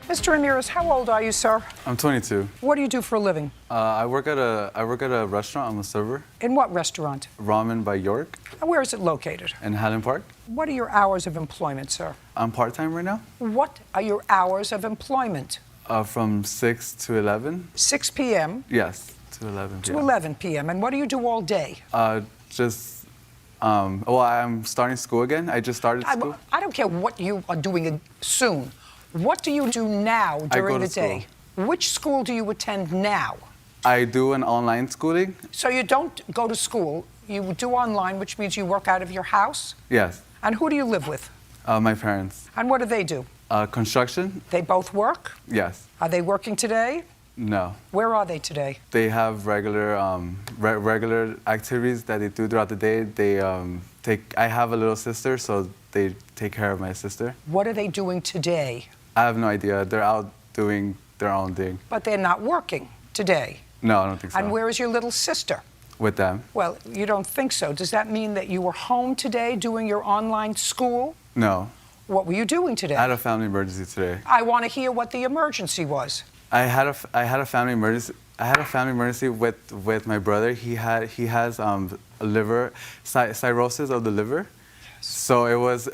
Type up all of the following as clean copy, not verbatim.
Mr. Ramirez, how old are you, sir? I'm 22. What do you do for a living? I work at a restaurant. I'm a server. In what restaurant? Ramen by York. And where is it located? In Highland Park. What are your hours of employment, sir? I'm part-time right now. What are your hours of employment? From 6 to 11. 6 p.m. Yes, to 11 to p.m. 11 p.m. And what do you do all day? Well, I'm starting school again. I just started school. I don't care what you are doing soon. What do you do now during the day? Which school do you attend now? I do an online schooling. So you don't go to school, you do online, which means you work out of your house? Yes. And who do you live with? My parents. And what do they do? Construction. They both work? Yes. Are they working today? No. Where are they today? They have regular regular activities that they do throughout the day. I have a little sister, so they take care of my sister. What are they doing today? I have no idea. They're out doing their own thing. But they're not working today? No, I don't think so. And where is your little sister? With them. Well, you don't think so. Does that mean that you were home today doing your online school? No. What were you doing today? I had a family emergency today. I want to hear what the emergency was. I had a family emergency. I had a family emergency with my brother. He has liver cirrhosis of the liver. So it was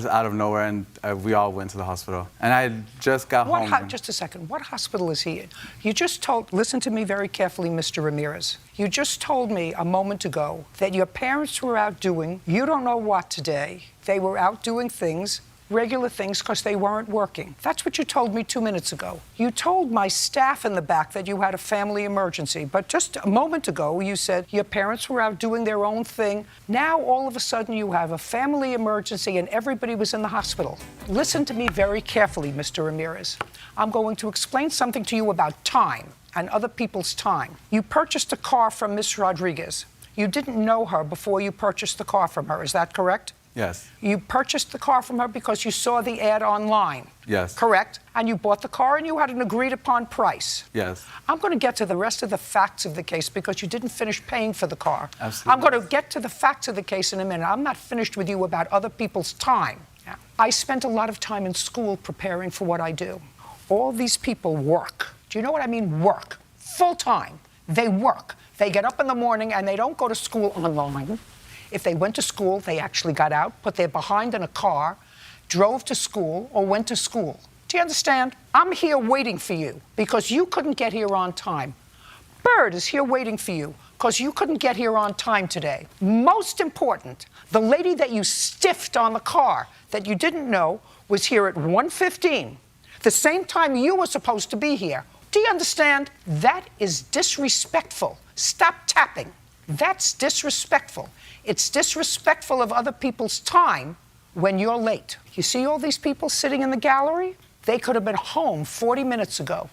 out of nowhere, and we all went to the hospital. And I just got home. Just a second. What hospital is he in? You just told. Listen to me very carefully, Mr. Ramirez. You just told me a moment ago that your parents were out doing, you don't know what today. They were out doing things, regular things, because they weren't working. That's what you told me 2 minutes ago. You told my staff in the back that you had a family emergency, but just a moment ago you said your parents were out doing their own thing. Now all of a sudden you have a family emergency and everybody was in the hospital. Listen to me very carefully, Mr. Ramirez. I'm going to explain something to you about time and other people's time. You purchased a car from Miss Rodriguez. You didn't know her before you purchased the car from her, is that correct? Yes. You purchased the car from her because you saw the ad online. Yes. Correct? And you bought the car and you had an agreed upon price. Yes. I'm going to get to the rest of the facts of the case because you didn't finish paying for the car. Absolutely. I'm going to get to the facts of the case in a minute. I'm not finished with you about other people's time. Yeah. I spent a lot of time in school preparing for what I do. All these people work. Do you know what I mean? Work. Full time. They work. They get up in the morning and they don't go to school online. If they went to school, they actually got out, put their behind in a car, drove to school, or went to school. Do you understand? I'm here waiting for you because you couldn't get here on time. Bird is here waiting for you because you couldn't get here on time today. Most important, the lady that you stiffed on the car that you didn't know was here at 1:15, the same time you were supposed to be here. Do you understand? That is disrespectful. Stop tapping. That's disrespectful. It's disrespectful of other people's time when you're late. You see all these people sitting in the gallery? They could have been home 40 minutes ago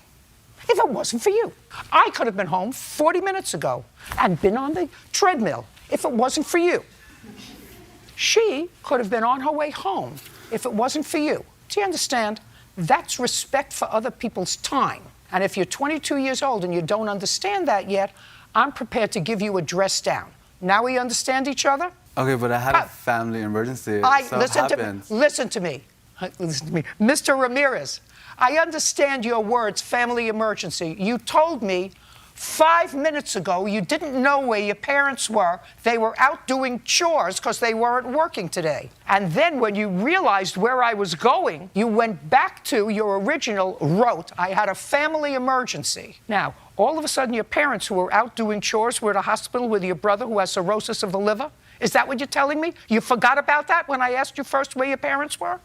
if it wasn't for you. I could have been home 40 minutes ago and been on the treadmill if it wasn't for you. She could have been on her way home if it wasn't for you. Do you understand? That's respect for other people's time. And if you're 22 years old and you don't understand that yet, I'm prepared to give you a dress down. Now we understand each other? Okay, but I had a family emergency. Listen to me. Listen to me. Mr. Ramirez, I understand your words, family emergency. You told me 5 minutes ago you didn't know where your parents were. They were out doing chores because they weren't working today. And then when you realized where I was going, you went back to your original rote. I had a family emergency. Now, all of a sudden your parents who were out doing chores were at a hospital with your brother who has cirrhosis of the liver? Is that what you're telling me? You forgot about that when I asked you first where your parents were?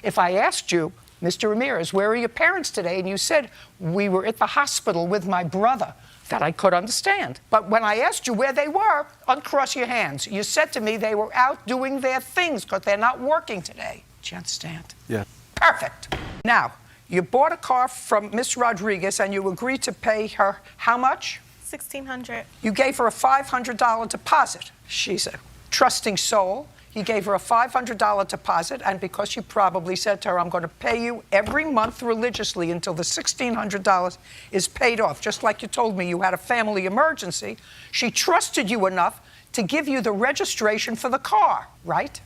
If I asked you, Mr. Ramirez, where are your parents today? And you said, we were at the hospital with my brother. That I could understand. But when I asked you where they were, uncross your hands. You said to me they were out doing their things because they're not working today. Do you understand? Yeah. Perfect. Now, you bought a car from Miss Rodriguez and you agreed to pay her how much? $1,600. You gave her a $500 deposit. She's a trusting soul. You gave her a $500 deposit, and because you probably said to her, I'm going to pay you every month religiously until the $1,600 is paid off, just like you told me you had a family emergency, she trusted you enough to give you the registration for the car, right?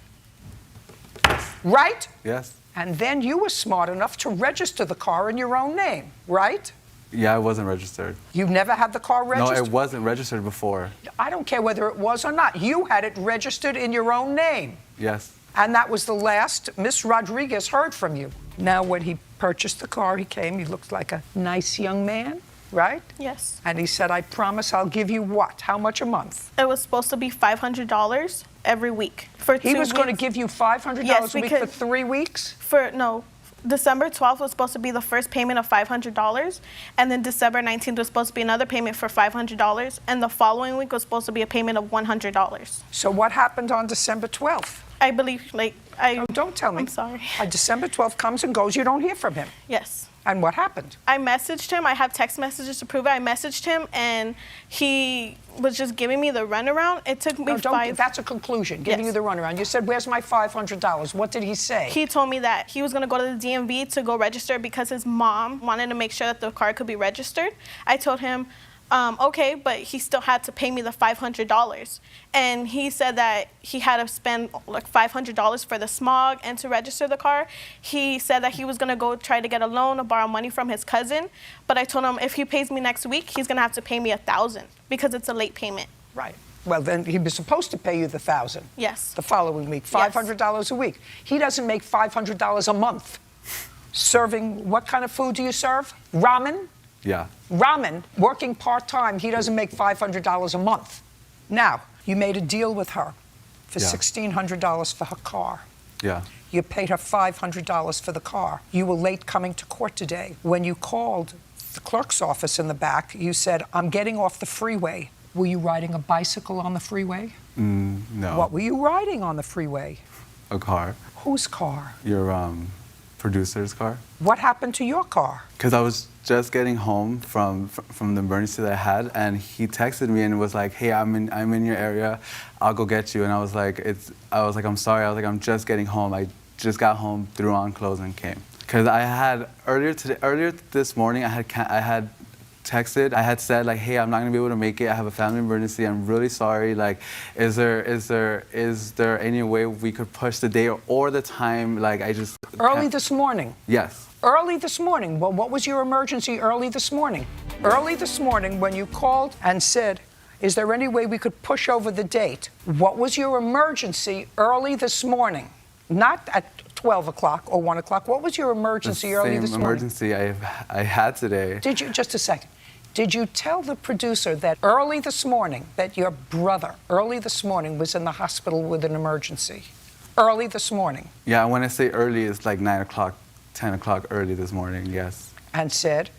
Right? Yes. And then you were smart enough to register the car in your own name, right? Yeah, it wasn't registered. You've never had the car registered? No, it wasn't registered before. I don't care whether it was or not. You had it registered in your own name. Yes. And that was the last Miss Rodriguez heard from you. Now, when he purchased the car, he came, he looked like a nice young man, right? Yes. And he said, I promise I'll give you what? How much a month? It was supposed to be $500 every week for 2 He was going to weeks. give you $500 Yes, a week for because- 3 weeks? December 12th was supposed to be the first payment of $500, and then December 19th was supposed to be another payment for $500, and the following week was supposed to be a payment of $100. So what happened on December 12th? I believe, Oh, don't tell me. I'm sorry. December 12th comes and goes, you don't hear from him. Yes. And what happened? I messaged him. I have text messages to prove it. I messaged him, and he was just giving me the runaround. It took me No, don't, 5. that's a conclusion, giving Yes. you the runaround. You said, where's my $500? What did he say? He told me that he was going to go to the DMV to go register because his mom wanted to make sure that the car could be registered. I told him, okay, but he still had to pay me the $500. And he said that he had to spend like $500 for the smog and to register the car. He said that he was going to go try to get a loan or borrow money from his cousin. But I told him if he pays me next week, he's going to have to pay me $1,000 because it's a late payment. Right. Well, then he was supposed to pay you the $1,000. Yes. The following week, $500 a week. He doesn't make $500 a month. Serving, what kind of food do you serve? Ramen? Yeah. Ramen, working part-time, he doesn't make $500 a month. Now, you made a deal with her for Yeah. $1,600 for her car. Yeah. You paid her $500 for the car. You were late coming to court today. When you called the clerk's office in the back, you said, I'm getting off the freeway. Were you riding a bicycle on the freeway? No. What were you riding on the freeway? A car. Whose car? Your producer's car. What happened to your car? Because I was just getting home from the emergency that I had, and he texted me and was like, "Hey, I'm in your area. I'll go get you." And I was like, "I'm sorry." I was like, "I'm just getting home. I just got home, threw on clothes, and came." Because I had earlier this morning, I had texted. I had said like, "Hey, I'm not gonna be able to make it. I have a family emergency. I'm really sorry. Like, is there any way we could push the day or the time? Like, I just Early can't." this morning. Yes. Early this morning. Well, what was your emergency early this morning? Early this morning when you called and said, is there any way we could push over the date? What was your emergency early this morning? Not at 12 o'clock or 1 o'clock. What was your emergency early this Same morning? emergency I had today. Did you, just a second, did you tell the producer that early this morning, that your brother early this morning was in the hospital with an emergency? Early this morning. Yeah, when I say early, it's like 9 o'clock, 10 o'clock early this morning, yes. And said?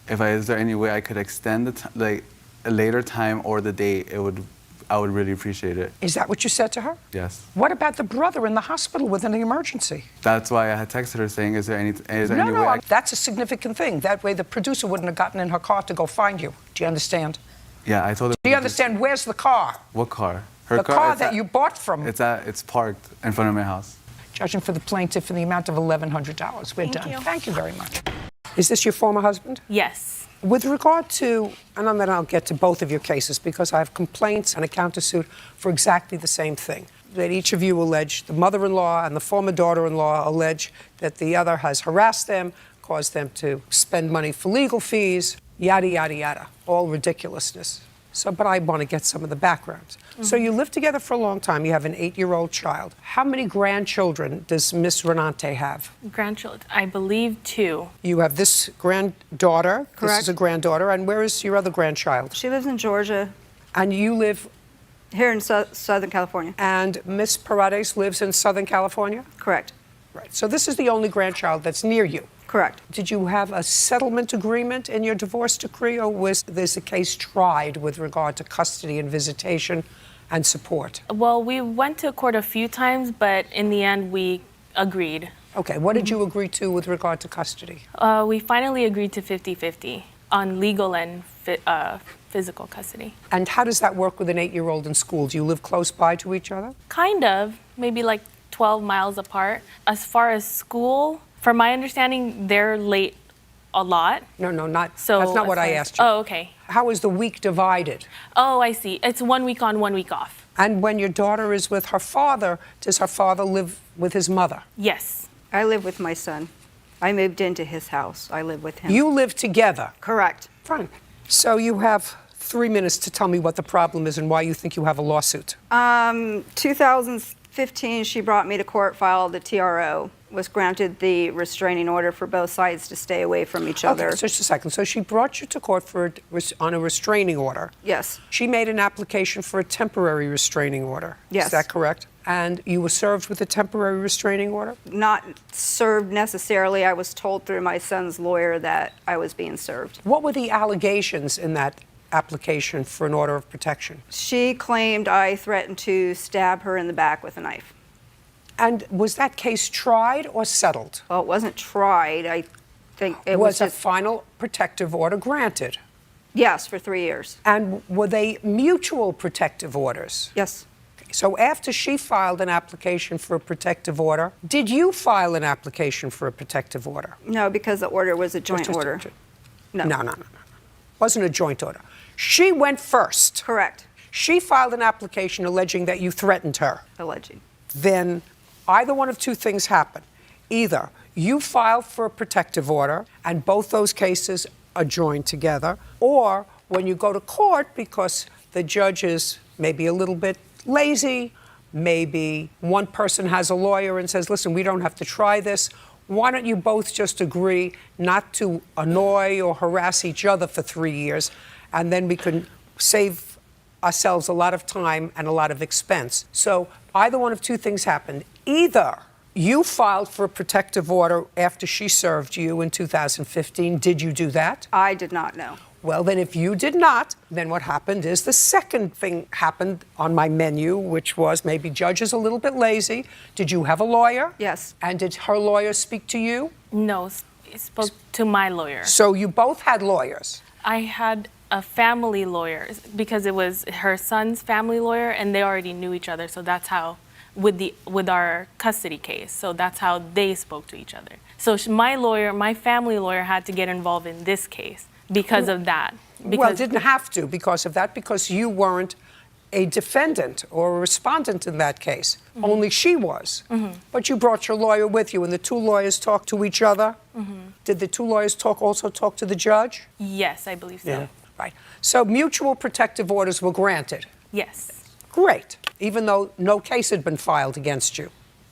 Is there any way I could extend like a later time or the date, I would really appreciate it. Is that what you said to her? Yes. What about the brother in the hospital with an emergency? That's why I had texted her saying, is there any No, way that's a significant thing. That way the producer wouldn't have gotten in her car to go find you. Do you understand? Yeah, I told her. Do you understand? Where's the car? What car? Her The car it's that you bought from. It's parked in front of my house. Judging for the plaintiff in the amount of $1,100. We're Thank done. you. Thank you very much. Is this your former husband? Yes. With regard to, and then I'll get to both of your cases because I have complaints and a countersuit for exactly the same thing. That each of you allege, the mother-in-law and the former daughter-in-law allege that the other has harassed them, caused them to spend money for legal fees, yada, yada, yada. All ridiculousness. So, but I want to get some of the background. So you live together for a long time. You have an 8-year-old child. How many grandchildren does Miss Renante have? Grandchildren, I believe 2. You have this granddaughter. This Correct. is a granddaughter. And where is your other grandchild? She lives in Georgia, And you live, here in Southern California. and Miss Paredes lives in Southern California? Correct. Right. So this is the only grandchild that's near you. Correct. Did you have a settlement agreement in your divorce decree, or was this a case tried with regard to custody and visitation and support? Well, we went to court a few times, but in the end, we agreed. Okay, what did you agree to with regard to custody? We finally agreed to 50-50 on legal and physical custody. And how does that work with an 8-year-old in school? Do you live close by to each other? Kind of, maybe like 12 miles apart. As far as school, from my understanding, they're late a lot. No, not. So that's not what as I far as- asked you. Oh, okay. How is the week divided? Oh, I see. It's 1 week on, 1 week off. And when your daughter is with her father, does her father live with his mother? Yes. I live with my son. I moved into his house. I live with him. You live together. Correct. Fine. So you have 3 minutes to tell me what the problem is and why you think you have a lawsuit. 2015, she brought me to court, filed the TRO, was granted the restraining order for both sides to stay away from each other. Okay, so just a second. So she brought you to court on a restraining order. Yes. She made an application for a temporary restraining order. Yes. Is that correct? And you were served with a temporary restraining order? Not served necessarily. I was told through my son's lawyer that I was being served. What were the allegations in that application for an order of protection? She claimed I threatened to stab her in the back with a knife. And was that case tried or settled? Well, it wasn't tried. I think it Was was a just, final protective order granted? yes, for 3 years. And were they mutual protective orders? Yes. So after she filed an application for a protective order, did you file an application for a protective order? No, because the order was a joint Just- order. No. Wasn't a joint order. She went first. Correct. She filed an application alleging that you threatened her. Alleging. Then either one of two things happen. Either you filed for a protective order and both those cases are joined together, or when you go to court because the judge is maybe a little bit lazy, maybe one person has a lawyer and says, listen, we don't have to try this. Why don't you both just agree not to annoy or harass each other for 3 years, and then we can save ourselves a lot of time and a lot of expense. So either one of two things happened. Either you filed for a protective order after she served you in 2015. Did you do that? I did not know. Well, then if you did not, then what happened is the second thing happened on my menu, which was maybe judge is a little bit lazy. Did you have a lawyer? Yes. And did her lawyer speak to you? No, spoke to my lawyer. So you both had lawyers. I had a family lawyer because it was her son's family lawyer, and they already knew each other. So that's how, with our custody case, so that's how they spoke to each other. So my lawyer, my family lawyer, had to get involved in this case because of that. Well, didn't have to because of that, because you weren't a defendant or a respondent in that case. Mm-hmm. Only she was. Mm-hmm. But you brought your lawyer with you, and the two lawyers talked to each other. Mm-hmm. Did the two lawyers also talk to the judge? Yes, I believe so. Right. So mutual protective orders were granted. Yes. Great. Even though no case had been filed against you.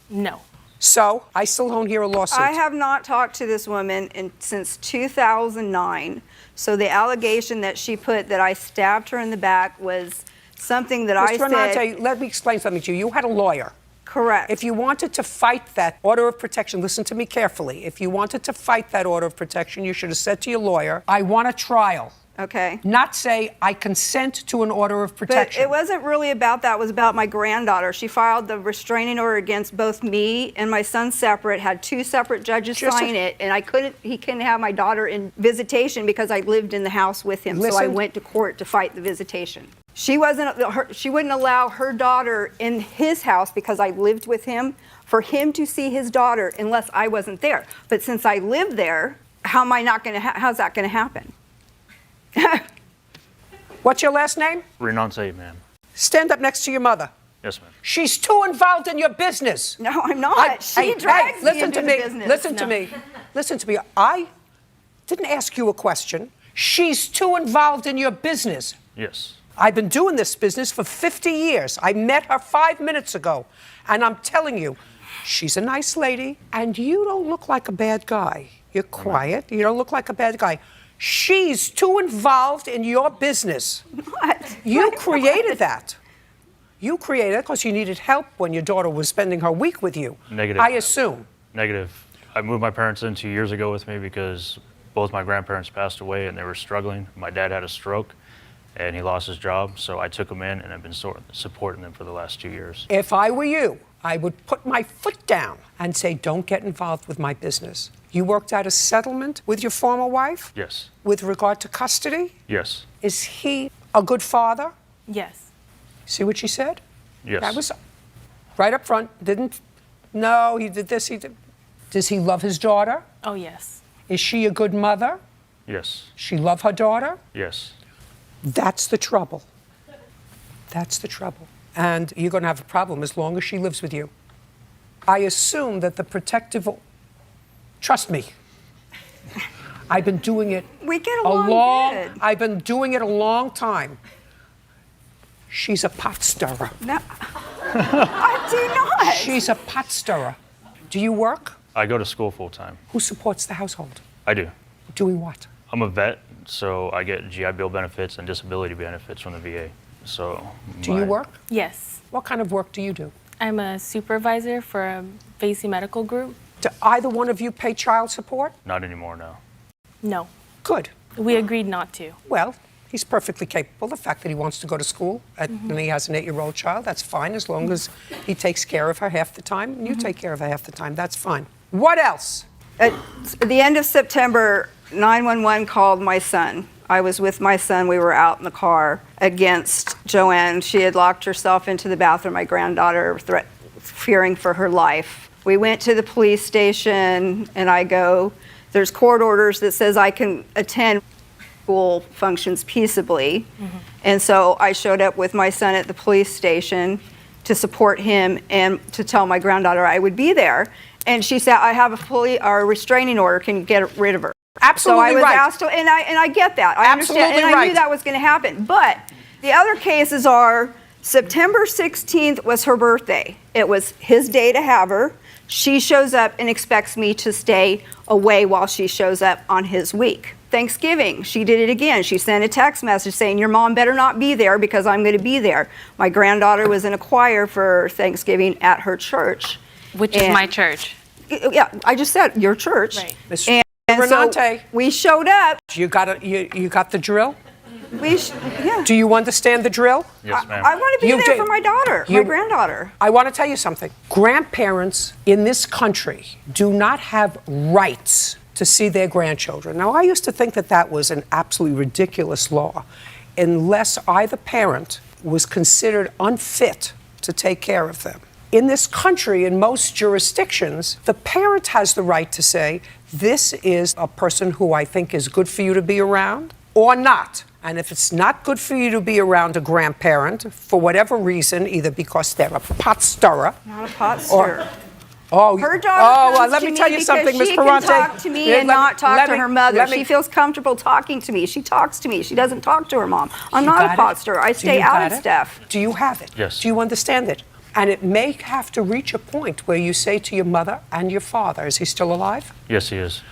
No. So I still don't hear a lawsuit. I have not talked to this woman since 2009. So the allegation that she put that I stabbed her in the back was something that I Mr. said. Renate, let me explain something to you. You had a lawyer. Correct. If you wanted to fight that order of protection, listen to me carefully. If you wanted to fight that order of protection, you should have said to your lawyer, I want a trial. Okay. Not say, I consent to an order of protection. But it wasn't really about that. It was about my granddaughter. She filed the restraining order against both me and my son separate, had two separate judges sign it, and he couldn't have my daughter in visitation because I lived in the house with him. So I Listen. went to court to fight the visitation. She wouldn't allow her daughter in his house because I lived with him for him to see his daughter unless I wasn't there. But since I lived there, how's that going to happen? What's your last name? Renonce, ma'am. Stand up next to your mother. Yes, ma'am. She's too involved in your business. No, I'm not. She drags me into the business. Listen to me. Listen to me. I didn't ask you a question. She's too involved in your business. Yes. I've been doing this business for 50 years. I met her 5 minutes ago, and I'm telling you, she's a nice lady, and you don't look like a bad guy. You're quiet. You don't look like a bad guy. She's too involved in your business. What? You created that. You created it because you needed help when your daughter was spending her week with you. Negative. I assume. Negative. I moved my parents in 2 years ago with me because both my grandparents passed away and they were struggling. My dad had a stroke and he lost his job, so I took him in and I've been supporting them for the last 2 years. If I were you, I would put my foot down and say, don't get involved with my business. You worked out a settlement with your former wife? Yes. With regard to custody? Yes. Is he a good father? Yes. See what she said? Yes. That was right up front. No, he did this, he did. Does he love his daughter? Oh, yes. Is she a good mother? Yes. She love her daughter? Yes. That's the trouble. That's the trouble. And you're going to have a problem as long as she lives with you. I assume that the protective Trust me. I've been doing it We get along good. I've been doing it a long time. She's a pot stirrer. No, I do not. She's a pot stirrer. Do you work? I go to school full time. Who supports the household? I do. Doing what? I'm a vet, so I get GI Bill benefits and disability benefits from the VA. So. Do you work? Yes. What kind of work do you do? I'm a supervisor for a Vasey medical group. Do either one of you pay child support? Not anymore, no. No. Good. We agreed not to. Well, he's perfectly capable. The fact that he wants to go to school and he has an 8-year-old child, that's fine as long as he takes care of her half the time and you take care of her half the time. That's fine. What else? At the end of September, 911 called my son. I was with my son. We were out in the car against Joanne. She had locked herself into the bathroom, my granddaughter, fearing for her life. We went to the police station, and I go, there's court orders that says I can attend school functions peaceably. And so I showed up with my son at the police station to support him and to tell my granddaughter I would be there. And she said, I have a restraining order, can you get rid of her? Absolutely so I was right. asked to, and I get that. I Absolutely understand, and I right. knew that was going to happen. But the other cases are September 16th was her birthday. It was his day to have her. She shows up and expects me to stay away while she shows up on his week. Thanksgiving, she did it again. She sent a text message saying, your mom better not be there because I'm going to be there. My granddaughter was in a choir for Thanksgiving at her church. Which is my church. Yeah, I just said your church. Right. Mr. And so Renate, we showed up. you got the drill? Yeah. Do you understand the drill? Yes, ma'am. I want to be You there did. for my daughter, my granddaughter. I want to tell you something. Grandparents in this country do not have rights to see their grandchildren. Now, I used to think that that was an absolutely ridiculous law unless either parent was considered unfit to take care of them. In this country, in most jurisdictions, the parent has the right to say, this is a person who I think is good for you to be around or not. And if it's not good for you to be around a grandparent, for whatever reason, either because they're a pot stirrer. Not a pot stirrer. Her daughter comes let to me tell you because something, Ms. she Ferrante. can talk to me and not talk to her mother. She feels comfortable talking to me. She talks to me. She doesn't talk to her mom. I'm not a pot stirrer. I stay out of stuff. Do you have it? Yes. Do you understand it? And it may have to reach a point where you say to your mother and your father, is he still alive? Yes, he is.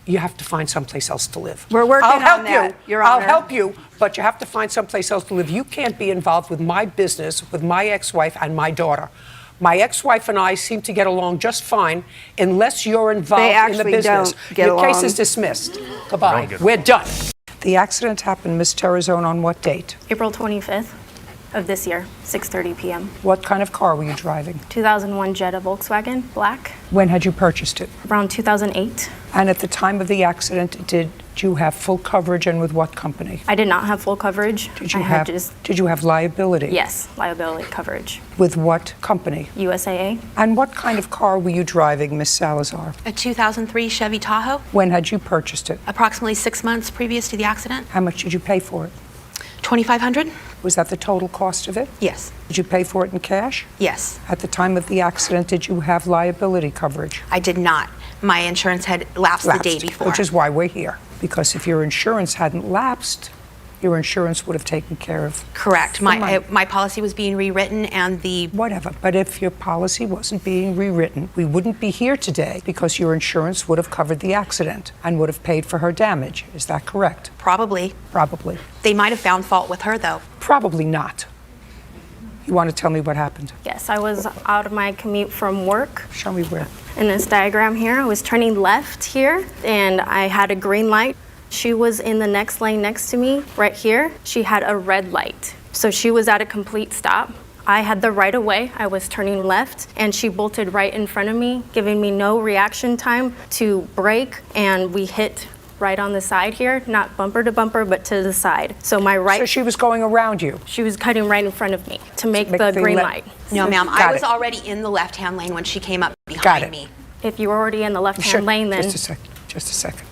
You have to find someplace else to live. We're working I'll on help that, you. Your I'll Honor. help you, but you have to find someplace else to live. You can't be involved with my business, with my ex-wife and my daughter. My ex-wife and I seem to get along just fine unless you're involved They in the actually business. don't get Your case along. is dismissed. Goodbye. Don't get We're done. The accident happened, Ms. Terrazone, on what date? April 25th of this year, 6:30 p.m. What kind of car were you driving? 2001 Jetta Volkswagen, black, When had you purchased it? around 2008. And at the time of the accident, did you have full coverage, and with what company? I did not have full coverage. Did you I had did you have liability? yes, liability coverage. With what company? USAA, And what kind of car were you driving, Miss Salazar? A 2003 Chevy Tahoe, When had you purchased it? approximately 6 months previous to the accident. How much did you pay for it? $2,500? Was that the total cost of it? Yes. Did you pay for it in cash? Yes. At the time of the accident, did you have liability coverage? I did not. My insurance had lapsed the day before. Which is why we're here. Because if your insurance hadn't lapsed, your insurance would have taken care of Correct. the money. My policy was being rewritten and the Whatever. But if your policy wasn't being rewritten, we wouldn't be here today because your insurance would have covered the accident and would have paid for her damage. Is that correct? probably, Probably. they might have found fault with her though. Probably not. You want to tell me what happened? yes, I was out of my commute from work. Show me where. In this diagram here, I was turning left here, and I had a green light. She was in the next lane next to me, right here. She had a red light. So she was at a complete stop. I had the right of way. I was turning left, and she bolted right in front of me, giving me no reaction time to brake, and we hit right on the side here, not bumper to bumper, but to the side. So my right, So she was going around you. she was cutting right in front of me to make Make the the green le- light. No, ma'am. Got I was it. already in the left-hand lane when she came up Got behind it. me. If you were already in the left-hand Sure. lane, then Just a second. Just a second.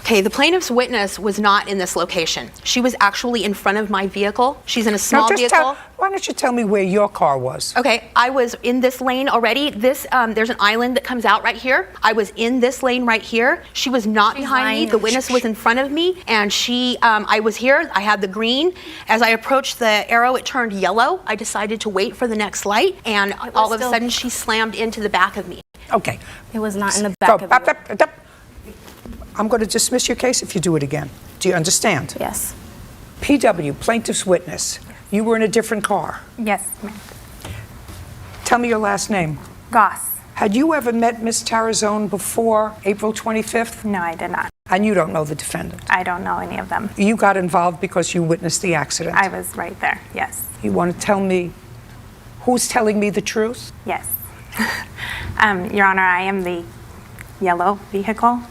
Okay, the plaintiff's witness was not in this location. She was actually in front of my vehicle. She's in a small vehicle. Why don't you tell me where your car was? Okay, I was in this lane already. There's an island that comes out right here. I was in this lane right here. She was not behind me. The witness was in front of me, and I was here. I had the green. As I approached the arrow, it turned yellow. I decided to wait for the next light, and all of a sudden, she slammed into the back of me. Okay. It was not in the back of you. I'm going to dismiss your case if you do it again. Do you understand? Yes. PW, plaintiff's witness. You were in a different car. Yes, ma'am. Tell me your last name. Goss. Had you ever met Miss Tarazone before April 25th? No, I did not. And you don't know the defendant? I don't know any of them. You got involved because you witnessed the accident? I was right there, yes. You want to tell me who's telling me the truth? Yes. Your Honor, I am the yellow vehicle,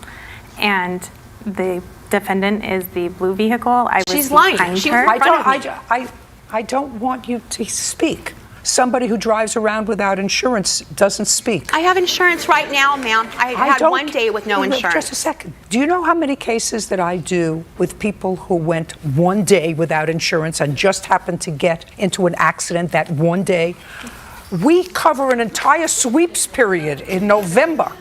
and the defendant is the blue vehicle. I was She's lying. behind She was her. in front of me. I don't want you to speak. Somebody who drives around without insurance doesn't speak. I have insurance right now, ma'am. I had don't- one day with no Wait, insurance. Just a second. Do you know how many cases that I do with people who went one day without insurance and just happened to get into an accident that one day? We cover an entire sweeps period in November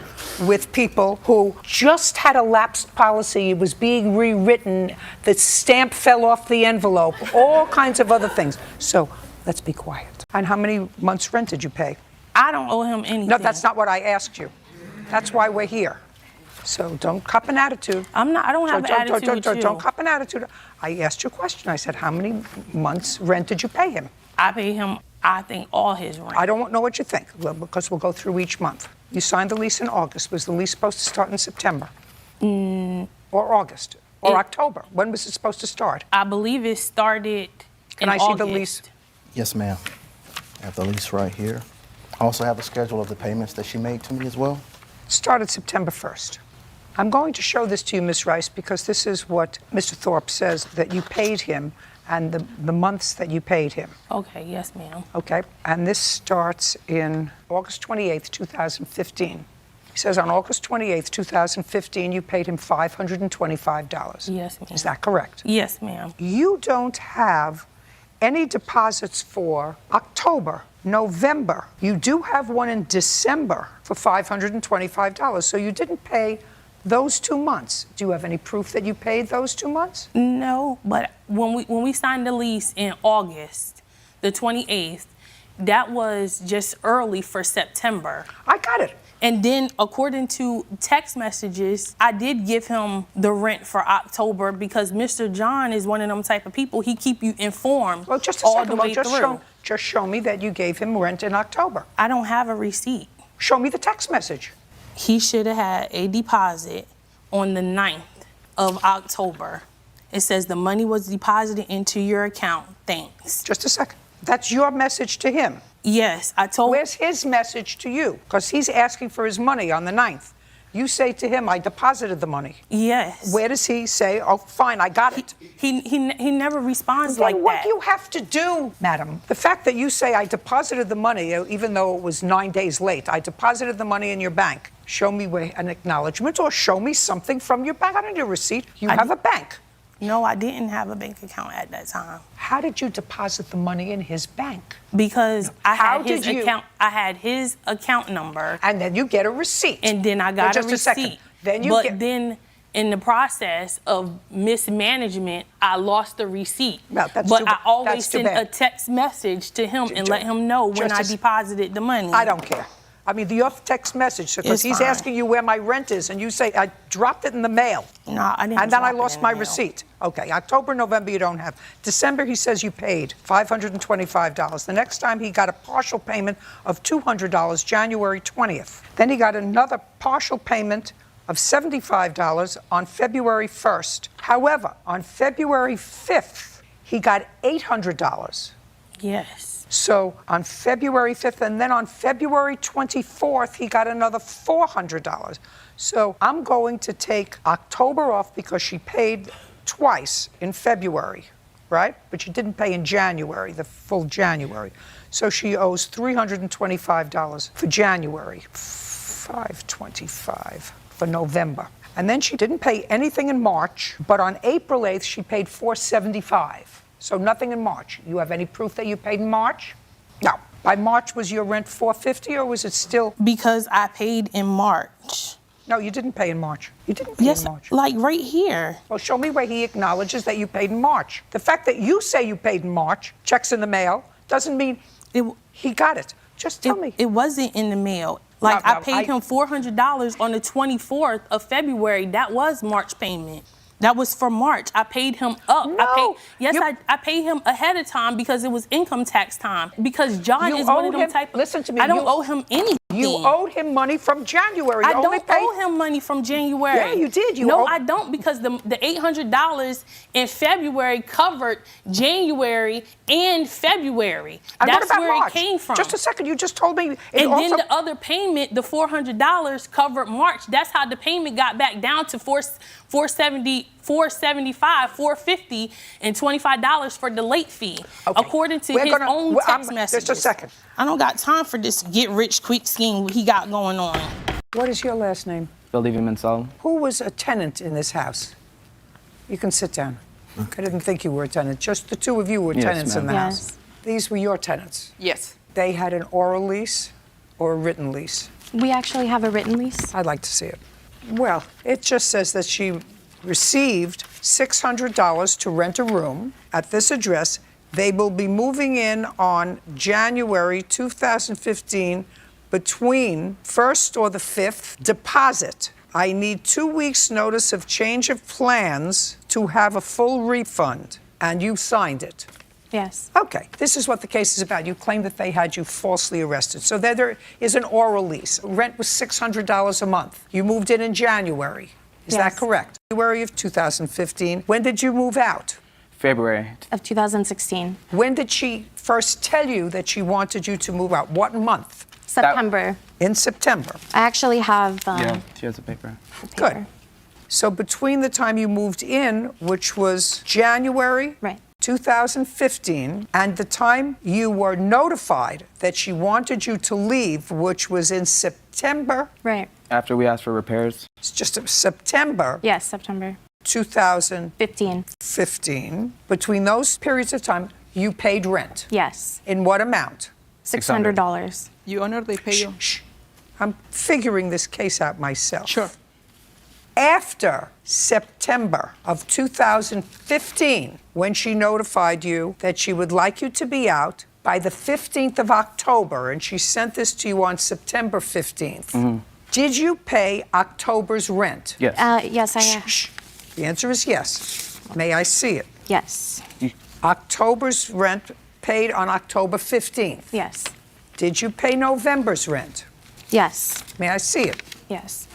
with people who just had a lapsed policy, it was being rewritten, the stamp fell off the envelope, all kinds of other things. So let's be quiet. And how many months' rent did you pay? I don't owe him anything. No, that's not what I asked you. That's why we're here. So don't cop an attitude. I don't have an attitude with you. Don't cop an attitude. I asked you a question. I said, how many months' rent did you pay him? I pay him, I think, all his rent. I don't know what you think, because we'll go through each month. You signed the lease in August. Was the lease supposed to start in September? Or August? Or October? When was it supposed to start? I believe it started Can in I see August. the lease? Yes, ma'am. I have the lease right here. I also have a schedule of the payments that she made to me as well. Started September 1st. I'm going to show this to you, Ms. Rice, because this is what Mr. Thorpe says, that you paid him and the months that you paid him. Okay, yes, ma'am. Okay, and this starts in August 28th, 2015. He says on August 28th, 2015, you paid him $525. Yes, ma'am. Is that correct? Yes, ma'am. You don't have any deposits for October, November. You do have one in December for $525, so you didn't pay those 2 months. Do you have any proof that you paid those 2 months? No, but when we signed the lease in August, the 28th, that was just early for September. I got it. And then, according to text messages, I did give him the rent for October because Mr. John is one of them type of people. He keep you informed Well, just a all second. the way through. Just show me that you gave him rent in October. I don't have a receipt. Show me the text message. He should have had a deposit on the 9th of October. It says the money was deposited into your account. Thanks. Just a second. That's your message to him. Yes, I told. Where's his message to you? Because he's asking for his money on the 9th. You say to him, I deposited the money. Yes. Where does he say, oh, fine, I got it? He never responds Then like what that. do you have to do, madam? The fact that you say I deposited the money, even though it was 9 days late, I deposited the money in your bank. Show me an acknowledgement or show me something from your bank. I don't need a receipt. You have a bank. No, I didn't have a bank account at that time. How did you deposit the money in his bank? Because I How had his did you- account. I had his account number, And then you get a receipt. and then I got Just a receipt. second. Then you but get. then, in the process of mismanagement, I lost the receipt. Well, that's but too- I always that's too send a bad. text message to him and let him know when Just I a s- deposited the money. I don't care. I mean, your text message, because It's he's fine. asking you where my rent is, and you say, I dropped it in the mail. No, I didn't. And then I drop it lost in my the mail. receipt. Okay, October, November, you don't have. December, he says you paid $525. The next time he got a partial payment of $200, January 20th. Then he got another partial payment of $75 on February 1st. However, on February 5th, he got $800. Yes. So on February 5th, and then on February 24th, he got another $400. So I'm going to take October off because she paid twice in February, right? But she didn't pay in January, the full January. So she owes $325 for January, $525 for November. And then she didn't pay anything in March, but on April 8th, she paid $475. So nothing in March. You have any proof that you paid in March? No. By March, was your rent $450 or was it still? Because I paid in March. No, you didn't pay in March. You didn't pay Yes, in March. like right here. Well, show me where he acknowledges that you paid in March. The fact that you say you paid in March, checks in the mail, doesn't mean he got it. Just tell me. It wasn't in the mail. Like, No, I paid him $400 on the 24th of February. That was March payment. That was for March. I paid him up. No, I paid him ahead of time because it was income tax time. Because John You is one owe of them him- type. listen to me, I don't you- owe him anything. You owed him money from January. I You only don't paid- owe him money from January. Yeah, you did. You no, owe- I don't, because the $800 in February covered January and February. And That's what about where March? it came from. Just a second. You just told me. It And also, then the other payment, the $400, covered March. That's how the payment got back down to $475, $450, and $25 for the late fee, Okay. according to We're his gonna- own well, text messages. Just a second. I don't got time for this get-rich-quick scheme he got going on. What is your last name? Believe him in Saul. Who was a tenant in this house? You can sit down. I didn't think you were a tenant. Just the two of you were Yes, tenants in the ma'am. house. These were your tenants. Yes. They had an oral lease or a written lease. We actually have a written lease. I'd like to see it. Well, it just says that she received $600 to rent a room at this address. They will be moving in on January 2015 between 1st or the 5th. Deposit. I need 2 weeks' notice of change of plans to have a full refund. And you signed it. Yes. Okay, this is what the case is about. You claim that they had you falsely arrested. So there is an oral lease. Rent was $600 a month. You moved in January. Is Yes. that correct? January of 2015. When did you move out? February. Of 2016. When did she first tell you that she wanted you to move out? What month? September. In September. I actually have. Yeah, she has a paper. Good. So between the time you moved in, which was January Right. 2015, and the time you were notified that she wanted you to leave, which was in September, Right. After we asked for repairs. it's just September Yes, September 2015, 15. between those periods of time, you paid rent. Yes. In what amount? $600. Your Honor, they pay you. Shh. I'm figuring this case out myself. Sure. After September of 2015, when she notified you that she would like you to be out by the 15th of October, and she sent this to you on September 15th, did you pay October's rent? Yes. Yes, I have. Shh. The answer is yes. May I see it? Yes. October's rent paid on October 15th. Yes. Did you pay November's rent? Yes. May I see it? Yes.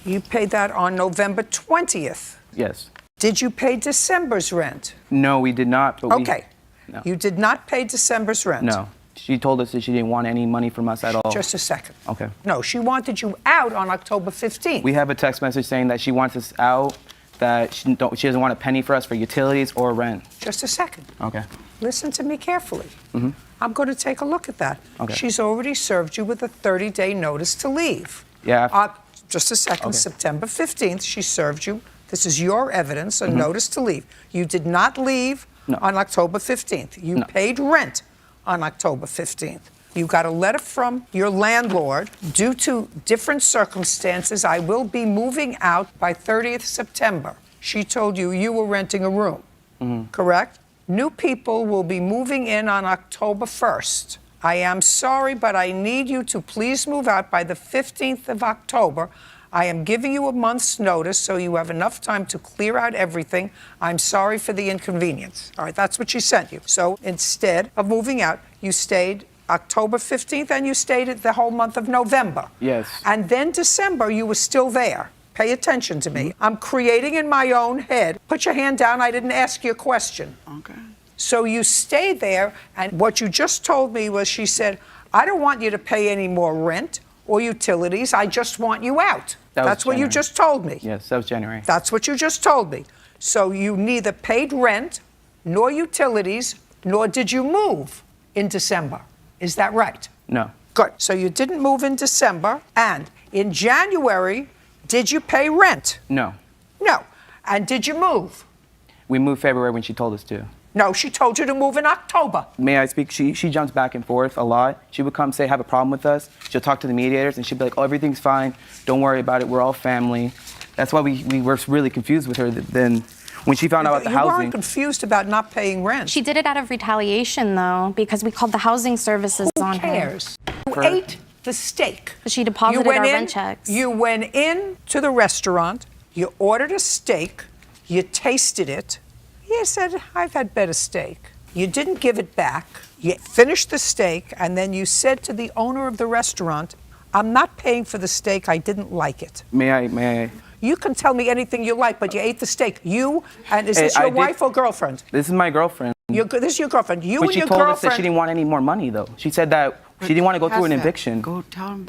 You paid that on November 20th. Yes. Did you pay December's rent? No, we did not. But Okay. No. You did not pay December's rent? No. She told us that she didn't want any money from us at all. Just a second. Okay. No, she wanted you out on October 15th. We have a text message saying that she wants us out, that she doesn't want a penny for us for utilities or rent. Just a second. Okay. Listen to me carefully. I'm going to take a look at that. Okay. She's already served you with a 30-day notice to leave. Yeah. Just a second. Okay. September 15th, she served you. This is your evidence, a notice to leave. You did not leave No. on October 15th. You No. paid rent on October 15th. You got a letter from your landlord. Due to different circumstances, I will be moving out by 30th September. She told you you were renting a room, correct? New people will be moving in on October 1st. I am sorry, but I need you to please move out by the 15th of October. I am giving you a month's notice so you have enough time to clear out everything. I'm sorry for the inconvenience. All right, that's what she sent you. So instead of moving out, you stayed October 15th and you stayed it the whole month of November. Yes. And then December, you were still there. Pay attention to me. I'm creating in my own head. Put your hand down. I didn't ask you a question. Okay. So you stayed there, and what you just told me was she said, I don't want you to pay any more rent or utilities. I just want you out. That was That's what you January. just told me. Yes, that was January. That's what you just told me. So you neither paid rent nor utilities, nor did you move in December. Is that right? No. Good. So you didn't move in December, and in January, Did you pay rent? No. No. And did you move? We moved February when she told us to. No, she told you to move in October. May I speak? She jumps back and forth a lot. She would come say, have a problem with us. She'll talk to the mediators, and she'd be like, oh, everything's fine. Don't worry about it. We're all family. That's why we were really confused with her then when she found out about the You housing. weren't confused about not paying rent. She did it out of retaliation, though, because we called the housing services Who on her. cares? You ate the steak. She deposited our rent checks. You went in to the restaurant, you ordered a steak, you tasted it. You said, I've had better steak. You didn't give it back. You finished the steak, and then you said to the owner of the restaurant, I'm not paying for the steak, I didn't like it. May I? You can tell me anything you like, but you ate the steak. You, and is this your wife or girlfriend? This is my girlfriend. This is your girlfriend. You But and she your told us girlfriend. that she didn't want any more money, though. She said that she didn't want to go through an eviction.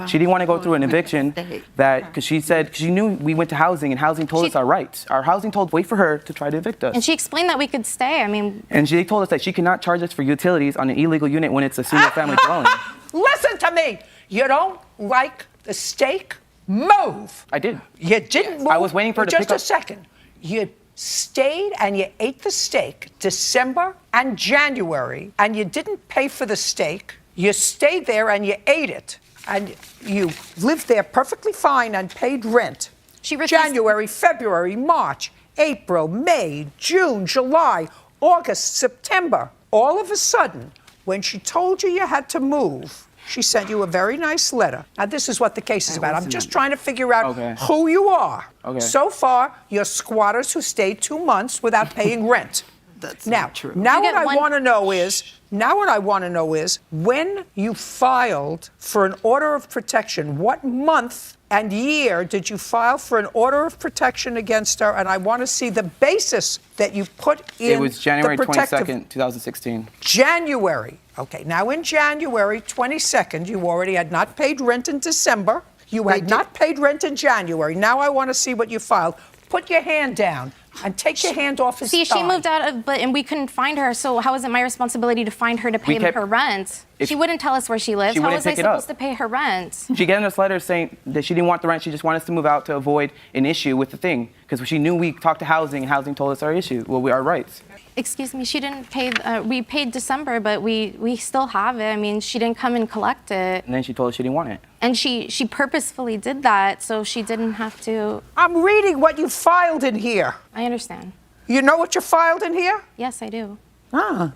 She didn't want to go through an eviction because she said, she knew we went to housing and housing told us our rights. Our housing told wait for her to try to evict us. And she explained that we could stay. I mean, And they told us that she cannot charge us for utilities on an illegal unit when it's a single family dwelling. Listen to me. You don't like the steak? Move. I did. You didn't move. I was waiting for her to just pick up. a second. You stayed and you ate the steak December and January, and you didn't pay for the steak. You stayed there and you ate it, and you lived there perfectly fine and paid rent. She refused- January, February, March, April, May, June, July, August, September. All of a sudden, when she told you you had to move, she sent you a very nice letter. Now, this is what the case is about. I'm just trying to figure out who you are. Okay. So far, you're squatters who stayed 2 months without paying rent. That's Now, not true. now You what get I one- want to know is, when you filed for an order of protection, what month and year did you file for an order of protection against her? And I want to see the basis that you put in It was January the protective. 22nd, 2016. January. Okay, now in January 22nd, you already had not paid rent in December. You had not paid rent in January. Now I want to see what you filed. Put your hand down and take your hand off his see, thigh. she moved out of, and we couldn't find her. So how is it my responsibility to find her to pay kept- her rent? If- She wouldn't tell us where she lives. She How wouldn't was I pick it up. supposed to pay her rent? She gave us letters saying that she didn't want the rent. She just wanted us to move out to avoid an issue with the thing. Because she knew we talked to housing, and housing told us our issue, our rights. Excuse me, she didn't pay. We paid December, but we still have it. I mean, she didn't come and collect it, And then she told us she didn't want it. and she purposefully did that so she didn't have to. I'm reading what you filed in here. I understand. You know what you filed in here? Yes, I do. Ah.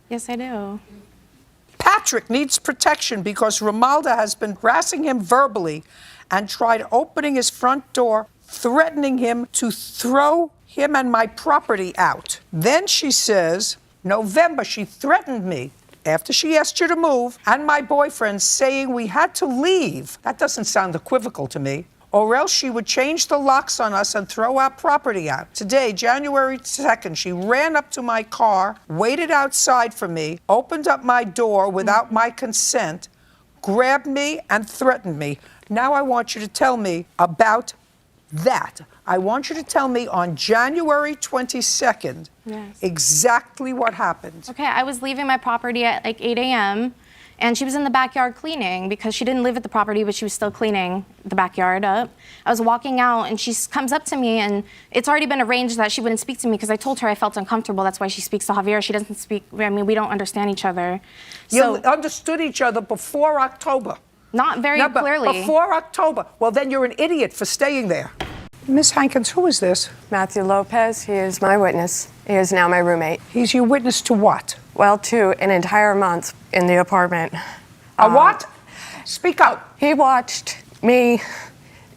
Yes, I do. Patrick needs protection because Romalda has been harassing him verbally and tried opening his front door, threatening him to throw him and my property out. Then she says, November, she threatened me after she asked you to move, and my boyfriend, saying we had to leave. That doesn't sound equivocal to me. Or else she would change the locks on us and throw our property out. Today, January 2nd, she ran up to my car, waited outside for me, opened up my door without my consent, grabbed me and threatened me. Now I want you to tell me about that. I want you to tell me on January 22nd exactly what happened. Okay, I was leaving my property at like 8 a.m. and she was in the backyard cleaning because she didn't live at the property, but she was still cleaning the backyard up. I was walking out and she comes up to me, and it's already been arranged that she wouldn't speak to me because I told her I felt uncomfortable. That's why she speaks to Javier. She doesn't speak, I mean, we don't understand each other. You understood each other before October. Not very No, but clearly. Before October. Well, then you're an idiot for staying there. Miss Hankins, who is this? Matthew Lopez. He is my witness. He is now my roommate. He's your witness to what? Well, to an entire month in the apartment. A what? Speak up. He watched me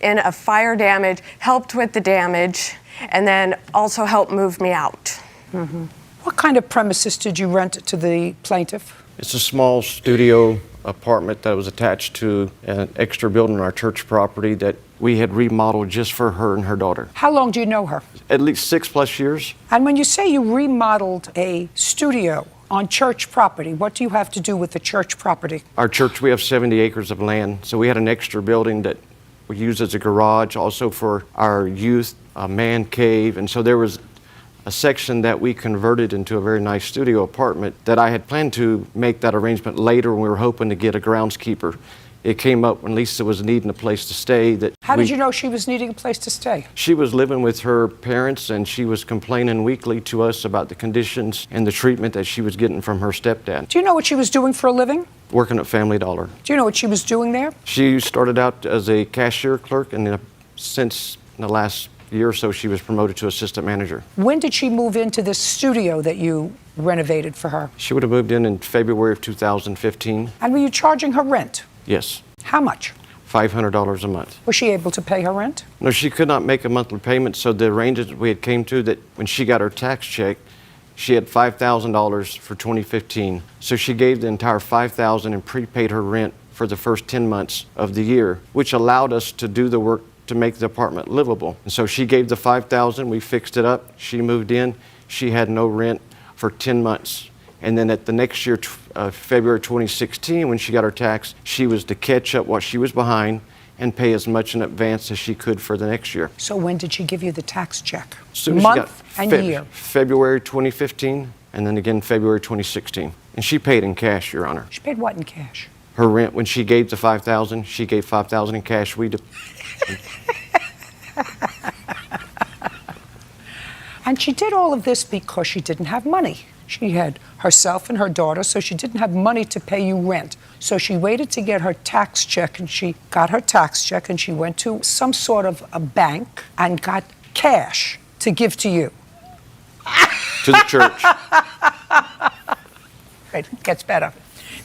in a fire damage, helped with the damage, and then also helped move me out. What kind of premises did you rent to the plaintiff? It's a small studio apartment that was attached to an extra building on our church property that we had remodeled just for her and her daughter. How long do you know her? At least 6+ years. And when you say you remodeled a studio on church property, what do you have to do with the church property? Our church, we have 70 acres of land, so we had an extra building that we used as a garage, also for our youth, a man cave, and so there was a section that we converted into a very nice studio apartment that I had planned to make that arrangement later when we were hoping to get a groundskeeper it came up when Lisa was needing a place to stay. How did you know she was needing a place to stay? She was living with her parents, and she was complaining weekly to us about the conditions and the treatment that she was getting from her stepdad. Do you know what she was doing for a living? Working at Family Dollar. Do you know what she was doing there? She started out as a cashier clerk, and then since the last year or so, she was promoted to assistant manager. When did she move into this studio that you renovated for her? She would have moved in February of 2015. And were you charging her rent? Yes. How much? $500 a month. Was she able to pay her rent? No, she could not make a monthly payment, so the arrangement we had came to that when she got her tax check, she had $5,000 for 2015. So she gave the entire $5,000 and prepaid her rent for the first 10 months of the year, which allowed us to do the work to make the apartment livable. And so she gave the $5,000, we fixed it up, she moved in, she had no rent for 10 months. And then at the next year, February 2016, when she got her tax, she was to catch up what she was behind and pay as much in advance as she could for the next year. So when did she give you the tax check? Soon as Month she got and year? February 2015, and then again February 2016. And she paid in cash, Your Honor. She paid what in cash? Her rent, when she gave the $5,000, she gave $5,000 in cash. And she did all of this because she didn't have money. She had herself and her daughter, so she didn't have money to pay you rent. So she waited to get her tax check, and she got her tax check, and she went to some sort of a bank and got cash to give to you. To the church. Right, it gets better.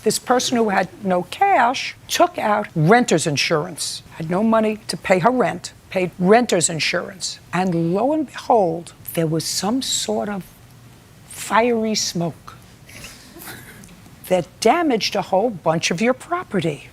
This person who had no cash took out renter's insurance, had no money to pay her rent, paid renter's insurance. And lo and behold, there was some sort of fiery smoke that damaged a whole bunch of your property.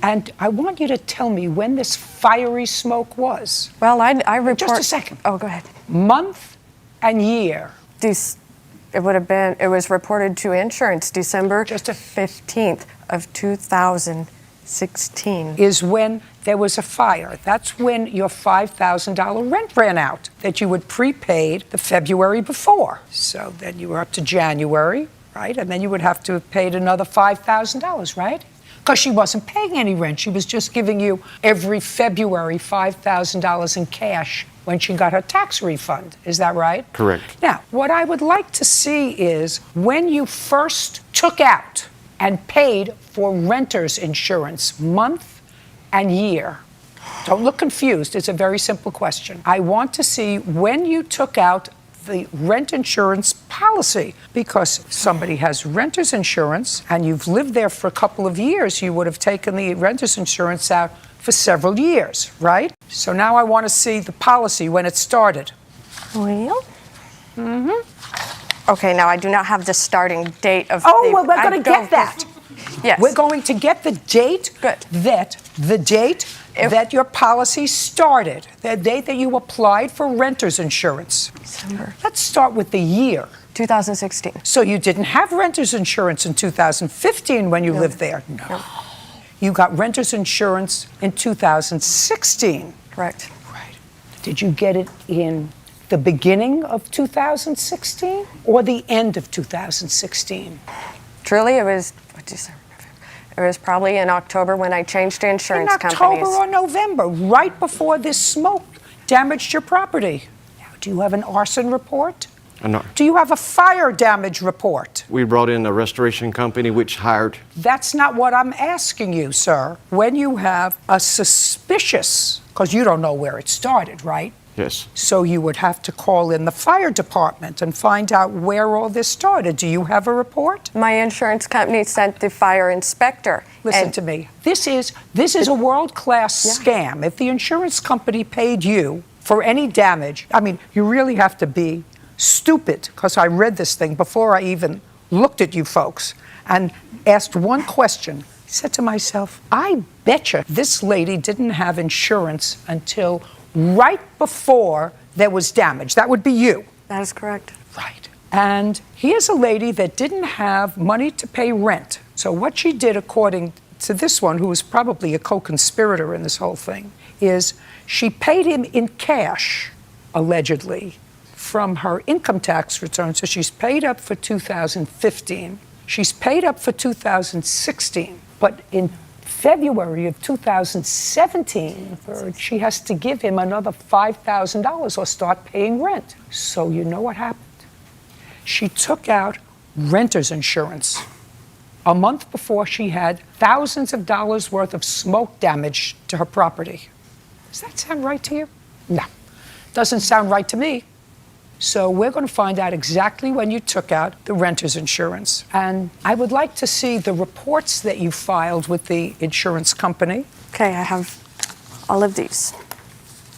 And I want you to tell me when this fiery smoke was. Well, I report... Just a second. Oh, go ahead. Month and year. It was reported to insurance December 15th of 2016. Is when there was a fire. That's when your $5,000 rent ran out that you had prepaid the February before. So then you were up to January, right? And then you would have to have paid another $5,000, right? Because she wasn't paying any rent. She was just giving you every February $5,000 in cash when she got her tax refund. Is that right? Correct. Now, what I would like to see is when you first took out and paid for renter's insurance, month and year. Don't look confused. It's a very simple question. I want to see when you took out the rent insurance policy, because somebody has renter's insurance and you've lived there for a couple of years, you would have taken the renter's insurance out for several years, right? So now I want to see the policy when it started. Well, okay, now I do not have the starting date of well, we're going to get that. Yes. We're going to get the date that your policy started, the date that you applied for renter's insurance. December. Let's start with the year. 2016. So you didn't have renter's insurance in 2015 when you lived there? No. You got renter's insurance in 2016. Correct. Right. Did you get it in the beginning of 2016 or the end of 2016? Truly, it was December. It was probably in October when I changed to insurance companies. In October or November, right before this smoke damaged your property. Now, do you have an arson report? No. Do you have a fire damage report? We brought in a restoration company which hired. That's not what I'm asking you, sir. When you have a suspicious, because you don't know where it started, right? Yes. So you would have to call in the fire department and find out where all this started. Do you have a report? My insurance company sent the fire inspector. Listen to me. This is a world-class scam. If the insurance company paid you for any damage, I mean, you really have to be stupid, because I read this thing before I even looked at you folks and asked one question. I said to myself, I betcha this lady didn't have insurance until right before there was damage. That would be you. That is correct. Right. And here's a lady that didn't have money to pay rent. So what she did, according to this one, who was probably a co-conspirator in this whole thing, is she paid him in cash, allegedly, from her income tax return. So she's paid up for 2015. She's paid up for 2016. But in February of 2017, she has to give him another $5,000 or start paying rent. So you know what happened? She took out renter's insurance a month before she had thousands of dollars worth of smoke damage to her property. Does that sound right to you? No, doesn't sound right to me. So we're going to find out exactly when you took out the renter's insurance. And I would like to see the reports that you filed with the insurance company. Okay, I have all of these.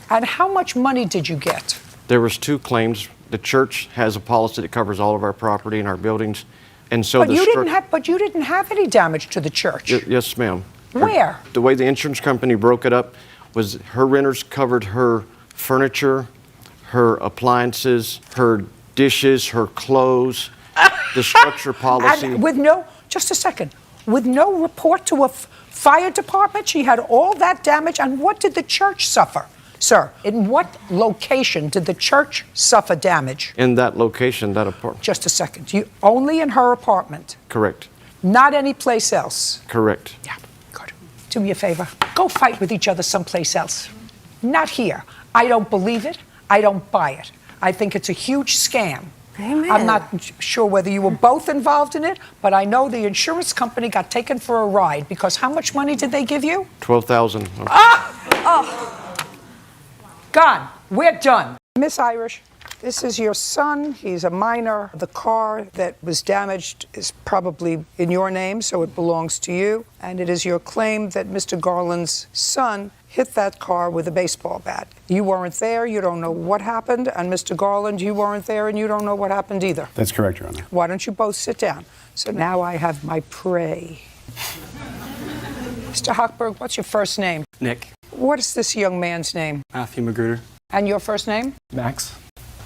And how much money did you get? There was 2 claims. The church has a policy that covers all of our property and our buildings. And so But you didn't have any damage to the church. Yes, ma'am. Where? The way the insurance company broke it up was her renters covered her furniture, her appliances, her dishes, her clothes, the structure policy. And with just a second, with no report to a fire department, she had all that damage. And what did the church suffer? Sir, in what location did the church suffer damage? In that location, that apartment. Just a second. Only in her apartment? Correct. Not any place else? Correct. Yeah, good. Do me a favor. Go fight with each other someplace else. Not here. I don't believe it. I don't buy it. I think it's a huge scam. Amen. I'm not sure whether you were both involved in it, but I know the insurance company got taken for a ride because how much money did they give you? $12,000. Gone. We're done. Miss Irish, this is your son. He's a minor. The car that was damaged is probably in your name, so it belongs to you. And it is your claim that Mr. Garland's son hit that car with a baseball bat. You weren't there. You don't know what happened. And Mr. Garland, you weren't there, and you don't know what happened either. That's correct, Your Honor. Why don't you both sit down? So now I have my prey. Mr. Hochberg, what's your first name? Nick. What is this young man's name? Matthew Magruder. And your first name? Max.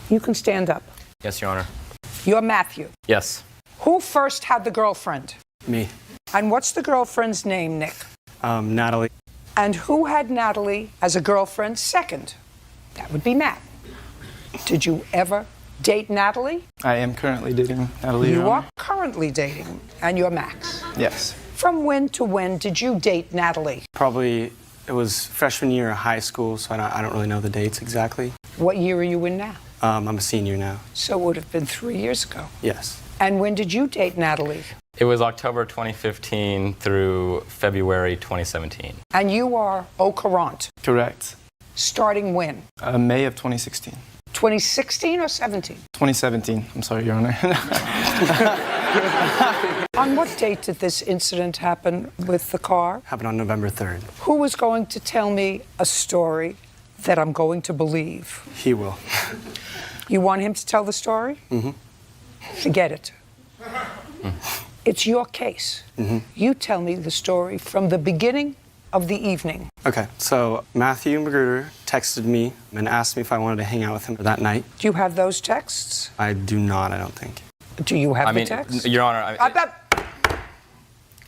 You can stand up. Yes, Your Honor. You're Matthew. Yes. Who first had the girlfriend? Me. And what's the girlfriend's name, Nick? Natalie. And who had Natalie as a girlfriend second? That would be Matt. Did you ever date Natalie? I am currently dating Natalie. You are currently dating, and you're Max. Yes. From when to when did you date Natalie? Probably, it was freshman year of high school, so I don't really know the dates exactly. What year are you in now? I'm a senior now. So it would have been 3 years ago. Yes. And when did you date Natalie? It was October 2015 through February 2017. And you are au courant. Correct. Starting when? May of 2016. 2016 or 17? 2017. I'm sorry, Your Honor. On what date did this incident happen with the car? Happened on November 3rd. Who was going to tell me a story that I'm going to believe? He will. You want him to tell the story? Mm-hmm. Forget it. It's your case. Mm-hmm. You tell me the story from the beginning of the evening. Okay, so Matthew Magruder texted me and asked me if I wanted to hang out with him that night. Do you have those texts? I do not, I don't think. Do you have I mean, the text? Your Honor,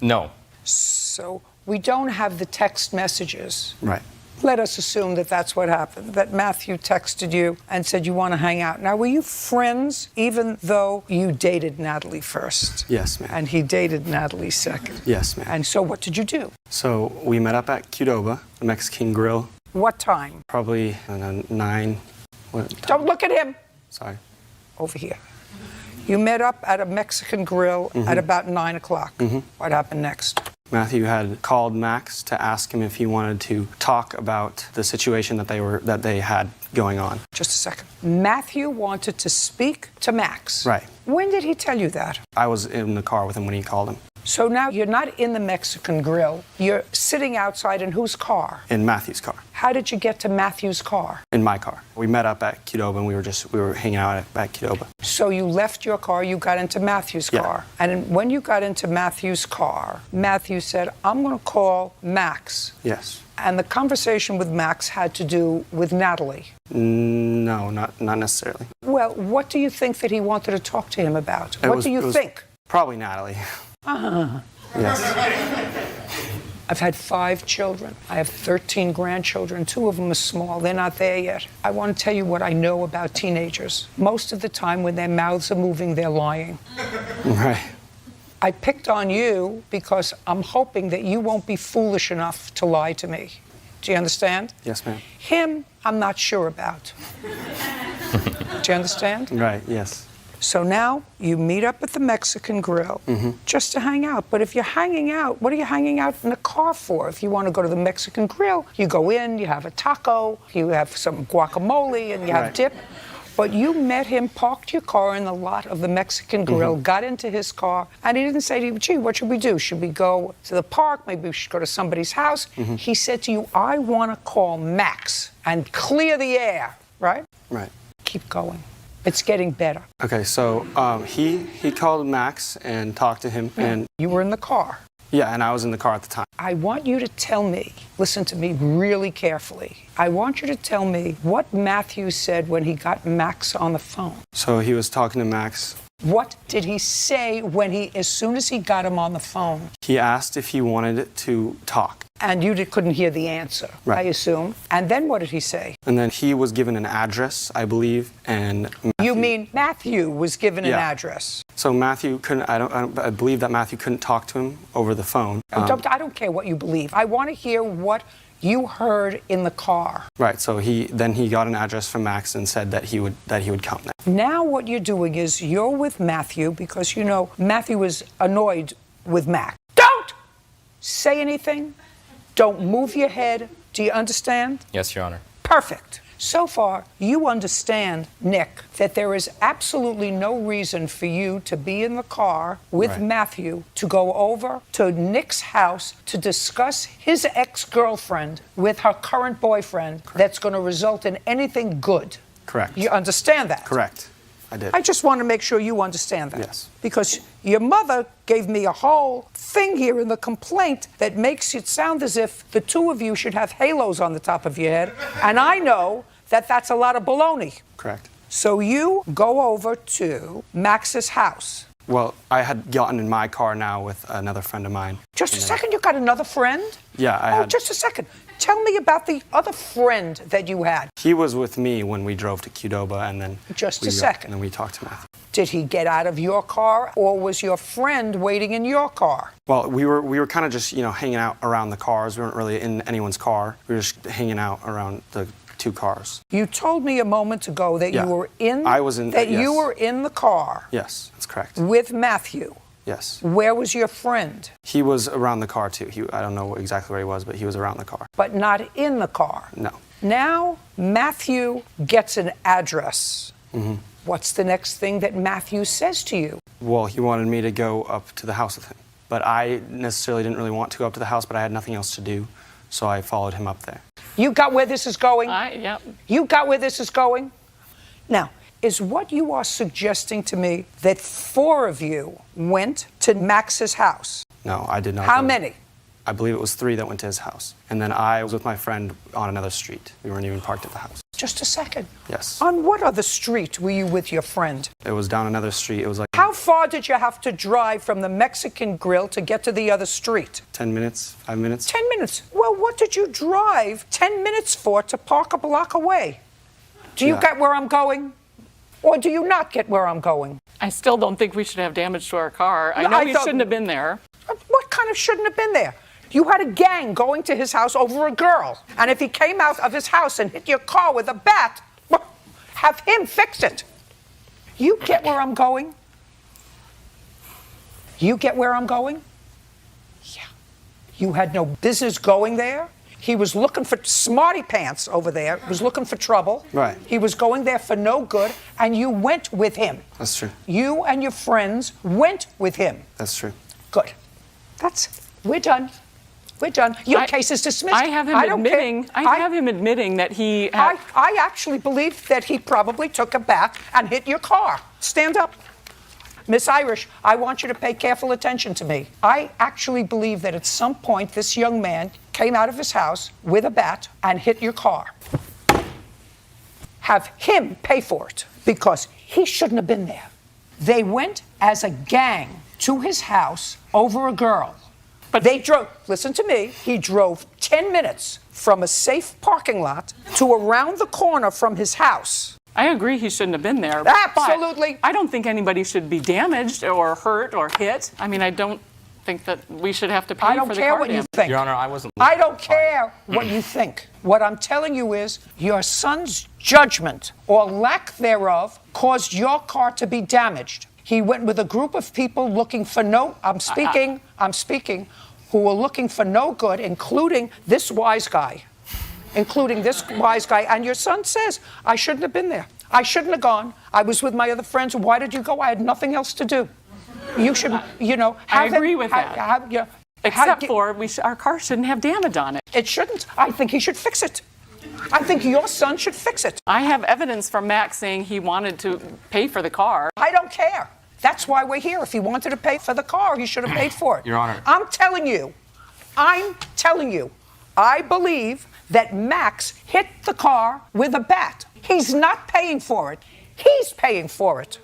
no. So we don't have the text messages. Right. Let us assume that that's what happened, that Matthew texted you and said you want to hang out. Now, were you friends even though you dated Natalie first? Yes, ma'am. And he dated Natalie second? Yes, ma'am. And so what did you do? So we met up at Qdoba, the Mexican Grill. What time? Probably 9. Don't look at him. Sorry. Over here. You met up at a Mexican Grill at about 9 o'clock. What happened next? Matthew had called Max to ask him if he wanted to talk about the situation that they had going on. Just a second. Matthew wanted to speak to Max. Right. When did he tell you that? I was in the car with him when he called him. So now you're not in the Mexican Grill. You're sitting outside in whose car? In Matthew's car. How did you get to Matthew's car? In my car. We met up at Qdoba and we were hanging out at Qdoba. So you left your car, you got into Matthew's car. And when you got into Matthew's car, Matthew said, I'm going to call Max. Yes. And the conversation with Max had to do with Natalie. No, not necessarily. Well, what do you think that he wanted to talk to him about? What do you think? Probably Natalie. Yes. I've had 5 children. I have 13 grandchildren. 2 of them are small. They're not there yet. I want to tell you what I know about teenagers. Most of the time when their mouths are moving, they're lying. Right. I picked on you because I'm hoping that you won't be foolish enough to lie to me. Do you understand? Yes, ma'am. Him, I'm not sure about. Do you understand? Right, yes. So now you meet up at the Mexican Grill just to hang out. But if you're hanging out, what are you hanging out in the car for? If you want to go to the Mexican Grill, you go in, you have a taco, you have some guacamole, and you have dip. But you met him, parked your car in the lot of the Mexican Grill, got into his car, and he didn't say to you, gee, what should we do? Should we go to the park? Maybe we should go to somebody's house. He said to you, I want to call Max and clear the air, right? Right. Keep going. It's getting better. Okay, so he called Max and talked to him, and you were in the car. Yeah, and I was in the car at the time. I want you to tell me, listen to me really carefully. I want you to tell me what Matthew said when he got Max on the phone. So he was talking to Max. What did he say as soon as he got him on the phone? He asked if he wanted to talk. And you couldn't hear the answer, right. I assume. And then what did he say? And then he was given an address, I believe, and Matthew, you mean Matthew was given an address? So Matthew couldn't. I believe that Matthew couldn't talk to him over the phone. I don't care what you believe. I want to hear what you heard in the car. Right. So he got an address from Max and said that he would come there. Now what you're doing is you're with Matthew because you know Matthew was annoyed with Max. Don't say anything. Don't move your head. Do you understand? Yes, Your Honor. Perfect. So far, you understand, Nick, that there is absolutely no reason for you to be in the car with Matthew to go over to Nick's house to discuss his ex-girlfriend with her current boyfriend that's going to result in anything good. Correct. You understand that? Correct. I did. I just want to make sure you understand that. Yes. Because your mother gave me a whole thing here in the complaint that makes it sound as if the two of you should have halos on the top of your head. And I know that that's a lot of baloney. Correct. So you go over to Max's house. Well, I had gotten in my car now with another friend of mine. Just a second, you got another friend? Yeah, I had. Just a second. Tell me about the other friend that you had. He was with me when we drove to Qdoba, and then just a second. And then we talked to Matthew. Did he get out of your car, or was your friend waiting in your car? Well, we were kind of just hanging out around the cars. We weren't really in anyone's car. We were just hanging out around the two cars. You told me a moment ago that you were in. I was in. That yes. you were in the car. Yes, that's correct. With Matthew. Yes. Where was your friend? He was around the car too. I don't know exactly where he was, but he was around the car. But not in the car. No. Now Matthew gets an address. What's the next thing that Matthew says to you? Well, he wanted me to go up to the house with him. But I necessarily didn't really want to go up to the house, but I had nothing else to do, so I followed him up there. You got where this is going? Yep. You got where this is going? Now, is what you are suggesting to me that 4 of you went to Max's house? No, I did not. How many? I believe it was 3 that went to his house. And then I was with my friend on another street. We weren't even parked at the house. Just a second. Yes. On what other street were you with your friend? It was down another street. It was like... How far did you have to drive from the Mexican Grill to get to the other street? 10 minutes, 5 minutes. 10 minutes? Well, what did you drive 10 minutes for to park a block away? Do you get where I'm going? Or do you not get where I'm going? I still don't think we should have damage to our car. I know we shouldn't have been there. What kind of shouldn't have been there? You had a gang going to his house over a girl. And if he came out of his house and hit your car with a bat, well, have him fix it. You get where I'm going? You get where I'm going? Yeah. You had no business going there. He was looking for smarty pants over there. He was looking for trouble. Right. He was going there for no good, and you went with him. That's true. You and your friends went with him. That's true. Good. We're done. We're done. Your case is dismissed. I have him admitting that he had... I actually believe that he probably took a bat and hit your car. Stand up. Miss Irish, I want you to pay careful attention to me. I actually believe that at some point this young man came out of his house with a bat and hit your car. Have him pay for it because he shouldn't have been there. They went as a gang to his house over a girl. But they drove, listen to me, he drove 10 minutes from a safe parking lot to around the corner from his house I agree he shouldn't have been there. Absolutely. But I don't think anybody should be damaged or hurt or hit. I mean, I don't think that we should have to pay I don't for the care car what you damage. think. Your Honor, I wasn't. I don't care what you think. What I'm telling you is your son's judgment or lack thereof caused your car to be damaged. He went with a group of people looking for I'm speaking, who were looking for no good, including this wise guy. And your son says, I shouldn't have been there. I shouldn't have gone. I was with my other friends. Why did you go? I had nothing else to do. You should, I agree with that. Except for our car shouldn't have damage on it. It shouldn't. I think he should fix it. I think your son should fix it. I have evidence from Max saying he wanted to pay for the car. I don't care. That's why we're here. If he wanted to pay for the car, he should have paid for it. Your Honor. I'm telling you, I believe that Max hit the car with a bat. He's not paying for it. He's paying for it.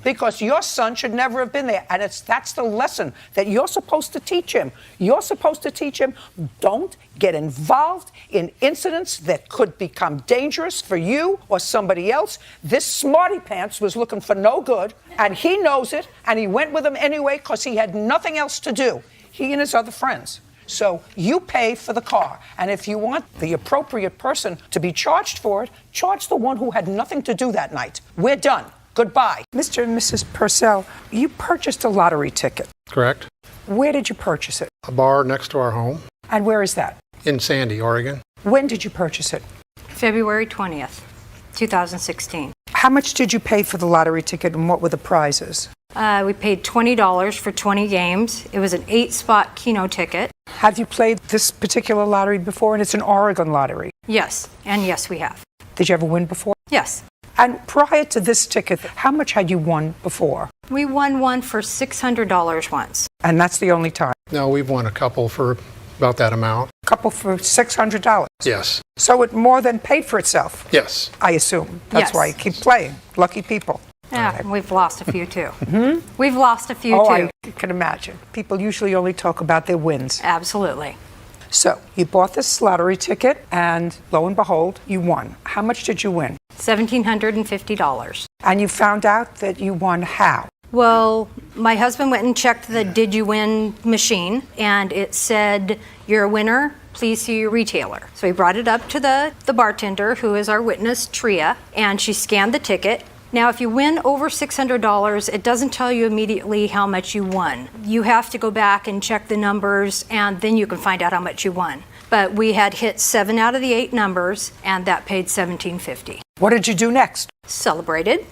Because your son should never have been there. And that's the lesson that you're supposed to teach him. You're supposed to teach him, don't get involved in incidents that could become dangerous for you or somebody else. This smarty pants was looking for no good, and he knows it, and he went with him anyway because he had nothing else to do, he and his other friends. So you pay for the car. And if you want the appropriate person to be charged for it, charge the one who had nothing to do that night. We're done. Goodbye. Mr. and Mrs. Purcell, you purchased a lottery ticket. Correct. Where did you purchase it? A bar next to our home And where is that? in Sandy, Oregon. When did you purchase it? February 20th, 2016. How much did you pay for the lottery ticket and what were the prizes? We paid $20 for 20 games. It was an 8-spot Keno ticket. Have you played this particular lottery before? And it's an Oregon lottery. Yes, and yes, we have. Did you ever win before? Yes. And prior to this ticket, how much had you won before? We won one for $600 once. And that's the only time? No, we've won a couple for about that amount. A couple for $600? Yes. So it more than paid for itself? Yes. I assume. That's Yes. why you keep playing. Lucky people. Yeah, we've lost a few too. We've lost a few Oh, too. I can imagine. People usually only talk about their wins. Absolutely. So you bought this lottery ticket and lo and behold, you won. How much did you win? $1,750. And you found out that you won how? Well, my husband went and checked the Did You Win machine, and it said, you're a winner, please see your retailer. So he brought it up to the bartender, who is our witness, Tria, and she scanned the ticket. Now, if you win over $600, it doesn't tell you immediately how much you won. You have to go back and check the numbers, and then you can find out how much you won. But we had hit 7 out of the 8 numbers, and that paid $1,750. What did you do next? Celebrated.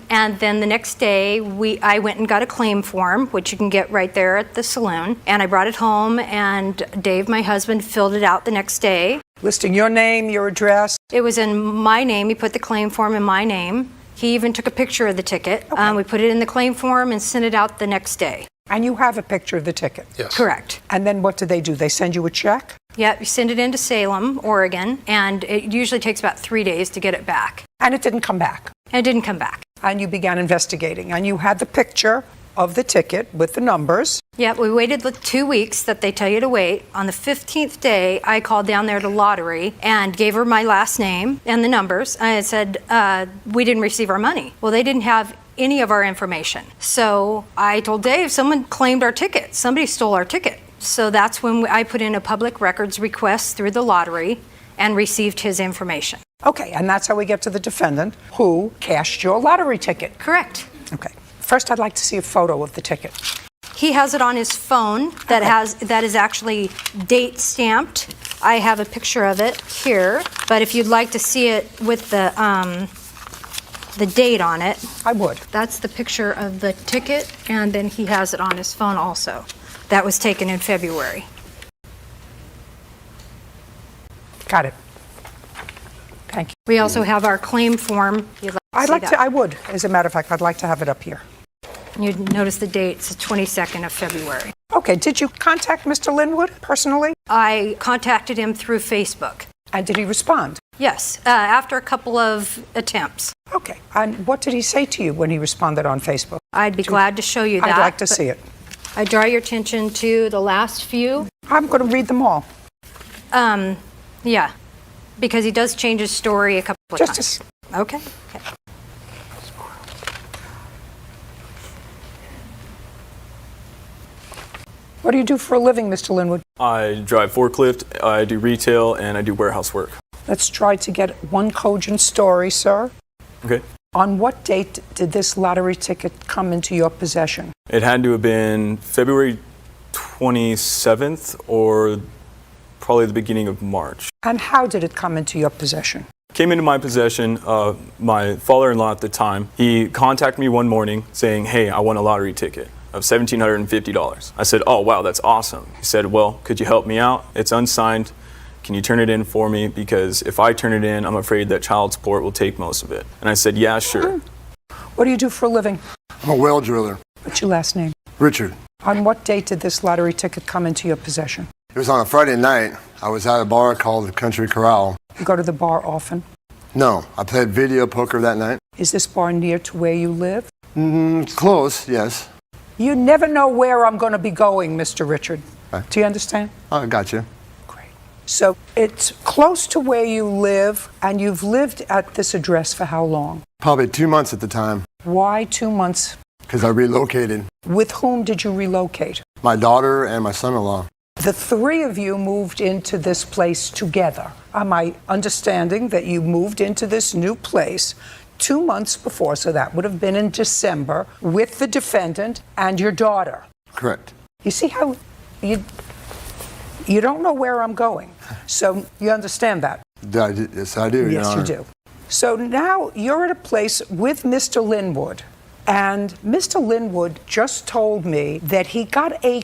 And then the next day, I went and got a claim form, which you can get right there at the saloon. And I brought it home, and Dave, my husband, filled it out the next day. Listing your name, your address? It was in my name. He put the claim form in my name. He even took a picture of the ticket. Okay. We put it in the claim form and sent it out the next day. And you have a picture of the ticket? Yes. Correct. And then what do? They send you a check? Yeah, you send it into Salem, Oregon, and it usually takes about 3 days to get it back. And it didn't come back? And it didn't come back. And you began investigating, and you had the picture of the ticket with the numbers. Yeah, we waited the 2 weeks that they tell you to wait. On the 15th day, I called down there to Lottery and gave her my last name and the numbers. I said, we didn't receive our money. Well, they didn't have any of our information. So I told Dave, someone claimed our ticket. Somebody stole our ticket. So that's when I put in a public records request through the Lottery and received his information. Okay, and that's how we get to the defendant who cashed your lottery ticket. Correct. Okay. First, I'd like to see a photo of the ticket. He has it on his phone that is actually date stamped. I have a picture of it here, but if you'd like to see it with the date on it, I would. That's the picture of the ticket, and then he has it on his phone also. That was taken in February. Got it. Thank you. We also have our claim form. You'd like to see that? I would. As a matter of fact, I'd like to have it up here. You'd notice the date, it's the 22nd of February. Okay, did you contact Mr. Linwood personally? I contacted him through Facebook. And did he respond? Yes, after a couple of attempts. Okay, and what did he say to you when he responded on Facebook? I'd be glad to show you that. I'd like to see it. I draw your attention to the last few. I'm going to read them all. Yeah, because he does change his story a couple of times. Okay. What do you do for a living, Mr. Linwood? I drive forklift, I do retail, and I do warehouse work. Let's try to get one cogent story, sir. Okay. On what date did this lottery ticket come into your possession? It had to have been February 27th or probably the beginning of March. And how did it come into your possession? Came into my possession, my father-in-law at the time, he contacted me one morning saying, hey, I won a lottery ticket of $1,750. I said, oh, wow, that's awesome. He said, well, could you help me out? It's unsigned. Can you turn it in for me? Because if I turn it in, I'm afraid that child support will take most of it. And I said, yeah, sure. What do you do for a living? I'm a well driller. What's your last name? Richard. On what date did this lottery ticket come into your possession? It was on a Friday night. I was at a bar called the Country Corral. You go to the bar often? No, I played video poker that night. Is this bar near to where you live? Close, yes. You never know where I'm going to be going, Mr. Richard. Do you understand? I got you. So it's close to where you live, and you've lived at this address for how long? Probably 2 months at the time. Why 2 months? Because I relocated. With whom did you relocate? My daughter and my son-in-law. The three of you moved into this place together. Am I understanding that you moved into this new place 2 months before, so that would have been in December, with the defendant and your daughter? Correct. You see how you don't know where I'm going, so you understand that? Yes, I do. Yes, you do. So now you're at a place with Mr. Linwood, and Mr. Linwood just told me that he got a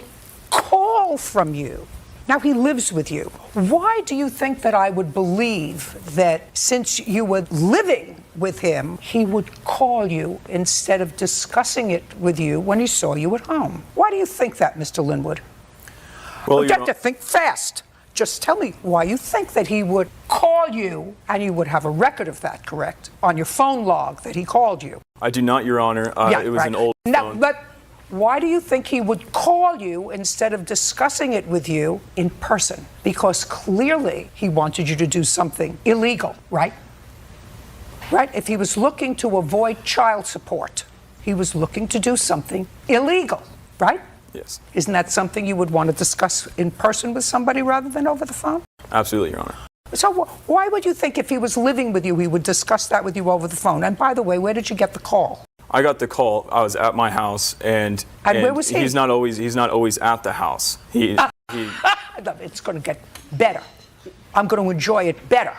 call from you. Now he lives with you. Why do you think that I would believe that since you were living with him, he would call you instead of discussing it with you when he saw you at home? Why do you think that, Mr. Linwood? Well, you have to think fast. Just tell me why you think that he would call you, and you would have a record of that, correct? On your phone log that he called you. I do not, Your Honor. It was an old phone. But why do you think he would call you instead of discussing it with you in person? Because clearly he wanted you to do something illegal, right? Right? If he was looking to avoid child support, he was looking to do something illegal, right? Yes. Isn't that something you would want to discuss in person with somebody rather than over the phone? Absolutely, Your Honor. So why would you think if he was living with you, he would discuss that with you over the phone? And by the way, where did you get the call? I got the call. I was at my house, and where was he? He's not always at the house. It's going to get better. I'm going to enjoy it better.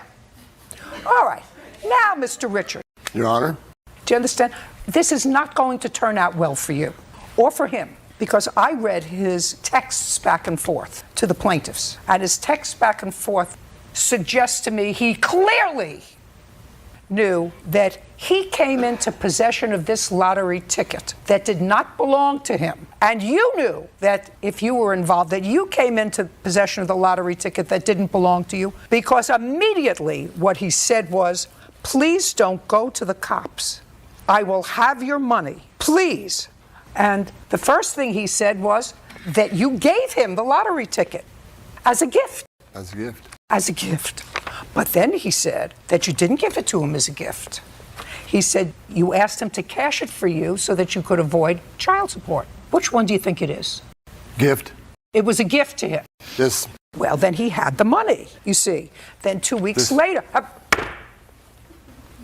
All right. Now, Mr. Richard. Your Honor. Do you understand? This is not going to turn out well for you or for him, because I read his texts back and forth to the plaintiffs, and his texts back and forth suggest to me he clearly knew that he came into possession of this lottery ticket that did not belong to him. And you knew that if you were involved, that you came into possession of the lottery ticket that didn't belong to you, because immediately what he said was, please don't go to the cops. I will have your money, please. And the first thing he said was that you gave him the lottery ticket as a gift. As a gift. As a gift. But then he said that you didn't give it to him as a gift. He said you asked him to cash it for you so that you could avoid child support. Which one do you think it is? Gift. It was a gift to him. Yes. Well, then he had the money, you see. Then 2 weeks later,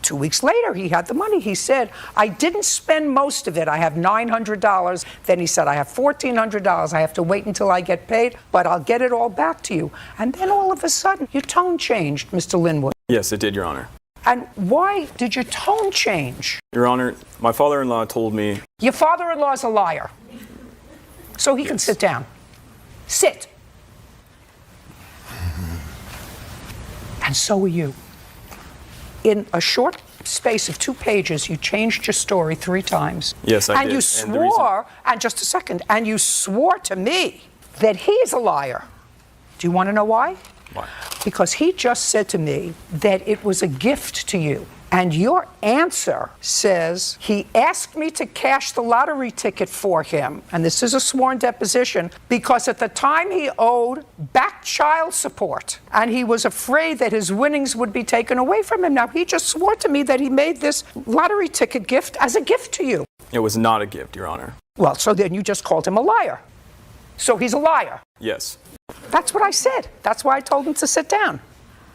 2 weeks later, he had the money. He said, I didn't spend most of it. I have $900. Then he said, I have $1,400. I have to wait until I get paid, but I'll get it all back to you. And then all of a sudden, your tone changed, Mr. Linwood. Yes, it did, Your Honor. And why did your tone change? Your Honor, my father-in-law told me... Your father-in-law is a liar. So he can sit down. Sit. And so are you. In a short space of 2 pages, you changed your story 3 times. Yes, I did. And you swore, and just a second, and you swore to me that he is a liar. Do you want to know why? Why? Because he just said to me that it was a gift to you. And your answer says he asked me to cash the lottery ticket for him, and this is a sworn deposition, because at the time he owed back child support, and he was afraid that his winnings would be taken away from him. Now, he just swore to me that he made this lottery ticket gift as a gift to you. It was not a gift, Your Honor. Well, so then you just called him a liar. So he's a liar. Yes. That's what I said. That's why I told him to sit down.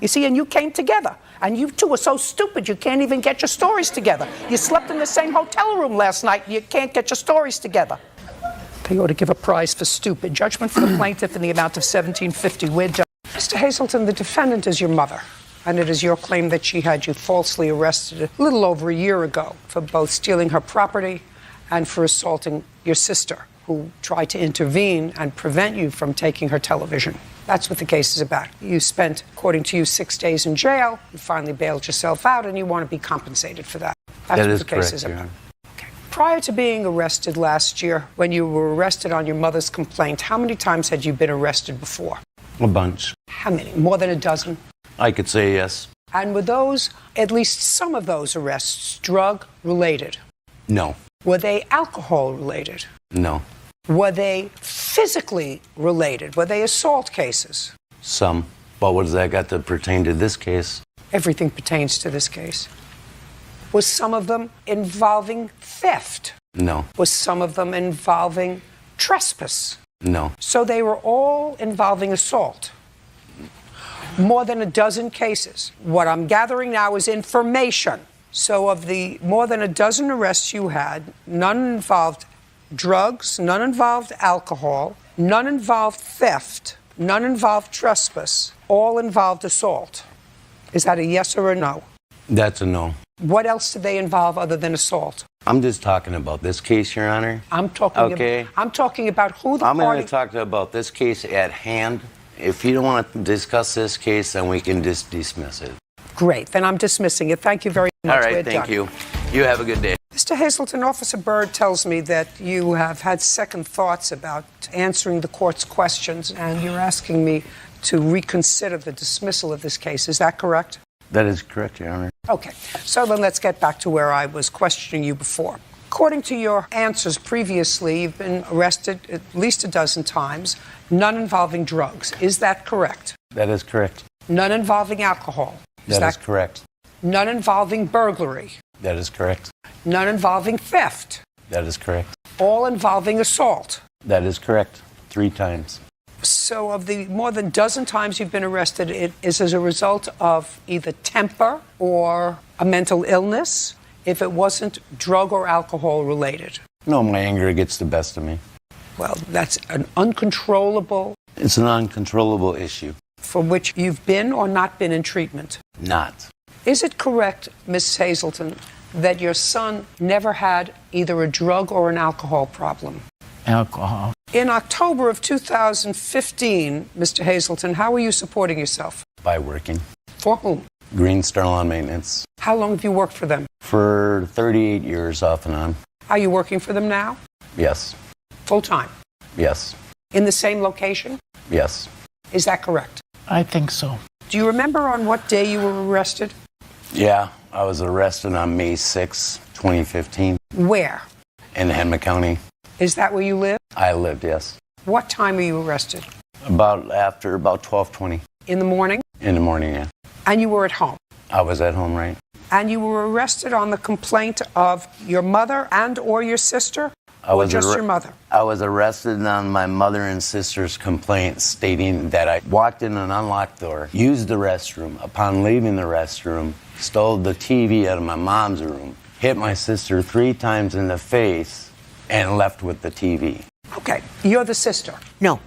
You see, and you came together. And you two are so stupid you can't even get your stories together. You slept in the same hotel room last night and you can't get your stories together. They ought to give a prize for stupid. Judgment for the plaintiff in the amount of $1750. We're done. Mr. Hazelton, the defendant is your mother. And it is your claim that she had you falsely arrested a little over a year ago for both stealing her property and for assaulting your sister, who tried to intervene and prevent you from taking her television. That's what the case is about. You spent, according to you, 6 days in jail. You finally bailed yourself out, and you want to be compensated for that. That's what the case is about. Okay. Prior to being arrested last year, when you were arrested on your mother's complaint, how many times had you been arrested before? A bunch. How many? More than a dozen? I could say yes. And were those, at least some of those arrests, drug-related? No. Were they alcohol-related? No. Were they physically related? Were they assault cases? Some. But what does that got to pertain to this case? Everything pertains to this case. Was some of them involving theft? No. Was some of them involving trespass? No. So they were all involving assault. More than a dozen cases. What I'm gathering now is information. So of the more than a dozen arrests you had, none involved drugs, none involved alcohol, none involved theft, none involved trespass, all involved assault. Is that a yes or a no? That's a no. What else did they involve other than assault? I'm just talking about this case, Your Honor. I'm talking about who the I'm party... going to talk about this case at hand. If you don't want to discuss this case, then we can just dismiss it. Great. Then I'm dismissing it. Thank you very much. All right, thank you. You have a good day. Mr. Hazelton, Officer Byrd tells me that you have had second thoughts about answering the court's questions, and you're asking me to reconsider the dismissal of this case. Is that correct? That is correct, Your Honor. Okay. So then let's get back to where I was questioning you before. According to your answers previously, you've been arrested at least a dozen times, none involving drugs. Is that correct? That is correct. None involving alcohol. That is correct. None involving burglary. That is correct. None involving theft. That is correct. All involving assault. That is correct. 3 times. So of the more than dozen times you've been arrested, it is as a result of either temper or a mental illness, if it wasn't drug or alcohol related. No, my anger gets the best of me. Well, that's an uncontrollable... It's an uncontrollable issue. For which you've been or not been in treatment? Not. Is it correct, Miss Hazelton, that your son never had either a drug or an alcohol problem? Alcohol. In October of 2015, Mr. Hazelton, how were you supporting yourself? By working. For whom? Green Star Lawn Maintenance. How long have you worked for them? For 38 years off and on. Are you working for them now? Yes. Full time? Yes. In the same location? Yes. Is that correct? I think so. Do you remember on what day you were arrested? Yeah, I was arrested on May 6, 2015. Where? In Henry County. Is that where you live? I lived, yes. What time were you arrested? About 12:20. In the morning? In the morning, yeah. And you were at home? I was at home, right? And you were arrested on the complaint of your mother and or your sister? Or just your mother? I was arrested on my mother and sister's complaint stating that I walked in an unlocked door, used the restroom. Upon leaving the restroom, stole the TV out of my mom's room, hit my sister 3 times in the face, and left with the TV. Okay. You're the sister? No.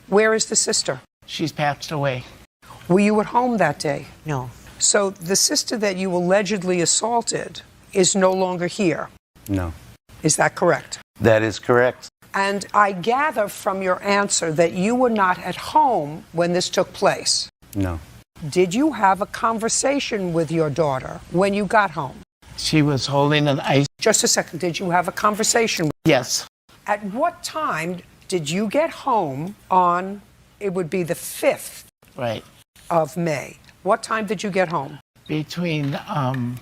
Where is the sister? She's passed away. Were you at home that day? No. So the sister that you allegedly assaulted is no longer here? No. Is that correct? That is correct. And I gather from your answer that you were not at home when this took place. No. Did you have a conversation with your daughter when you got home? She was holding an ice. Just a second. Did you have a conversation with her? Yes. At what time did you get home on, it would be the 5th Right. of May? What time did you get home? Between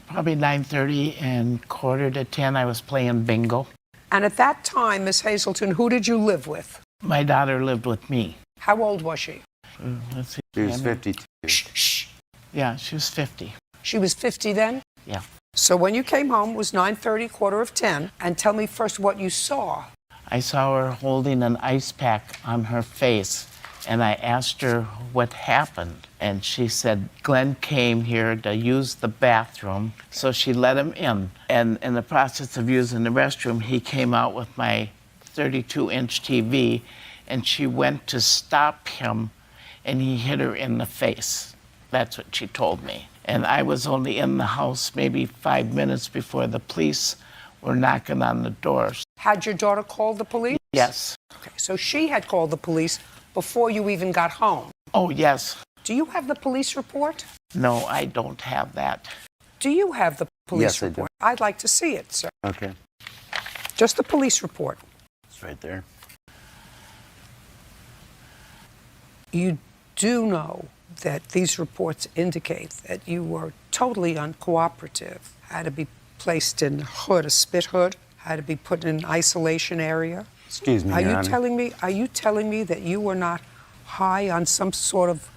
probably 9:30 and 9:45, I was playing bingo. And at that time, Miss Hazelton, who did you live with? My daughter lived with me. How old was she? Let's see. She was 52. Shh. Yeah, she was 50. She was 50 then? Yeah. So when you came home, it was 9:30, 9:45, and tell me first what you saw. I saw her holding an ice pack on her face, and I asked her what happened. And she said Glenn came here to use the bathroom, so she let him in. And in the process of using the restroom, he came out with my 32-inch TV, and she went to stop him, and he hit her in the face. That's what she told me. And I was only in the house maybe 5 minutes before the police were knocking on the doors. Had your daughter called the police? Yes. Okay, so she had called the police before you even got home. Oh, yes. Do you have the police report? No, I don't have that. Do you have the police Yes, I do. report? I'd like to see it, sir. Okay. Just the police report. It's right there. You do know that these reports indicate that you were totally uncooperative, had to be placed in hood, a spit hood, had to be put in an isolation area. Excuse me, Are Your you Honor. telling me that you were not high on some sort of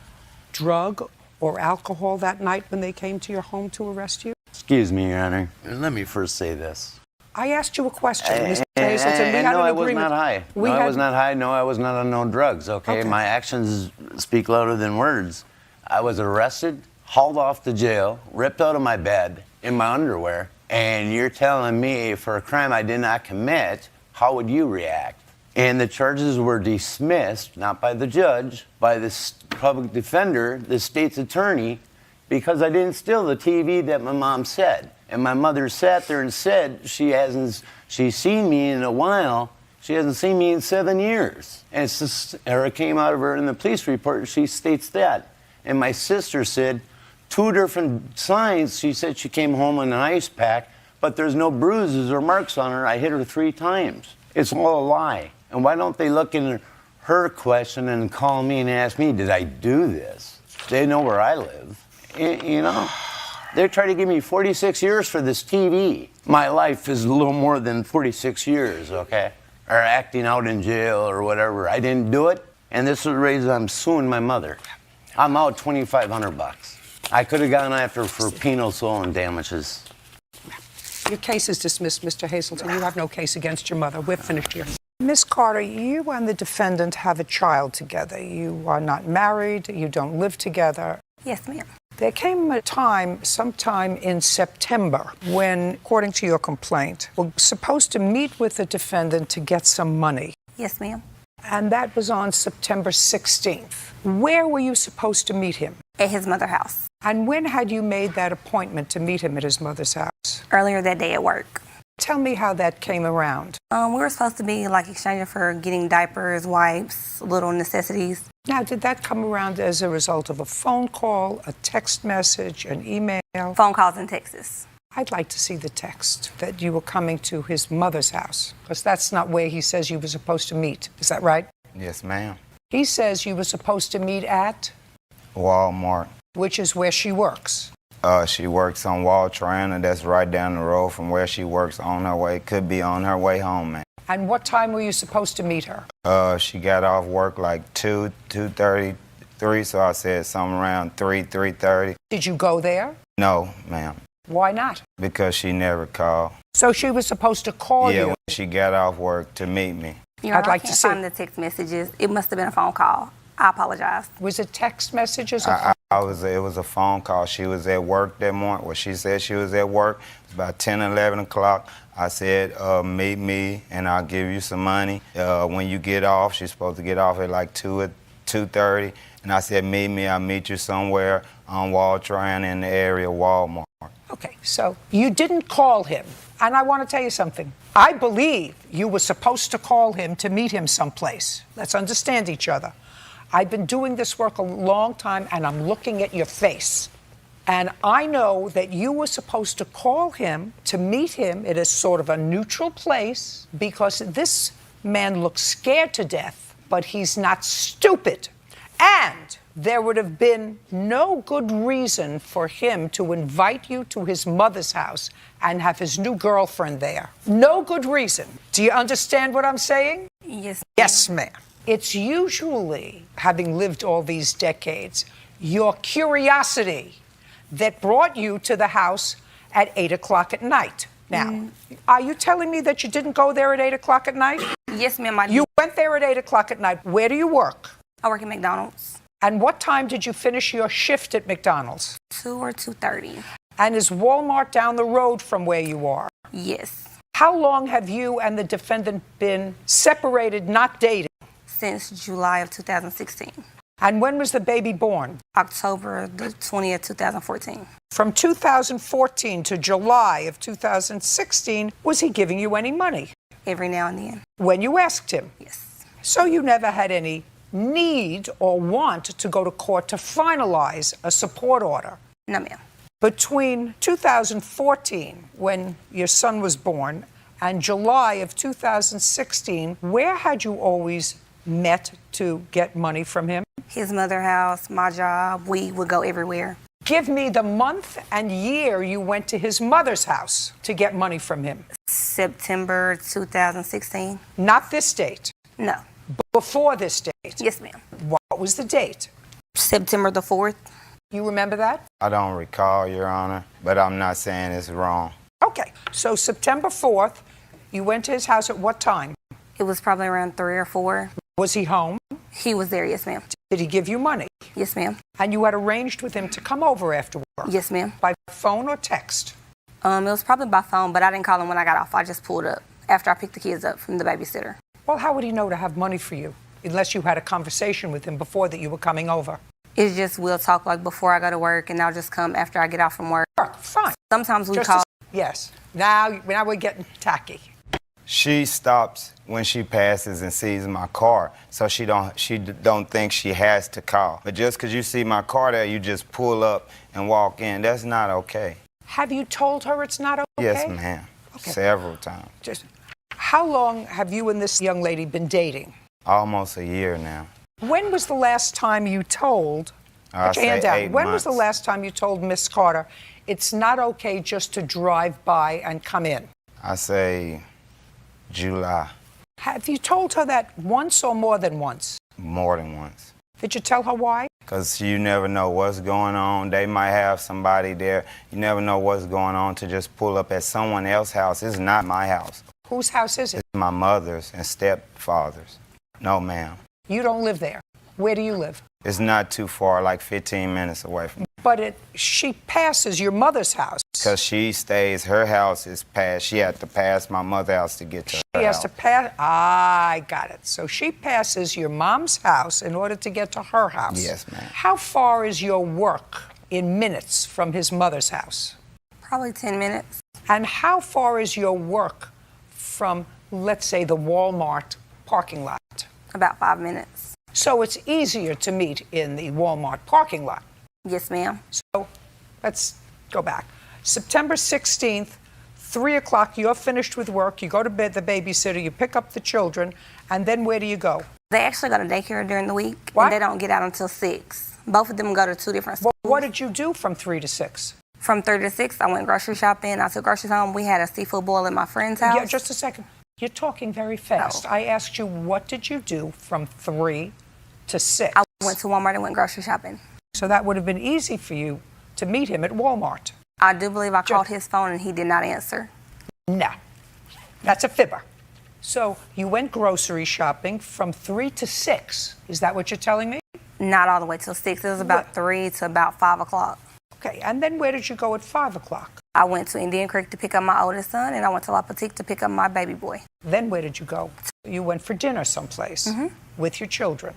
drug or alcohol that night when they came to your home to arrest you? Excuse me, Your Honor. Let me first say this. I asked you a question, Mr. Hazelton. We had no, an I was agreement. not high. We No, I had- was not high. No, I was not on no drugs, okay? Okay. My actions speak louder than words. I was arrested, hauled off to jail, ripped out of my bed in my underwear, and you're telling me for a crime I did not commit, how would you react? And the charges were dismissed, not by the judge, by the public defender, the state's attorney, because I didn't steal the TV that my mom said. And my mother sat there and said she's seen me in a while. She hasn't seen me in 7 years. And it's just, or it came out of her in the police report, she states that. And my sister said 2 different signs. She said she came home in an ice pack, but there's no bruises or marks on her. I hit her 3 times. It's all a lie. And why don't they look in her question and call me and ask me, did I do this? They know where I live. You know? They're trying to give me 46 years for this TV. My life is a little more than 46 years, okay? Or acting out in jail or whatever. I didn't do it, and this is the reason I'm suing my mother. I'm out $2,500. I could have gone after for penal stolen damages. Your case is dismissed, Mr. Hazelton. You have no case against your mother. We're finished here. Miss Carter, you and the defendant have a child together. You are not married. You don't live together. Yes, ma'am. There came a time, sometime in September, when, according to your complaint, we're supposed to meet with the defendant to get some money. Yes, ma'am. And that was on September 16th. Where were you supposed to meet him? At his mother's house. And when had you made that appointment to meet him at his mother's house? Earlier that day at work. Tell me how that came around. We were supposed to be like exchanging for getting diapers, wipes, little necessities. Now, did that come around as a result of a phone call, a text message, an email? Phone calls in Texas. I'd like to see the text that you were coming to his mother's house, because that's not where he says you were supposed to meet. Is that right? Yes, ma'am. He says you were supposed to meet at, Walmart. which is where she works. She works on Wall Triana. That's right down the road from where she works on her way. Could be on her way home, man. And what time were you supposed to meet her? She got off work like 2:30, 3, so I said something around 3:30. Did you go there? No, ma'am, Why not? because she never called. So she was supposed to call Yeah, you. when she got off work to meet me. I'd like to can't see. find the text messages. It must have been a phone call. I apologize. Was it text messages? Or It was a phone call. She was at work that morning. Well, she said she was at work. It was about 10, 11 o'clock. I said, meet me and I'll give you some money. When you get off, she's supposed to get off at like 2:30. And I said, meet me. I'll meet you somewhere on Wall Triana in the area, Walmart. Okay, so you didn't call him. And I want to tell you something. I believe you were supposed to call him to meet him someplace. Let's understand each other. I've been doing this work a long time, and I'm looking at your face. And I know that you were supposed to call him to meet him at a sort of a neutral place, because this man looks scared to death, but he's not stupid. And there would have been no good reason for him to invite you to his mother's house and have his new girlfriend there. No good reason. Do you understand what I'm saying? Yes. Yes, ma'am. It's usually, having lived all these decades, your curiosity that brought you to the house at 8 o'clock at night. Now, are you telling me that you didn't go there at 8 o'clock at night? Yes, ma'am, I did. You went there at 8 o'clock at night. Where do you work? I work at McDonald's. And what time did you finish your shift at McDonald's? 2 or 2:30. And is Walmart down the road from where you are? Yes. How long have you and the defendant been separated, not dating? Since July of 2016. And when was the baby born? October the 20th, 2014. From 2014 to July of 2016, was he giving you any money? Every now and then. When you asked him? Yes. So you never had any need or want to go to court to finalize a support order? No, ma'am. Between 2014, when your son was born, and July of 2016, where had you always met to get money from him? His mother house, my job, we would go everywhere. Give me the month and year you went to his mother's house to get money from him. September 2016. Not this date. No. Before this date. Yes, ma'am. What was the date? September the 4th. You remember that? I don't recall, Your Honor, but I'm not saying it's wrong. Okay, so September 4th, you went to his house at what time? It was probably around 3 or 4. Was he home? He was there, yes, ma'am. Did he give you money? Yes, ma'am. And you had arranged with him to come over after work? Yes, ma'am. By phone or text? It was probably by phone, but I didn't call him when I got off. I just pulled up after I picked the kids up from the babysitter. Well, how would he know to have money for you, unless you had a conversation with him before that you were coming over? It's just we'll talk like before I go to work, and I'll just come after I get off from work. Fine. Sometimes we Just call. Yes. Now we're getting tacky. She stops when she passes and sees my car, so she don't think she has to call. But just because you see my car there, you just pull up and walk in. That's not okay. Have you told her it's not okay? Yes, ma'am. Okay. Several times. How long have you and this young lady been dating? Almost a year now. When was the last time you told? I'll Put your hand say down. 8 When months. was the last time you told Miss Carter it's not okay just to drive by and come in? I say July. Have you told her that once or more than once? More than once. Did you tell her why? Because you never know what's going on. They might have somebody there. You never know what's going on to just pull up at someone else's house. It's not my house. Whose house is it? It's my mother's and stepfather's. No, ma'am. You don't live there. Where do you live? It's not too far, like 15 minutes away from. But she passes your mother's house. Because she stays, her house is past. She had to pass my mother's house to get to her She has house. to pass. I got it. So she passes your mom's house in order to get to her house. Yes, ma'am. How far is your work in minutes from his mother's house? Probably 10 minutes. And how far is your work from, let's say, the Walmart parking lot? About 5 minutes. So it's easier to meet in the Walmart parking lot. Yes, ma'am. So let's go back. September 16th, 3 o'clock, you're finished with work, you go to bed, the babysitter, you pick up the children, and then where do you go? They actually go to daycare during the week, What? and they don't get out until 6. Both of them go to 2 different schools. Well, what did you do from 3 to 6? From 3 to 6, I went grocery shopping. I took groceries home. We had a seafood boil at my friend's house. Yeah, just a second. You're talking very fast. I asked you, what did you do from 3 to 6? I went to Walmart and went grocery shopping. So that would have been easy for you to meet him at Walmart. I do believe I called his phone and he did not answer. No, that's a fibber. So you went grocery shopping from 3 to 6. Is that what you're telling me? Not all the way till 6. It was about 3 to about 5 o'clock. Okay, and then where did you go at 5 o'clock? I went to Indian Creek to pick up my oldest son, and I went to La Petite to pick up my baby boy. Then where did you go? You went for dinner someplace with your children.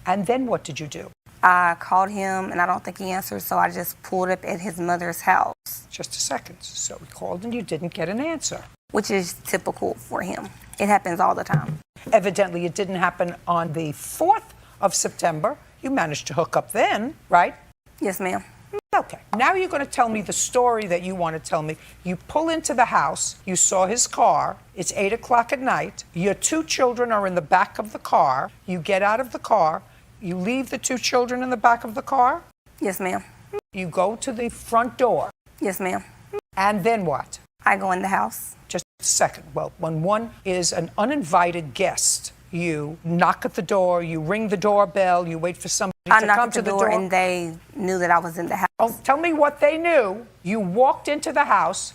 And then what did you do? I called him, and I don't think he answered, so I just pulled up at his mother's house. Just a second. So we called and you didn't get an answer. Which is typical for him. It happens all the time. Evidently, it didn't happen on the 4th of September. You managed to hook up then, right? Yes, ma'am. Okay. Now you're going to tell me the story that you want to tell me. You pull into the house. You saw his car. It's 8 o'clock at night. Your 2 children are in the back of the car. You get out of the car. You leave the 2 children in the back of the car. Yes, ma'am. You go to the front door. Yes, ma'am. And then what? I go in the house. Just a second. Well, when one is an uninvited guest, you knock at the door, you ring the doorbell, you wait for somebody I to knocked come at to the the door, door. and they knew that I was in the house. Oh, tell me what they knew. You walked into the house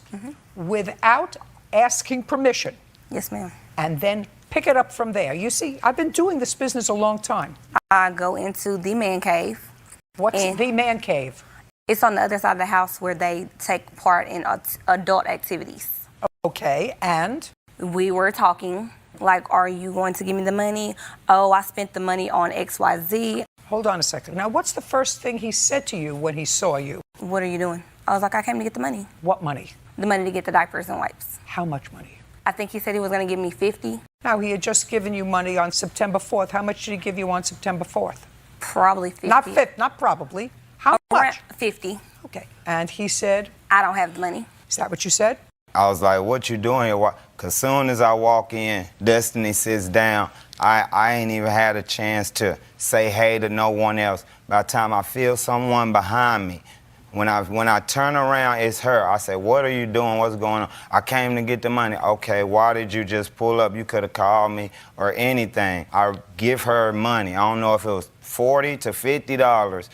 without asking permission. Yes, ma'am. And then Pick it up from there. You see, I've been doing this business a long time. I go into the man cave. What's the man cave? It's on the other side of the house where they take part in adult activities. Okay, and? We were talking, like, are you going to give me the money? Oh, I spent the money on XYZ. Hold on a second. Now, what's the first thing he said to you when he saw you? What are you doing? I was like, I came to get the money. What money? The money to get the diapers and wipes. How much money? I think he said he was going to give me 50. Now, he had just given you money on September 4th. How much did he give you on September 4th? Probably 50. Not 50, not probably. How much? 50. Okay. And he said? I don't have the money. Is that what you said? I was like, what you doing here? Because soon as I walk in, Destiny sits down. I ain't even had a chance to say hey to no one else. By the time I feel someone behind me, when I turn around, it's her. I say, what are you doing? What's going on? I came to get the money. Okay, why did you just pull up? You could have called me or anything. I give her money. I don't know if it was $40 to $50.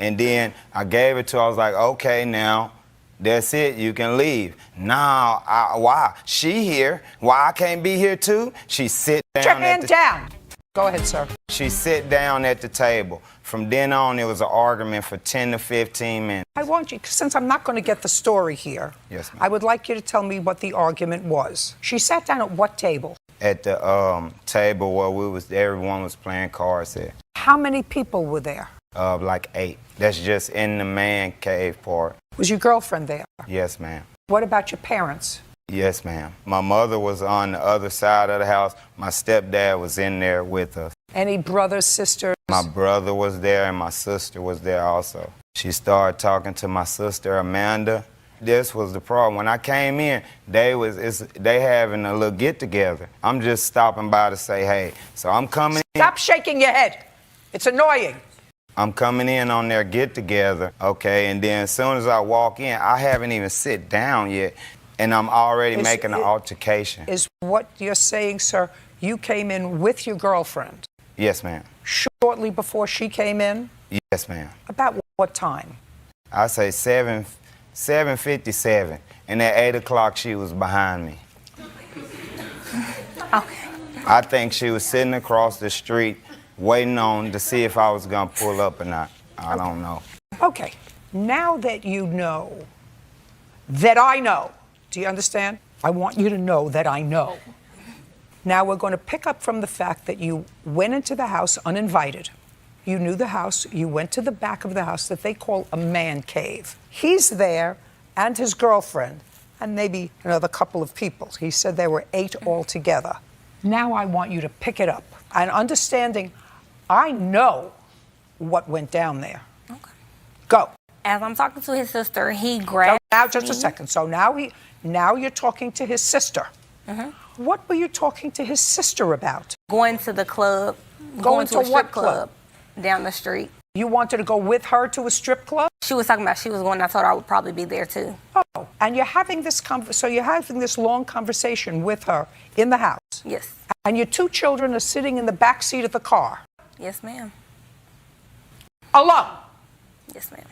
And then I gave it to her. I was like, okay, now. That's it, you can leave. Now, why? She here. Why I can't be here too? She sit down. Put your hand down. Go ahead, sir. She sit down at the table. From then on, it was an argument for 10 to 15 minutes. I want you, since I'm not going to get the story here, yes, ma'am. I would like you to tell me what the argument was. She sat down at what table? At the table where everyone was playing cards at. How many people were there? Like 8. That's just in the man cave part. Was your girlfriend there? Yes, ma'am. What about your parents? Yes, ma'am. My mother was on the other side of the house. My stepdad was in there with us. Any brothers, sisters? My brother was there and my sister was there also. She started talking to my sister, Amanda. This was the problem. When I came in, they having a little get-together. I'm just stopping by to say hey. So I'm coming in. Stop shaking your head. It's annoying. I'm coming in on their get-together, okay? And then as soon as I walk in, I haven't even sit down yet, and I'm already making an altercation. Is what you're saying, sir, you came in with your girlfriend? Yes, ma'am. Shortly before she came in? Yes, ma'am. About what time? I say 7:57, and at 8 o'clock she was behind me. Okay. I think she was sitting across the street waiting on to see if I was going to pull up or not. I don't know. Okay. Now that you know that I know, do you understand? I want you to know that I know. Now we're going to pick up from the fact that you went into the house uninvited. You knew the house. You went to the back of the house that they call a man cave. He's there and his girlfriend and maybe another couple of people. He said there were 8 altogether. Now I want you to pick it up and understanding I know what went down there. Okay. Go. As I'm talking to his sister, he grabbed Now, just me. a second. So now you're talking to his sister. Mm-hmm. What were you talking to his sister about? Going to the club. Going to a to strip what club? Down the street. You wanted to go with her to a strip club? She was talking about she was going. I told her I would probably be there too. Oh, and you're having this so you're having this long conversation with her in the house. Yes. And your 2 children are sitting in the back seat of the car. Yes, ma'am. Alone. Yes, ma'am.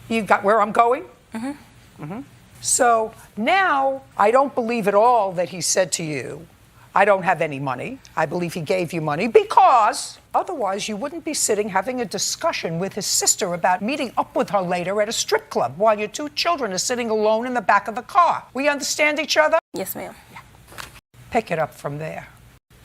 You got where I'm going? Mm-hmm. Mm-hmm. So now I don't believe at all that he said to you, I don't have any money. I believe he gave you money because otherwise you wouldn't be sitting having a discussion with his sister about meeting up with her later at a strip club while your 2 children are sitting alone in the back of the car. We understand each other? Yes, ma'am. Yeah. Pick it up from there.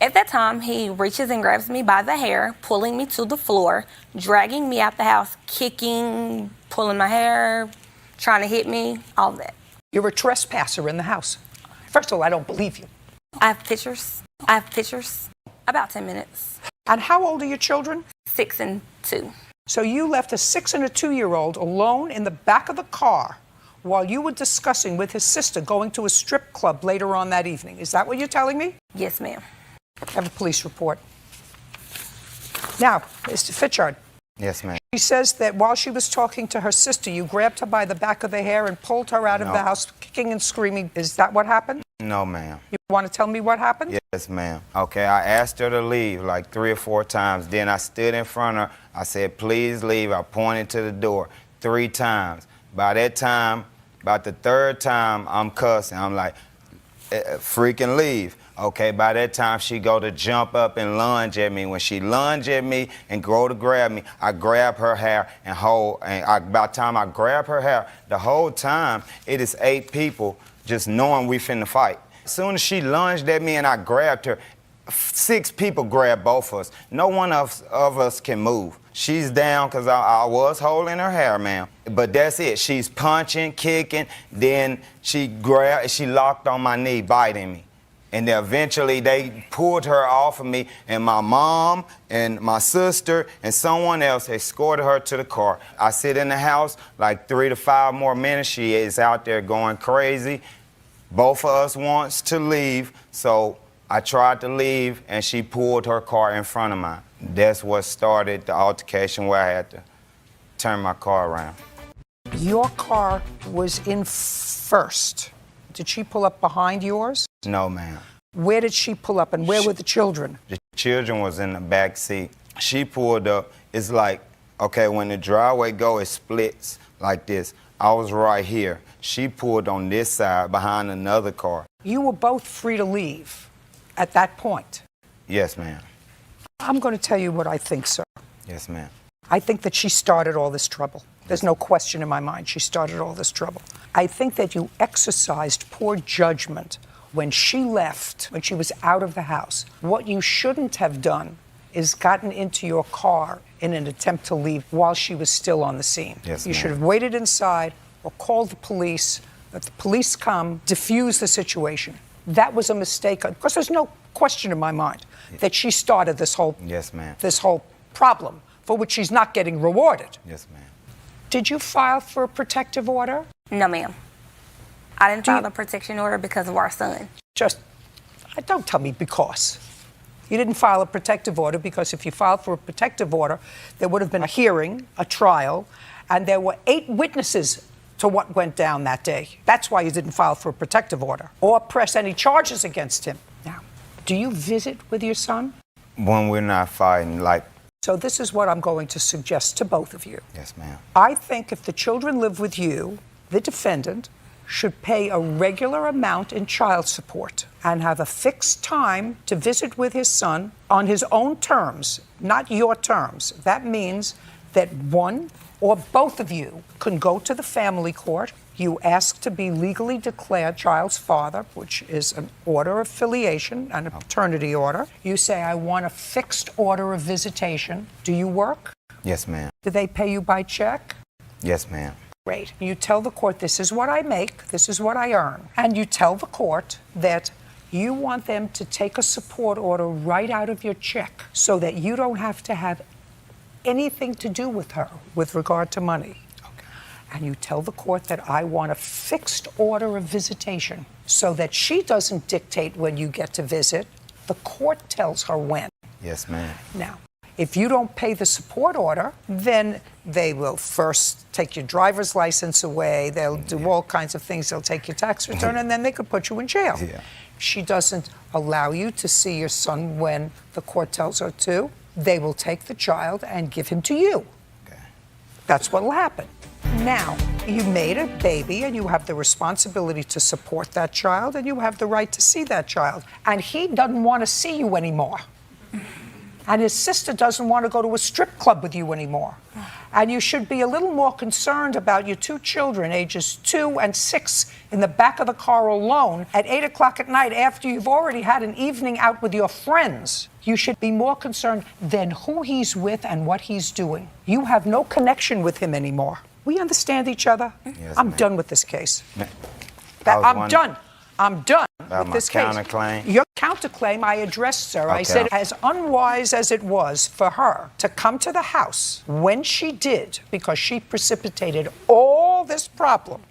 At that time, he reaches and grabs me by the hair, pulling me to the floor, dragging me out the house, kicking, pulling my hair, trying to hit me, all of that. You're a trespasser in the house. First of all, I don't believe you. I have pictures. About 10 minutes. And how old are your children? 6 and 2. So you left a 6 and a 2-year-old alone in the back of the car while you were discussing with his sister going to a strip club later on that evening. Is that what you're telling me? Yes, ma'am. I have a police report. Now, Mr. Fitchard. Yes, ma'am. She says that while she was talking to her sister, you grabbed her by the back of the hair and pulled her out of the house, kicking and screaming. Is that what happened? No, ma'am. You want to tell me what happened? Yes, ma'am. Okay, I asked her to leave like 3 or 4 times. Then I stood in front of her. I said, please leave. I pointed to the door 3 times. By that time, about the 3rd time, I'm cussing. I'm like, freaking leave. Okay, by that time she go to jump up and lunge at me. When she lunge at me and go to grab me, I grab her hair and hold. And by the time I grab her hair, the whole time it is 8 people just knowing we finna fight. As soon as she lunged at me and I grabbed her, 6 people grabbed both of us. No one of us can move. She's down because I was holding her hair, ma'am. But that's it. She's punching, kicking. Then she locked on my knee, biting me. And then eventually they pulled her off of me, and my mom and my sister and someone else escorted her to the car. I sit in the house like 3 to 5 more minutes. She is out there going crazy. Both of us wants to leave, so I tried to leave, and she pulled her car in front of mine. That's what started the altercation where I had to turn my car around. Your car was in first. Did she pull up behind yours? No, ma'am. Where did she pull up, and where were the children? The children was in the back seat. She pulled up. It's like, okay, when the driveway go, it splits like this. I was right here. She pulled on this side behind another car. You were both free to leave at that point. Yes, ma'am. I'm going to tell you what I think, sir. Yes, ma'am. I think that she started all this trouble. There's no question in my mind she started all this trouble. I think that you exercised poor judgment when she left, when she was out of the house. What you shouldn't have done is gotten into your car in an attempt to leave while she was still on the scene. Yes, you ma'am. should have waited inside or called the police, let the police come, diffuse the situation. That was a mistake, because there's no question in my mind that she started this whole, yes, ma'am. this whole problem for which she's not getting rewarded. Yes, ma'am. Did you file for a protective order? No, ma'am. I didn't file the protection order because of our son. Don't tell me because. You didn't file a protective order because if you filed for a protective order, there would have been a hearing, a trial, and there were 8 witnesses to what went down that day. That's why you didn't file for a protective order or press any charges against him. Now, do you visit with your son? When we're not fighting, like... So this is what I'm going to suggest to both of you. Yes, ma'am. I think if the children live with you, the defendant should pay a regular amount in child support and have a fixed time to visit with his son on his own terms, not your terms. That means that one or both of you can go to the family court. You ask to be legally declared child's father, which is an order of filiation and a paternity order. You say, I want a fixed order of visitation. Do you work? Yes, ma'am. Do they pay you by check? Yes, ma'am. Great. You tell the court, this is what I make, this is what I earn. And you tell the court that you want them to take a support order right out of your check so that you don't have to have anything to do with her with regard to money. Okay. And you tell the court that I want a fixed order of visitation so that she doesn't dictate when you get to visit. The court tells her when. Yes, ma'am. Now, if you don't pay the support order, then they will first take your driver's license away. They'll do all kinds of things. They'll take your tax return, and then they could put you in jail. Yeah. She doesn't allow you to see your son when the court tells her to. They will take the child and give him to you. Okay. That's what will happen. Now, you made a baby, and you have the responsibility to support that child, and you have the right to see that child. And he doesn't want to see you anymore. And his sister doesn't want to go to a strip club with you anymore. And you should be a little more concerned about your 2 children, ages 2 and 6, in the back of the car alone at 8 o'clock at night after you've already had an evening out with your friends. You should be more concerned than who he's with and what he's doing. You have no connection with him anymore. We understand each other? Yes, I'm ma'am. done with this case. I'm done. I'm done About with my this case. counterclaim? Your counterclaim I addressed, sir. I Okay. said, as unwise as it was for her to come to the house when she did, because she precipitated all this problem,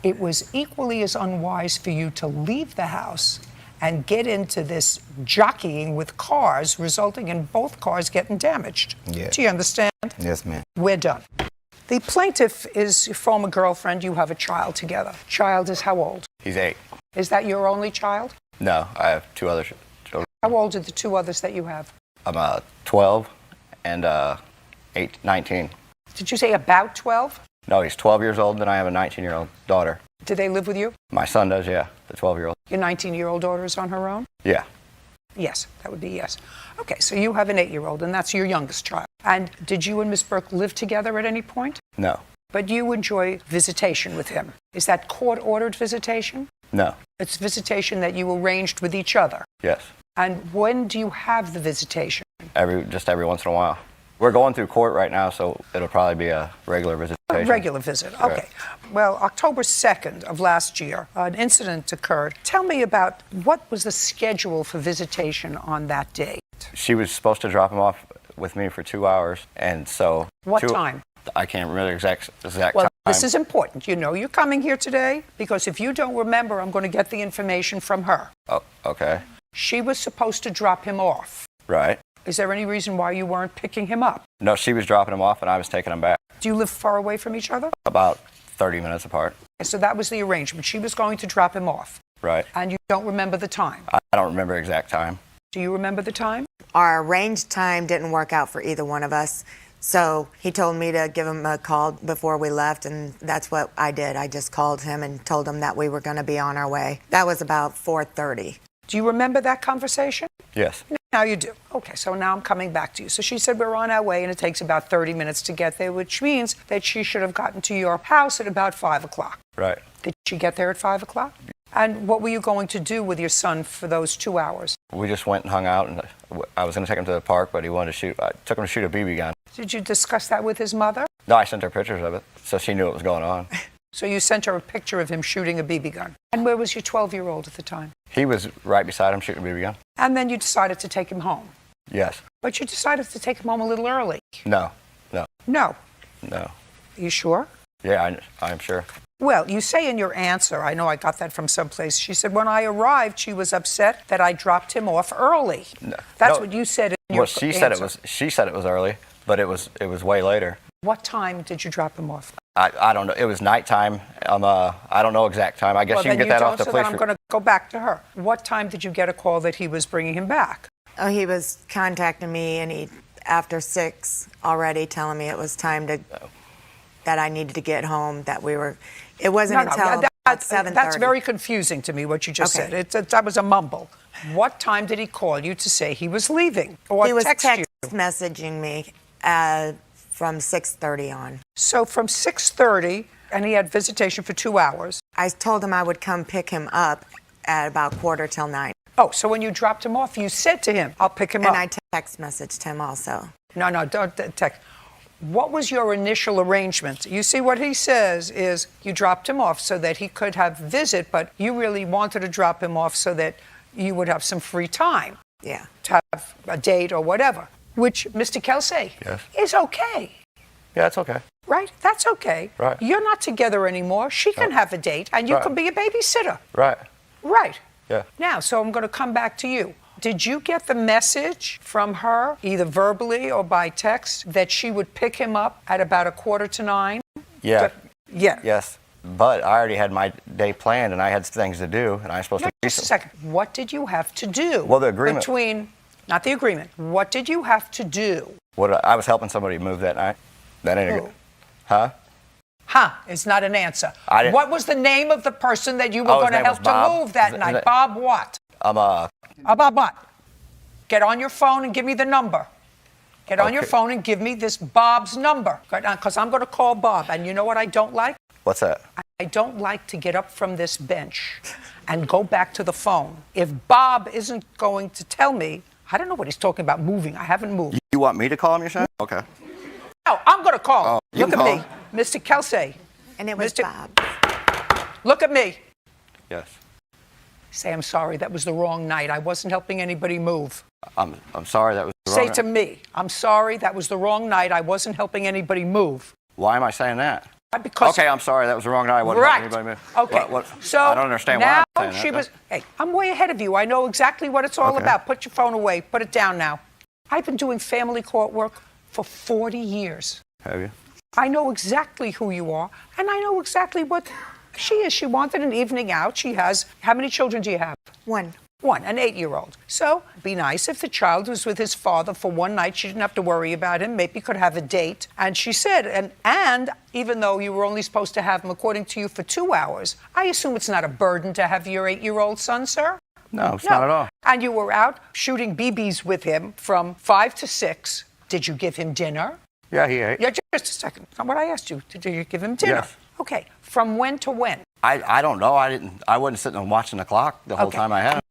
it was equally as unwise for you to leave the house and get into this jockeying with cars, resulting in both cars getting damaged. Yes. Do you understand? Yes, ma'am. We're done. The plaintiff is your former girlfriend. You have a child together. Child is how old? He's 8. Is that your only child? No, I have 2 other children. How old are the 2 others that you have? I'm 12 and 19. Did you say about 12? No, he's 12 years old, and I have a 19-year-old daughter. Do they live with you? My son does, yeah, the 12-year-old. Your 19-year-old daughter is on her own? Yeah. Yes, that would be yes. Okay, so you have an 8-year-old, and that's your youngest child. And did you and Miss Burke live together at any point? No. But you enjoy visitation with him. Is that court-ordered visitation? No. It's visitation that you arranged with each other. Yes. And when do you have the visitation? Just every once in a while. We're going through court right now, so it'll probably be a regular visitation. A regular visit, okay. Right. Well, October 2nd of last year, an incident occurred. Tell me about what was the schedule for visitation on that day? She was supposed to drop him off with me for 2 hours, and so... What time? I can't remember the exact Well, time. this is important. You know you're coming here today because if you don't remember, I'm going to get the information from her. Oh, okay. She was supposed to drop him off. Right. Is there any reason why you weren't picking him up? No, she was dropping him off, and I was taking him back. Do you live far away from each other? About 30 minutes apart. So that was the arrangement. She was going to drop him off. Right. And you don't remember the time? I don't remember exact time. Do you remember the time? Our arranged time didn't work out for either one of us. So he told me to give him a call before we left, and that's what I did. I just called him and told him that we were going to be on our way. That was about 4:30. Do you remember that conversation? Yes. Now you do. Okay, so now I'm coming back to you. So she said we're on our way and it takes about 30 minutes to get there, which means that she should have gotten to your house at about 5 o'clock. Right. Did she get there at 5 o'clock? And what were you going to do with your son for those 2 hours? We just went and hung out, and I was going to take him to the park, but he wanted to shoot. I took him to shoot a BB gun. Did you discuss that with his mother? No, I sent her pictures of it, so she knew what was going on. So you sent her a picture of him shooting a BB gun. And where was your 12-year-old at the time? He was right beside him shooting a BB gun. And then you decided to take him home. Yes. But you decided to take him home a little early. No. No. Are you sure? Yeah, I'm sure. Well, you say in your answer, I know I got that from someplace, she said, when I arrived, she was upset that I dropped him off early. No. That's what you said in your she answer. said it was early, but it was way later. What time did you drop him off? I don't know. It was nighttime. I don't know exact time. I guess you can get that off the police. So then I'm going to go back to her. What time did you get a call that he was bringing him back? Oh, he was contacting me, and he after 6 already telling me it was time to that I needed to get home. That we were. It wasn't until about 7:30. That's very confusing to me. What you just said. That was a mumble. What time did he call you to say he was leaving, or he was text you? messaging me from 6:30 on. So from 6:30, and he had visitation for 2 hours. I told him I would come pick him up at about 8:45. Oh, so when you dropped him off, you said to him, I'll pick him up. And I text messaged him also. No, don't text. What was your initial arrangement? You see, what he says is you dropped him off so that he could have visit, but you really wanted to drop him off so that you would have some free time. Yeah. To have a date or whatever, which, Mr. Kelsey, is okay. Yeah, it's okay. Right? That's okay. Right. You're not together anymore. She can have a date, and you can be a babysitter. Right. Right. Yeah. Now, so I'm going to come back to you. Did you get the message from her, either verbally or by text, that she would pick him up at about 8:45? Yeah. Yeah. Yes. But I already had my day planned, and I had things to do, and I was supposed to do Just a second. What did you have to do? Well, the agreement. Not the agreement. What did you have to do? I was helping somebody move that night. That ain't a good. Huh? Is not an answer. I didn't- What was the name of the person that you were going to his name help was to Bob. move that night? Bob what? Bob what? Get on your phone and give me the number. Get on your phone and give me this Bob's number. Because I'm going to call Bob. And you know what I don't like? What's that? I don't like to get up from this bench and go back to the phone. If Bob isn't going to tell me, I don't know what he's talking about moving. I haven't moved. You want me to call him, you're saying? Okay. No, I'm going to call. Oh, you Look can at call me, Mr. Kelsey. And it was Bob. Look at me. Yes. Say, I'm sorry, that was the wrong night. I wasn't helping anybody move. I'm sorry that was the wrong Say night. to me, I'm sorry, that was the wrong night. I wasn't helping anybody move. Why am I saying that? Because okay, I'm sorry, that was the wrong night. I wasn't helping anybody move. Okay. So I don't understand now why I'm saying that. Hey, I'm way ahead of you. I know exactly what it's all Okay. about. Put your phone away. Put it down now. I've been doing family court work for 40 years. Have you? I know exactly who you are, and I know exactly what she is. She wanted an evening out. She has, how many children do you have? One. One, an 8-year-old. So, be nice if the child was with his father for one night. She didn't have to worry about him. Maybe could have a date. And she said, and even though you were only supposed to have him, according to you, for 2 hours, I assume it's not a burden to have your 8-year-old son, sir? No, it's not at all. And you were out shooting BBs with him from 5 to 6. Did you give him dinner? Yeah, he ate. Yeah, just a second. That's not what I asked you. Did you give him dinner? Yes. Okay. From when to when? I don't know. I wasn't sitting and watching the clock the whole time I had him.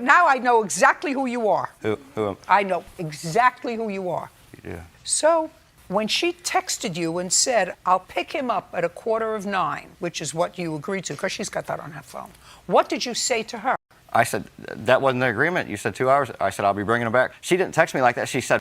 Now I know exactly who you are. Who? I know exactly who you are. Yeah. So when she texted you and said, I'll pick him up at 9:15, which is what you agreed to, because she's got that on her phone, what did you say to her? I said, that wasn't the agreement. You said 2 hours. I said, I'll be bringing him back. She didn't text me like that. She said,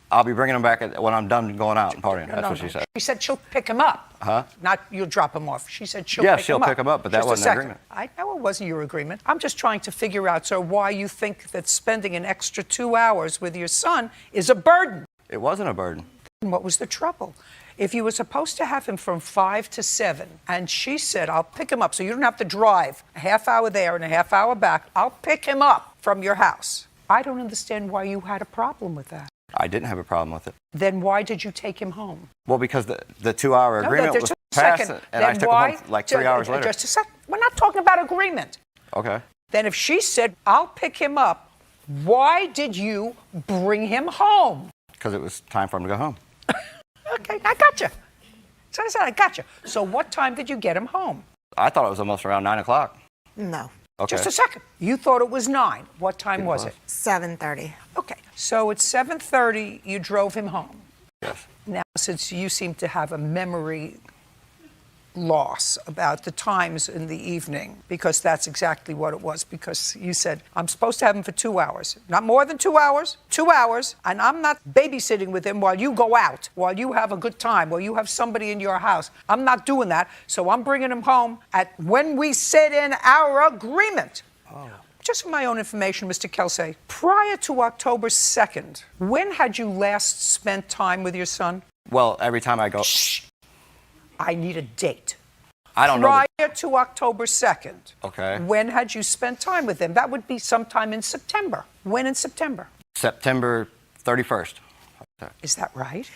I'll be bringing him back when I'm done going out and partying. That's what she said. She said she'll pick him up. Huh? Not you'll drop him off. She said she'll Yeah, pick she'll him up. pick him up, but that Just a wasn't the second. agreement. I know it wasn't your agreement. I'm just trying to figure out, sir, why you think that spending an extra 2 hours with your son is a burden. It wasn't a burden. What was the trouble? If you were supposed to have him from 5 to 7, and she said, I'll pick him up, so you don't have to drive a half hour there and a half hour back, I'll pick him up from your house. I don't understand why you had a problem with that. I didn't have a problem with it. Then why did you take him home? Well, because the 2 hour agreement was just a passed, second. and I Then took why? him home like 3 hours later. Just a second. We're not talking about agreement. Okay. Then if she said, I'll pick him up, why did you bring him home? Because it was time for him to go home. Okay, I got you. So I said, I got you. So what time did you get him home? I thought it was almost around 9 o'clock. No. Okay. Just a second. You thought it was 9. What time was it? 7:30. Okay. So at 7:30, you drove him home. Yes. Now, since you seem to have a memory loss about the times in the evening, because that's exactly what it was, because you said, I'm supposed to have him for 2 hours. Not more than 2 hours, 2 hours, and I'm not babysitting with him while you go out, while you have a good time, while you have somebody in your house. I'm not doing that, so I'm bringing him home at when we said in our agreement. Oh. Just for my own information, Mr. Kelsey, prior to October 2nd, when had you last spent time with your son? Well, every time I go... Shh. I need a date. I don't know. Prior to October 2nd. Okay. When had you spent time with him? That would be sometime in September. When in September? September 31st. Is that right?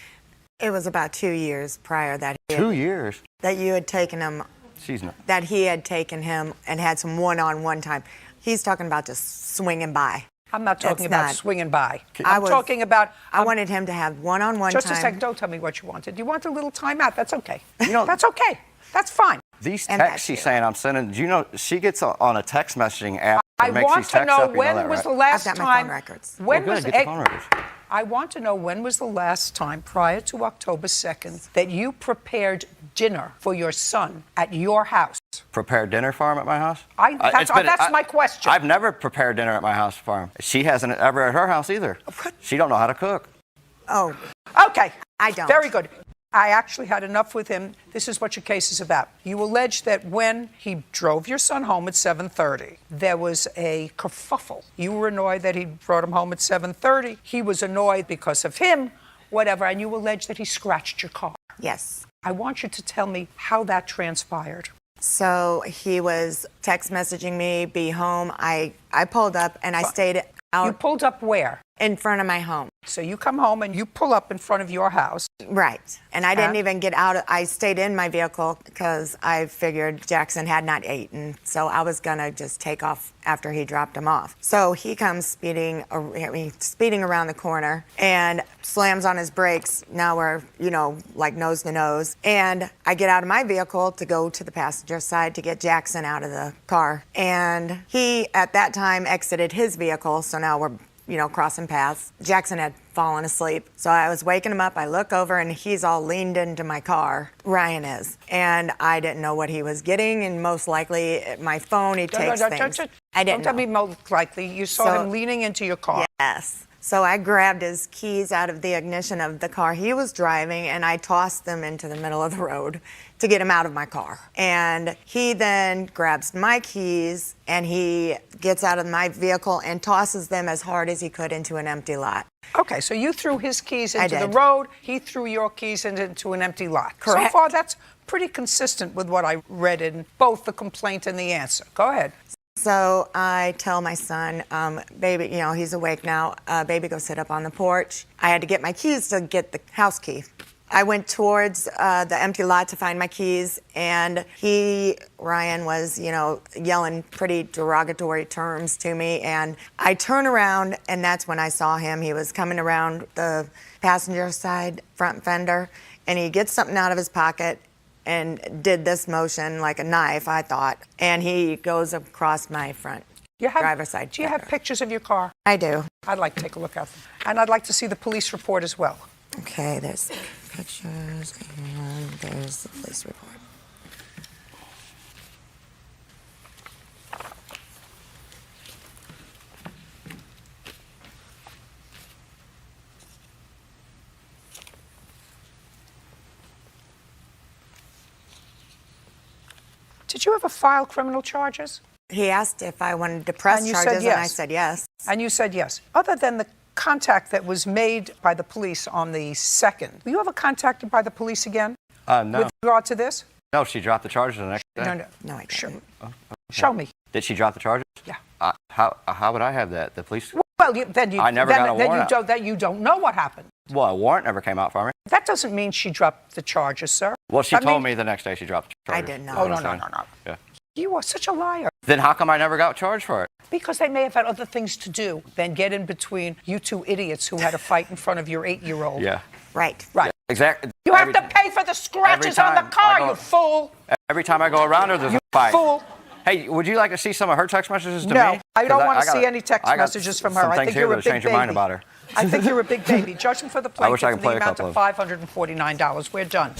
It was about 2 years prior that 2 years? That you had taken him. She's not. That he had taken him and had some one-on-one time. He's talking about just swinging by. I'm not talking about swinging by. I wanted him to have one-on-one time. Just a second. Don't tell me what you wanted. You want a little time out. That's okay. That's okay. That's fine. These texts she's saying I'm sending, do you know, she gets on a text messaging app and makes these texts up. When was the last time? I've got my phone records. When good, was get the phone records. I want to know when was the last time prior to October 2nd that you prepared dinner for your son at your house? Prepare dinner for him at my house? That's my question. I've never prepared dinner at my house for him. She hasn't ever at her house either. She don't know how to cook. Oh. Okay. I don't. Very good. I actually had enough with him. This is what your case is about. You allege that when he drove your son home at 7:30, there was a kerfuffle. You were annoyed that he brought him home at 7:30. He was annoyed because of him, whatever, and you allege that he scratched your car. Yes. I want you to tell me how that transpired. So he was text messaging me, be home. I pulled up and I stayed out. You pulled up where? In front of my home. So you come home and you pull up in front of your house. Right. And I didn't even get out. I stayed in my vehicle because I figured Jackson had not eaten. So I was going to just take off after he dropped him off. So he comes speeding around the corner and slams on his brakes. Now we're, like nose to nose. And I get out of my vehicle to go to the passenger side to get Jackson out of the car. And he, at that time, exited his vehicle. So now we're crossing paths. Jackson had fallen asleep. So I was waking him up. I look over and he's all leaned into my car. Ryan is. And I didn't know what he was getting. And most likely, my phone, he takes things. I didn't know. Don't tell me most likely. You saw him leaning into your car. Yes. So I grabbed his keys out of the ignition of the car he was driving and I tossed them into the middle of the road to get him out of my car. And he then grabs my keys and he gets out of my vehicle and tosses them as hard as he could into an empty lot. Okay, so you threw his keys into the road, he threw your keys into an empty lot. Correct. So far, that's pretty consistent with what I read in both the complaint and the answer. Go ahead. So I tell my son, baby, he's awake now. Baby, go sit up on the porch. I had to get my keys to get the house key. I went towards the empty lot to find my keys, and Ryan was, yelling pretty derogatory terms to me. And I turn around, and that's when I saw him. He was coming around the passenger side front fender, and he gets something out of his pocket and did this motion like a knife, I thought, and he goes across my front driver's side. Do you have pictures of your car? I do. I'd like to take a look at them. And I'd like to see the police report as well. Okay, there's pictures, and there's the police report. Did you ever file criminal charges? He asked if I wanted to press charges, and I said yes. And you said yes. Other than the contact that was made by the police on the 2nd, were you ever contacted by the police again? No. With regard to this? No, she dropped the charges the next day. No, I didn't. Okay. Show me. Did she drop the charges? Yeah. How would I have that? The police? Well, then you I never got a warrant. You don't know what happened. Well, a warrant never came out for me. That doesn't mean she dropped the charges, sir. Well, she told me the next day she dropped the charges. I didn't know. Oh, no. Yeah. You are such a liar. Then how come I never got charged for it? Because they may have had other things to do than get in between you two idiots who had a fight in front of your 8-year-old. Yeah. Right. Right. Yeah, exactly. You have to pay for the scratches on the car, you fool. Every time I go around her, there's a fight. Fool. Hey, would you like to see some of her text messages to me? No, I don't want to got see any text messages from her. I think you're a big change your mind baby. about her. I think you're a big baby. Judging for the plaintiff I in could the play a amount couple of $549. We're done.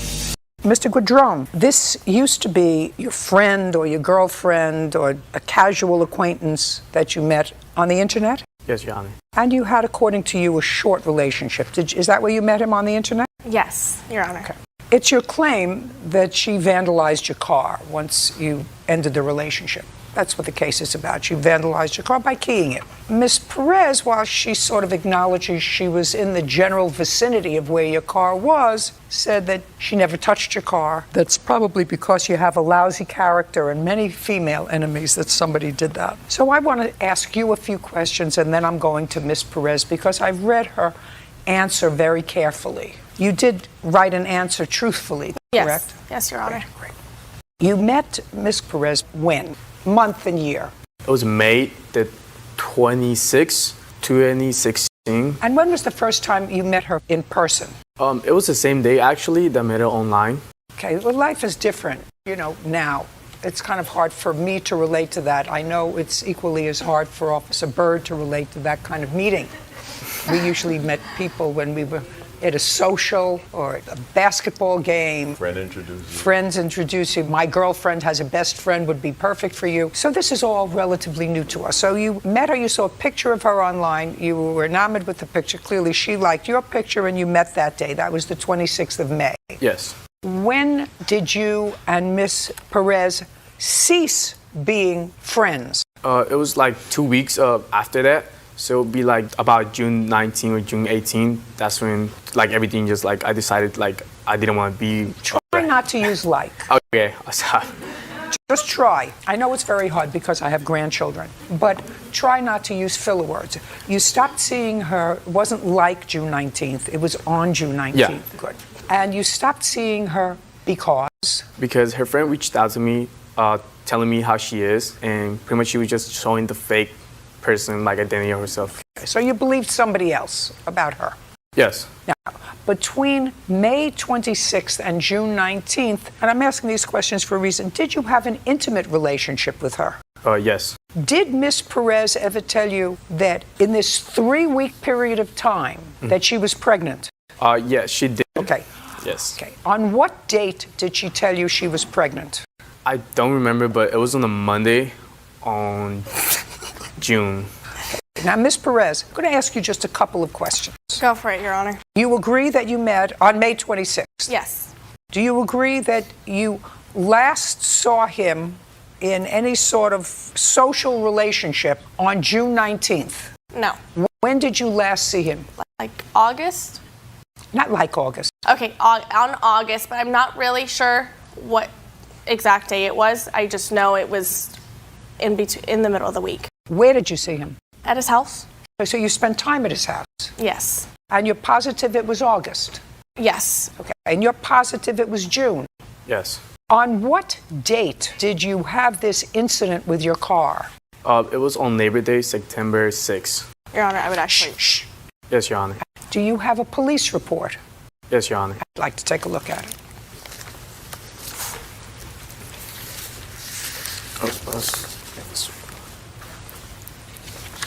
Mr. Guidron, this used to be your friend or your girlfriend or a casual acquaintance that you met on the internet? Yes, Your Honor. And you had, according to you, a short relationship. Is that where you met him on the internet? Yes, Your Honor. Okay. It's your claim that she vandalized your car once you ended the relationship. That's what the case is about. She vandalized your car by keying it. Ms. Perez, while she sort of acknowledges she was in the general vicinity of where your car was, said that she never touched your car. That's probably because you have a lousy character and many female enemies that somebody did that. So I want to ask you a few questions, and then I'm going to Ms. Perez because I've read her answer very carefully. You did write an answer truthfully, correct? Yes, Your Honor. Great. You met Ms. Perez when? Month and year? It was May the 26th, 2016. And when was the first time you met her in person? It was the same day, actually, that I met her online. Okay, well, life is different, now. It's kind of hard for me to relate to that. I know it's equally as hard for Officer Byrd to relate to that kind of meeting. We usually met people when we were at a social or a basketball game. Friends introduce you. My girlfriend has a best friend, would be perfect for you. So this is all relatively new to us. So you met her, you saw a picture of her online, you were enamored with the picture. Clearly she liked your picture and you met that day. That was the 26th of May. Yes. When did you and Miss Perez cease being friends? It was like 2 weeks after that. So it would be like about June 19 or June 18. That's when everything just I decided I didn't want to be. Try not to use like. Okay, I'm sorry. Just try. I know it's very hard because I have grandchildren, but try not to use filler words. You stopped seeing her, it wasn't like June 19th, it was on June 19th. Yeah. Good. And you stopped seeing her because? Because her friend reached out to me telling me how she is, and pretty much she was just showing the fake person identity of herself. So you believed somebody else about her? Yes. Now, between May 26th and June 19th, and I'm asking these questions for a reason, did you have an intimate relationship with her? Yes. Did Miss Perez ever tell you that in this 3-week period of time that she was pregnant? Yes, she did. Okay. Yes. Okay. On what date did she tell you she was pregnant? I don't remember, but it was on a Monday on June. Now, Ms. Perez, I'm going to ask you just a couple of questions. Go for it, Your Honor. You agree that you met on May 26th? Yes. Do you agree that you last saw him in any sort of social relationship on June 19th? No. When did you last see him? Like August? Not like August. Okay, on August, but I'm not really sure what exact day it was. I just know it was in the middle of the week. Where did you see him? At his house? So you spent time at his house? Yes. And you're positive it was August? Yes. Okay. And you're positive it was June? Yes. On what date did you have this incident with your car? It was on Labor Day, September 6th. Your Honor, I would actually... Shh. Yes, Your Honor. Do you have a police report? Yes, Your Honor. I'd like to take a look at it.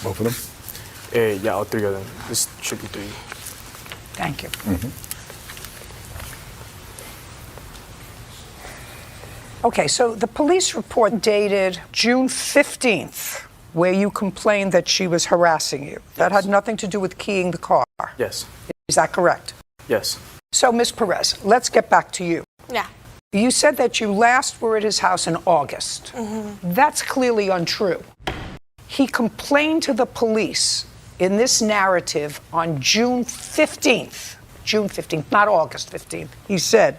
Both of them? Yeah, all three of them. This should be 3. Thank you. Okay, so the police report dated June 15th, where you complained that she was harassing you. That had nothing to do with keying the car. Yes. Is that correct? Yes. So, Ms. Perez, let's get back to you. Yeah. You said that you last were at his house in August. That's clearly untrue. He complained to the police in this narrative on June 15th. June 15th, not August 15th. He said,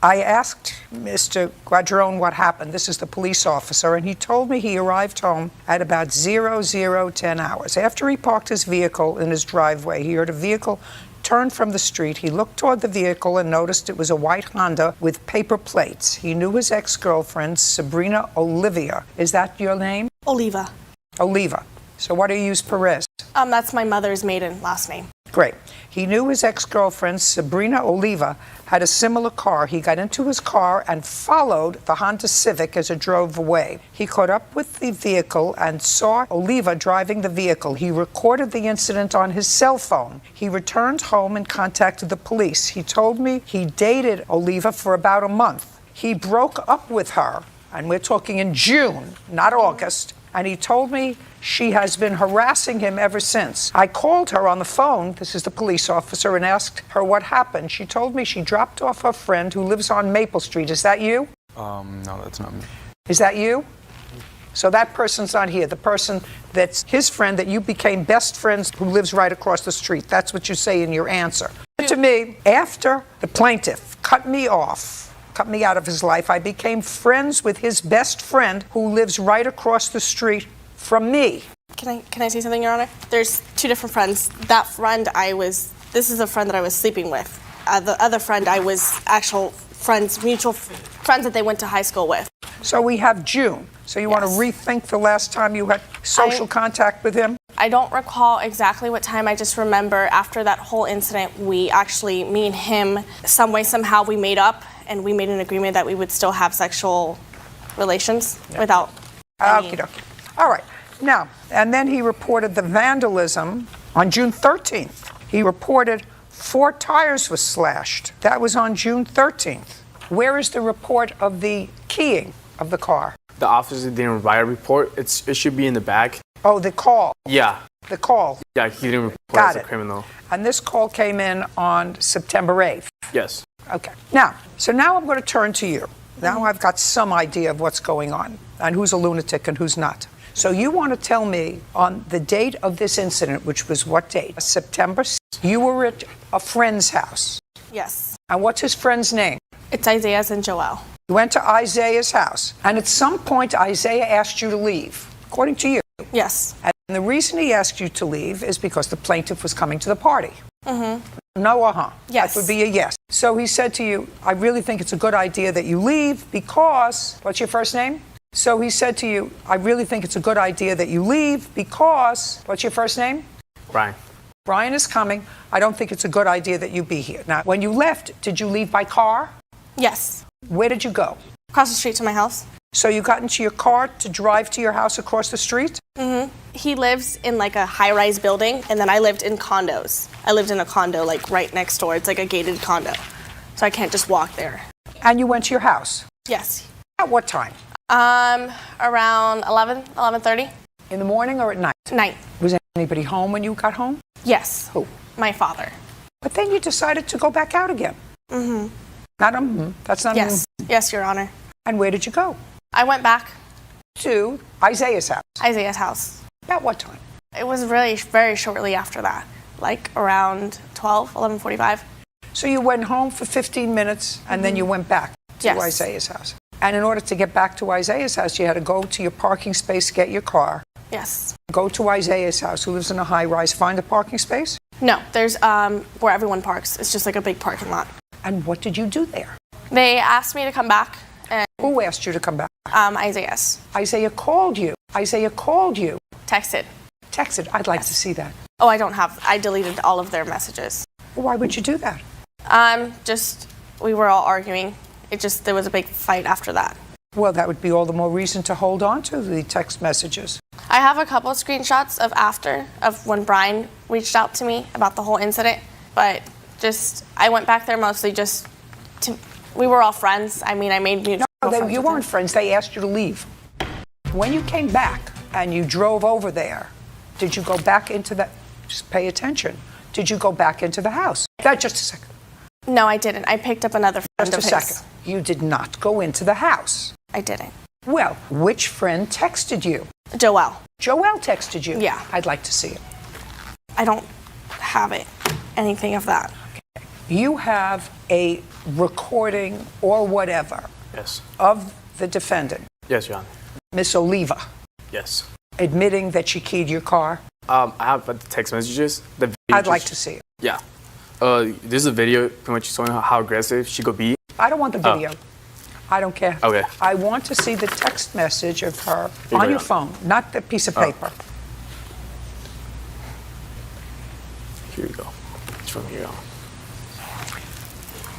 I asked Mr. Guadrone what happened. This is the police officer, and he told me he arrived home at about 00:10 hours. After he parked his vehicle in his driveway, he heard a vehicle turn from the street. He looked toward the vehicle and noticed it was a white Honda with paper plates. He knew his ex-girlfriend, Sabrina Olivia. Is that your name? Oliva. Oliva. So what do you use, Perez? That's my mother's maiden last name. Great. He knew his ex-girlfriend, Sabrina Oliva, had a similar car. He got into his car and followed the Honda Civic as it drove away. He caught up with the vehicle and saw Oliva driving the vehicle. He recorded the incident on his cell phone. He returned home and contacted the police. He told me he dated Oliva for about a month. He broke up with her, and we're talking in June, not August, and he told me she has been harassing him ever since. I called her on the phone, this is the police officer, and asked her what happened. She told me she dropped off her friend who lives on Maple Street. Is that you? No, that's not me. Is that you? So that person's not here. The person that's his friend that you became best friends who lives right across the street. That's what you say in your answer. To me, after the plaintiff cut me out of his life, I became friends with his best friend who lives right across the street from me. Can I say something, Your Honor? There's 2 different friends. That friend this is a friend that I was sleeping with. The other friend I was actual friends, mutual friends that they went to high school with. So we have June. So you want to rethink the last time you had social contact with him? I don't recall exactly what time. I just remember after that whole incident, me and him, some way, somehow we made up and we made an agreement that we would still have sexual relations without Okie dokie. All right. Now, and then he reported the vandalism on June 13th. He reported 4 tires were slashed. That was on June 13th. Where is the report of the keying of the car? The officer didn't write a report. It should be in the back. Oh, the call. Yeah. The call. Yeah, he didn't report Got as a it. criminal. And this call came in on September 8th. Yes. Okay. Now I'm going to turn to you. Now I've got some idea of what's going on and who's a lunatic and who's not. So you want to tell me on the date of this incident, which was what date? September 6th. You were at a friend's house. Yes. And what's his friend's name? It's Isaiah's and Joelle. You went to Isaiah's house. And at some point, Isaiah asked you to leave, according to you. Yes. And the reason he asked you to leave is because the plaintiff was coming to the party. Mm-hmm. No, uh-huh. Yes. That would be a yes. So he said to you, I really think it's a good idea that you leave because, what's your first name? So he said to you, I really think it's a good idea that you leave because, what's your first name? Brian. Brian is coming. I don't think it's a good idea that you be here. Now, when you left, did you leave by car? Yes. Where did you go? Across the street to my house. So you got into your car to drive to your house across the street? Mm-hmm. He lives in like a high-rise building, and then I lived in condos. I lived in a condo like right next door. It's like a gated condo. So I can't just walk there. And you went to your house? Yes. At what time? Around 11:30. In the morning or at night? Night. Was anybody home when you got home? Yes. Who? My father. But then you decided to go back out again. Mm-hmm. Not that's not Yes. Yes, Your Honor. And where did you go? I went back to Isaiah's house. Isaiah's house. At what time? It was really very shortly after that, like around 11:45. So you went home for 15 minutes and then you went back to Yes. Isaiah's house. And in order to get back to Isaiah's house, you had to go to your parking space, get your car, Yes. go to Isaiah's house, who lives in a high-rise, find a parking space? No, there's where everyone parks. It's just like a big parking lot. And what did you do there? They asked me to come back. And, Who asked you to come back? Isaiah's. Isaiah called you. Isaiah called you. Texted. Texted. I'd like to see that. Oh, I deleted all of their messages. Why would you do that? We were all arguing. There was a big fight after that. Well, that would be all the more reason to hold on to the text messages. I have a couple of screenshots of when Brian reached out to me about the whole incident, but I went back there mostly we were all friends. I mean, I made mutual friends. You weren't friends. They asked you to leave. When you came back and you drove over there, did you go back into the, just pay attention, did you go back into the house? Just a second. No, I didn't. I picked up another friend of his. Just a second. You did not go into the house. I didn't. Well, which friend texted you? Joelle. Joelle texted you? Yeah. I'd like to see it. I don't have anything of that. Okay. You have a recording or whatever Yes. of the defendant, Yes, Your Honor. Miss Oliva, Yes. admitting that she keyed your car? I have the text messages. I'd like to see it. Yeah. This is a video pretty much showing how aggressive she could be. I don't want the video. I don't care. Okay. I want to see the text message of her Here on you your go. phone, not the piece of paper. Here we go. It's from here on.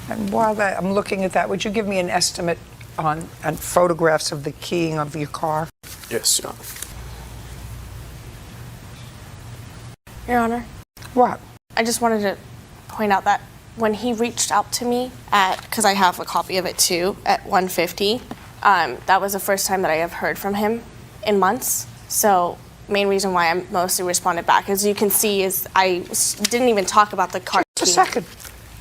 And while I'm looking at that, would you give me an estimate on photographs of the keying of your car? Yes, Your Honor. Your Honor. What? I just wanted to point out that when he reached out to me because I have a copy of it too, at 1:50, that was the first time that I have heard from him in months. So main reason why I mostly responded back, as you can see, is I didn't even talk about the car. Just a second.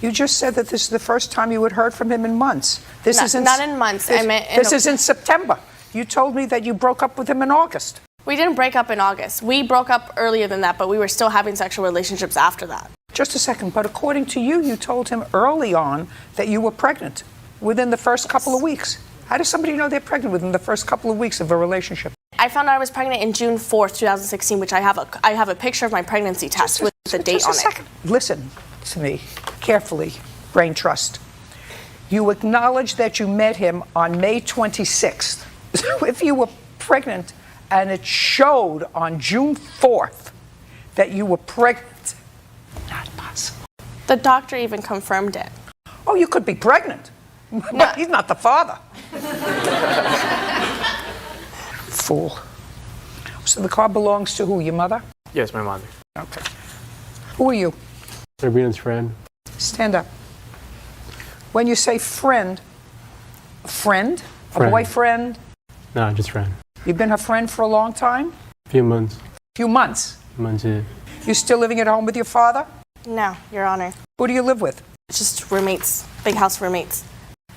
You just said that this is the first time you had heard from him in months. This No, isn't not in months. I meant in this is in September. You told me that you broke up with him in August. We didn't break up in August. We broke up earlier than that, but we were still having sexual relationships after that. Just a second. But according to you, you told him early on that you were pregnant within the first couple of weeks. How does somebody know they're pregnant within the first couple of weeks of a relationship? I found out I was pregnant in June 4th, 2016, which I have a picture of my pregnancy test with the date on it. Second. Listen to me carefully, brain trust. You acknowledge that you met him on May 26th. So if you were pregnant and it showed on June 4th that you were pregnant, not possible. The doctor even confirmed it. Oh, you could be pregnant, but he's not the father. Fool. So the car belongs to who, your mother? Yes, my mother. Okay. Who are you? Sabrina's friend. Stand up. When you say friend, a friend? A Friend. boyfriend? No, just friend. You've been her friend for a long time? Few months. Few months? Months, yeah. You still living at home with your father? No, Your Honor. Who do you live with? It's just roommates, big house roommates.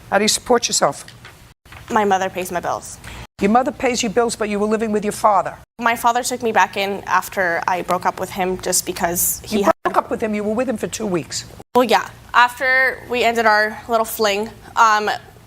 How do you support yourself? My mother pays my bills. Your mother pays you bills, but you were living with your father. My father took me back in after I broke up with him just because he You broke up with him, you were with him for 2 weeks. Well, yeah. After we ended our little fling,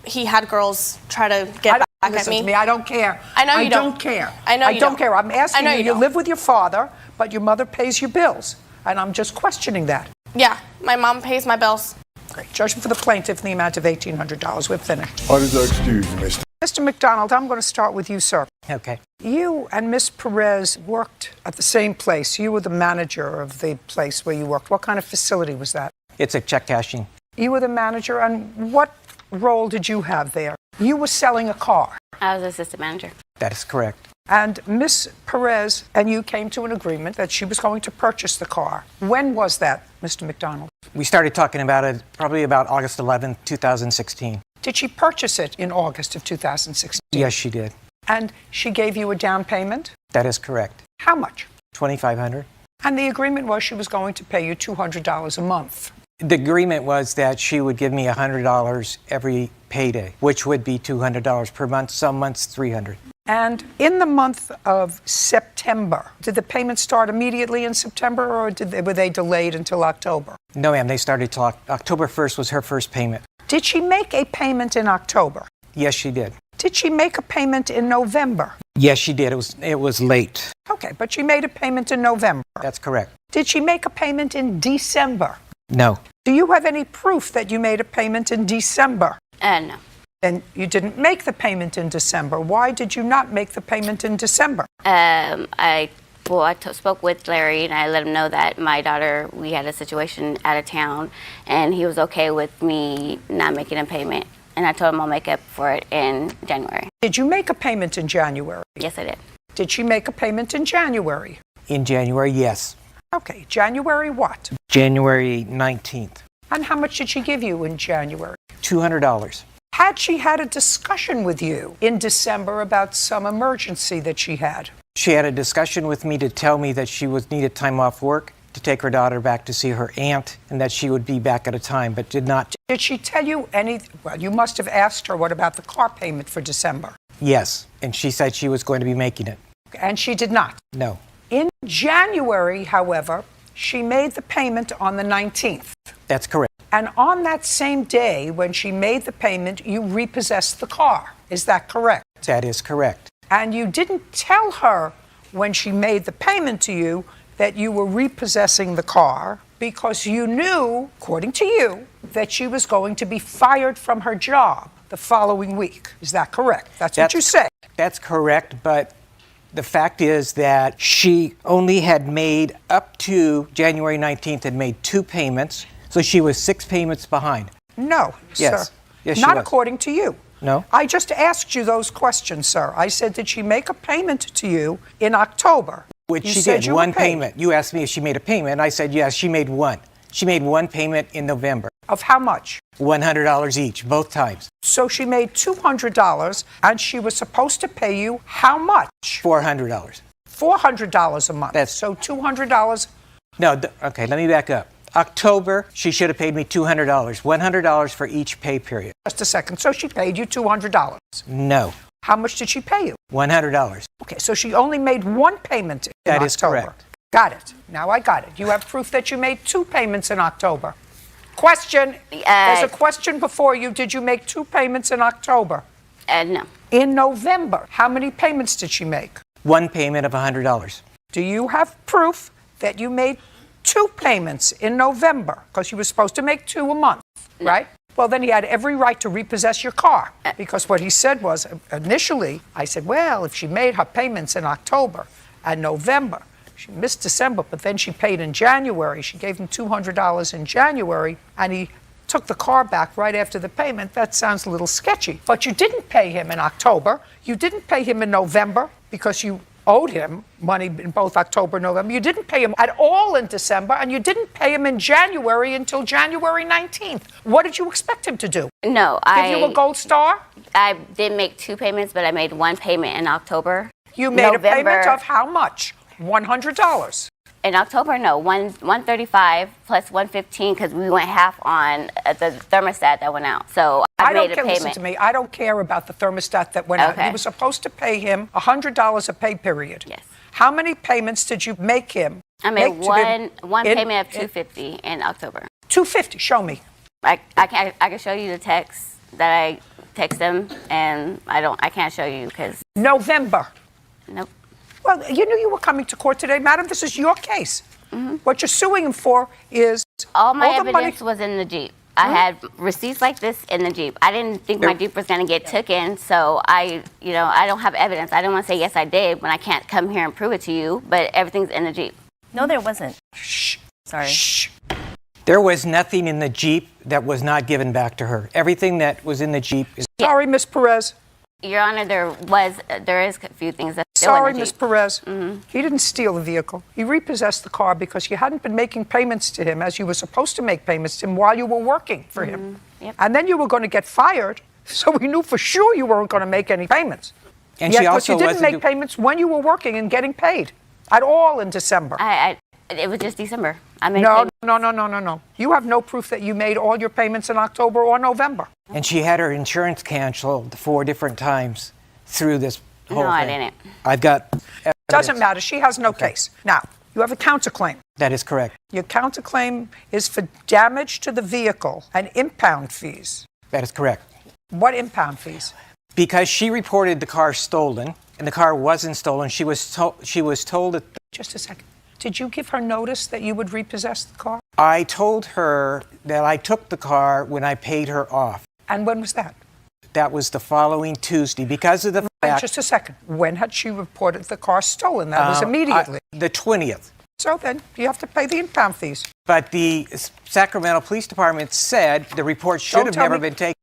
he had girls try to get back at Listen me. to me, I don't care. I know you I don't. don't care. I know you I don't don't. care. I'm asking I know you, you you don't. live with your father, but your mother pays your bills. And I'm just questioning that. Yeah, my mom pays my bills. Great. Judgment for the plaintiff in the amount of $1,800. We're finished. What is excuse me, Mr. Mr. McDonald, I'm going to start with you, sir. Okay. You and Miss Perez worked at the same place. You were the manager of the place where you worked. What kind of facility was that? It's a check cashing. You were the manager, and what role did you have there? You were selling a car. I was assistant manager. That is correct. And Miss Perez and you came to an agreement that she was going to purchase the car. When was that, Mr. McDonald? We started talking about it probably about August 11th, 2016. Did she purchase it in August of 2016? Yes, she did. And she gave you a down payment? That is correct. How much? $2,500. And the agreement was she was going to pay you $200 a month. The agreement was that she would give me $100 every payday, which would be $200 per month, some months $300. And in the month of September, did the payments start immediately in September, or were they delayed until October? No, ma'am, they started till October 1st was her first payment. Did she make a payment in October? Yes, she did. Did she make a payment in November? Yes, she did. It was late. Okay, but she made a payment in November. That's correct. Did she make a payment in December? No. Do you have any proof that you made a payment in December? No. Then you didn't make the payment in December. Why did you not make the payment in December? I spoke with Larry and I let him know that my daughter, we had a situation out of town, and he was okay with me not making a payment. And I told him I'll make up for it in January. Did you make a payment in January? Yes, I did. Did she make a payment in January? In January, yes. Okay, January what? January 19th. And how much did she give you in January? $200. Had she had a discussion with you in December about some emergency that she had? She had a discussion with me to tell me that she needed time off work to take her daughter back to see her aunt and that she would be back at a time, but did not. Did she tell you well, you must have asked her what about the car payment for December? Yes, and she said she was going to be making it. And she did not? No. In January, however, she made the payment on the 19th. That's correct. And on that same day, when she made the payment, you repossessed the car. Is that correct? That is correct. And you didn't tell her when she made the payment to you that you were repossessing the car because you knew, according to you, that she was going to be fired from her job the following week. Is that correct? That's what you say. That's correct, but the fact is that she only had made, up to January 19th, had made 2 payments, so she was 6 payments behind. No, Yes. sir. Yes, she Not was. according to you. No? I just asked you those questions, sir. I said, did she make a payment to you in October? Which You she said did, you were one paid. payment. You asked me if she made a payment, and I said yes, she made one. She made 1 payment in November. Of how much? $100 each, both times. So she made $200, and she was supposed to pay you how much? $400. $400 a month. That's- So $200. No, okay, let me back up. October, she should have paid me $200, $100 for each pay period. Just a second. So she paid you $200. No, How much did she pay you? $100. Okay, so she only made 1 payment in That October. is correct. Got it. Now I got it. You have proof that you made 2 payments in October. Question. There's a question before you. Did you make 2 payments in October? No. In November, how many payments did she make? 1 payment of $100. Do you have proof that you made 2 payments in November? Because you were supposed to make 2 a month, right? Well, then he had every right to repossess your car. Because what he said was, initially, I said, well, if she made her payments in October and November, she missed December, but then she paid in January. She gave him $200 in January, and he took the car back right after the payment. That sounds a little sketchy. But you didn't pay him in October. You didn't pay him in November because you owed him money in both October and November. You didn't pay him at all in December, and you didn't pay him in January until January 19th. What did you expect him to do? No, Give you a gold star? I did make 2 payments, but I made 1 payment in October. You made a payment of how much? $100. In October, no, 135 plus 115 because we went half on the thermostat that went out. So I made a care. payment. Listen to me. I don't care about the thermostat that went out. Okay. You were supposed to pay him $100 a pay period. Yes. How many payments did you make him? I made make one payment of $250 in October. $250. Show me. I can show you the text that I text them, and I can't show you because November. Nope. Well, you knew you were coming to court today, madam. This is your case. What you're suing him for is all my the money. evidence was in the Jeep. I had receipts like this in the Jeep. I didn't think my Jeep was going to get taken, so I don't have evidence. I don't want to say yes, I did when I can't come here and prove it to you. But everything's in the Jeep. No, there wasn't. Shh. Sorry. Shh. There was nothing in the Jeep that was not given back to her. Everything that was in the Jeep is... Sorry, Miss Perez. Your Honor, there is a few things that still Sorry, in the Miss Jeep. Perez. He didn't steal the vehicle. He repossessed the car because you hadn't been making payments to him as you were supposed to make payments to him while you were working for him. Yep. And then you were going to get fired, so we knew for sure you weren't going to make any payments. And Yet, she because also you didn't wasn't make payments when you were working and getting paid at all in December. It was just December. I made No, payments. no. You have no proof that you made all your payments in October or November. And she had her insurance canceled 4 different times through this whole thing. No, I didn't. I've got evidence. Doesn't matter. She has no case. Now, you have a counterclaim. That is correct. Your counterclaim is for damage to the vehicle and impound fees. That is correct. What impound fees? Because she reported the car stolen, and the car wasn't stolen, she was told that... Just a second. Did you give her notice that you would repossess the car? I told her that I took the car when I paid her off. And when was that? That was the following Tuesday, because of the fact... Just a second. When had she reported the car stolen? That was immediately. The 20th. So then, you have to pay the impound fees. But the Sacramento Police Department said the report should have never been taken.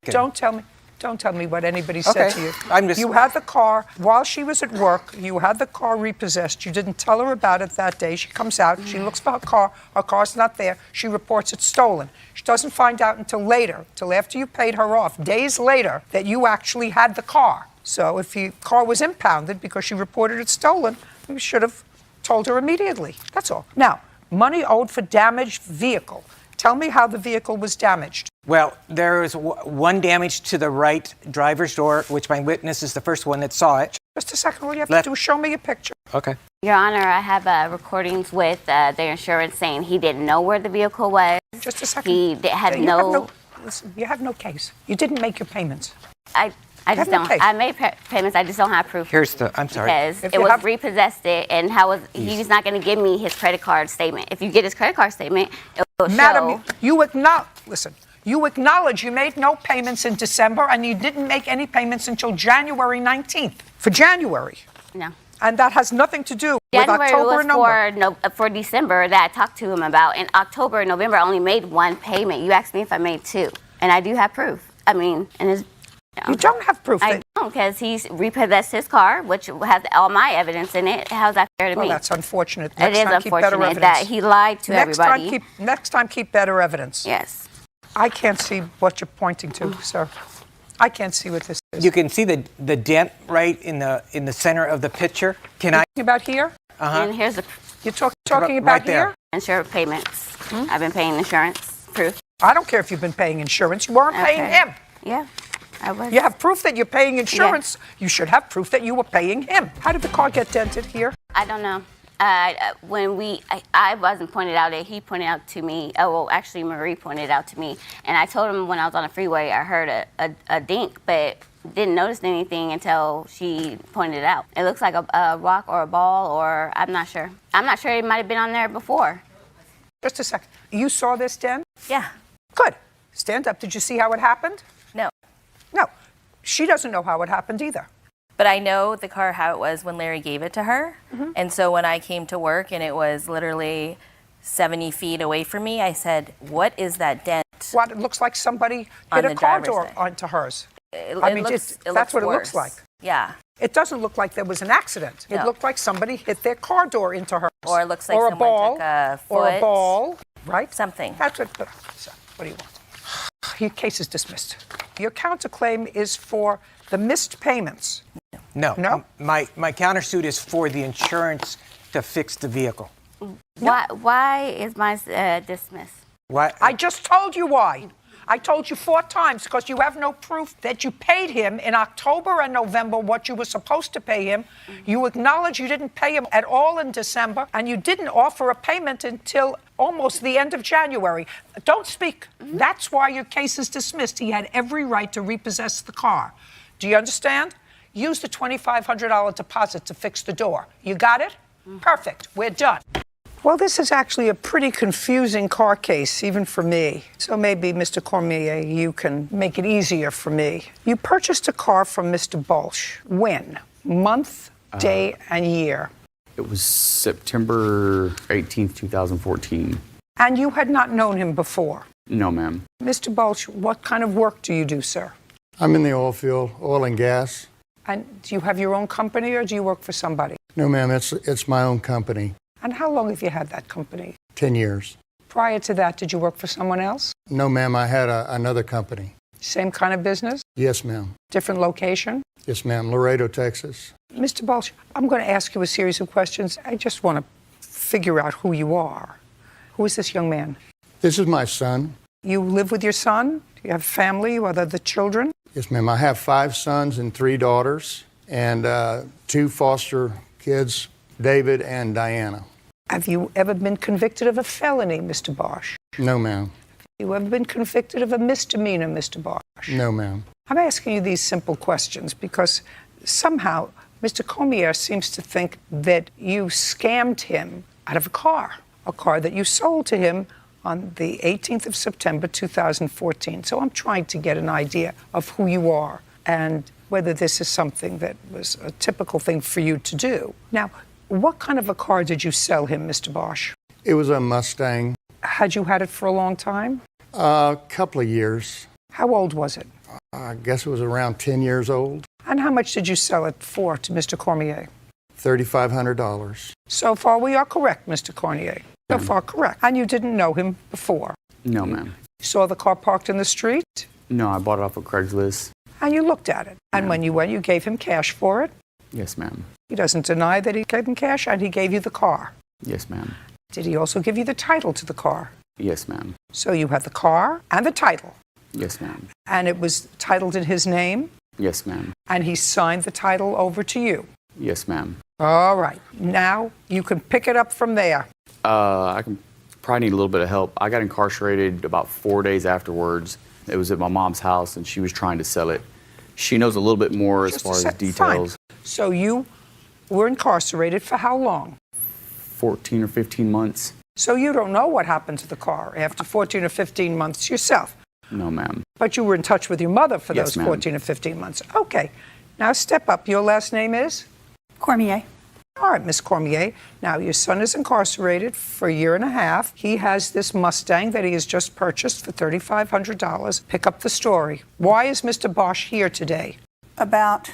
Don't tell me what anybody said to you. I'm just... You had the car, while she was at work, you had the car repossessed. You didn't tell her about it that day. She comes out, she looks for her car's not there. She reports it stolen. She doesn't find out until later, till after you paid her off, days later, that you actually had the car. So if the car was impounded because she reported it stolen, you should have told her immediately. That's all. Now, money owed for damaged vehicle. Tell me how the vehicle was damaged. Well, there was one damage to the right driver's door, which my witness is the first one that saw it. Just a second, all you have to do is show me a picture. Okay. Your Honor, I have recordings with their insurance saying he didn't know where the vehicle was. Just a second. He had no... Listen, you have no case. You didn't make your payments. I just don't. I made payments. I just don't have proof. I'm sorry. Because it was repossessed, and he's not going to give me his credit card statement. If you get his credit card statement, it will Madam, show. you acknowledge you made no payments in December, and you didn't make any payments until January 19th. For January. No. And that has nothing to do with October and January November. was for December that I talked to him about. In October and November, I only made one payment. You asked me if I made two, and I do have proof. I mean, and it's... You don't have proof. I don't, because he's repossessed his car, which has all my evidence in it. How's that fair to me? Well, that's unfortunate. It is unfortunate that he lied to everybody. Next time, keep better evidence. Yes. I can't see what you're pointing to, sir. I can't see what this is. You can see the dent right in the center of the picture. Can I? Talking about here? And here's the... You're talking about right there. here? Insurance payments. I've been paying insurance. Proof. I don't care if you've been paying insurance. You weren't paying him. Yeah, I was. You have proof that you're paying insurance. Yeah. You should have proof that you were paying him. How did the car get dented here? I don't know. I wasn't pointed out it. He pointed out to me. Oh, well, actually, Marie pointed out to me. And I told him when I was on the freeway, I heard a dink, but didn't notice anything until she pointed it out. It looks like a rock or a ball, or I'm not sure. I'm not sure it might have been on there before. Just a second. You saw this dent? Yeah. Good. Stand up. Did you see how it happened? No. No. She doesn't know how it happened either. But I know the car how it was when Larry gave it to her. Mm-hmm. And so when I came to work and it was literally 70 feet away from me, I said, what is that dent? What, it looks like somebody hit a car door onto hers. That's what it looks like. Yeah. It doesn't look like there was an accident. No. It looked like somebody hit their car door into hers. Or it looks like someone took a foot. Or a ball, right? Something. That's what, so, what do you want? Your case is dismissed. Your counterclaim is for the missed payments. No. No? My countersuit is for the insurance to fix the vehicle. Why is mine dismissed? Why? I just told you why. I told you 4 times because you have no proof that you paid him in October and November what you were supposed to pay him. You acknowledge you didn't pay him at all in December, and you didn't offer a payment until almost the end of January. Don't speak. That's why your case is dismissed. He had every right to repossess the car. Do you understand? Use the $2,500 deposit to fix the door. You got it? Perfect. We're done. Well, this is actually a pretty confusing car case, even for me. So maybe, Mr. Cormier, you can make it easier for me. You purchased a car from Mr. Bolsh. When? Month, day, and year? It was September 18th, 2014. And you had not known him before? No, ma'am. Mr. Bolsh, what kind of work do you do, sir? I'm in the oil field, oil and gas. And do you have your own company, or do you work for somebody? No, ma'am, it's my own company. And how long have you had that company? 10 years. Prior to that, did you work for someone else? No, ma'am, I had another company. Same kind of business? Yes, ma'am. Different location? Yes, ma'am, Laredo, Texas. Mr. Bolsh, I'm going to ask you a series of questions. I just want to figure out who you are. Who is this young man? This is my son. You live with your son? Do you have family? What are the children? Yes, ma'am. I have 5 sons and 3 daughters, and 2 foster kids, David and Diana. Have you ever been convicted of a felony, Mr. Bosch? No, ma'am. Have you ever been convicted of a misdemeanor, Mr. Bosch? No, ma'am. I'm asking you these simple questions because somehow Mr. Cormier seems to think that you scammed him out of a car that you sold to him on the 18th of September 2014. So I'm trying to get an idea of who you are and whether this is something that was a typical thing for you to do. Now, what kind of a car did you sell him, Mr. Bosch? It was a Mustang. Had you had it for a long time? A couple of years. How old was it? I guess it was around 10 years old. And how much did you sell it for to Mr. Cormier? $3,500. So far, we are correct, Mr. Cormier. So far, correct. And you didn't know him before? No, ma'am. You saw the car parked in the street? No, I bought it off of Craigslist. And you looked at it. And when you went, you gave him cash for it? Yes, ma'am. He doesn't deny that he gave him cash, and he gave you the car. Yes, ma'am. Did he also give you the title to the car? Yes, ma'am. So you had the car and the title. Yes, ma'am. And it was titled in his name? Yes, ma'am. And he signed the title over to you? Yes, ma'am. All right. Now you can pick it up from there. I can probably need a little bit of help. I got incarcerated about 4 days afterwards. It was at my mom's house, and she was trying to sell it. She knows a little bit more as far as details. Fine. So you were incarcerated for how long? 14 or 15 months. So you don't know what happened to the car after 14 or 15 months yourself? No, ma'am. But you were in touch with your mother for Yes, those ma'am. 14 or 15 months. Okay. Now step up. Your last name is? Cormier. All right, Miss Cormier. Now, your son is incarcerated for a year and a half. He has this Mustang that he has just purchased for $3,500. Pick up the story. Why is Mr. Bosch here today? About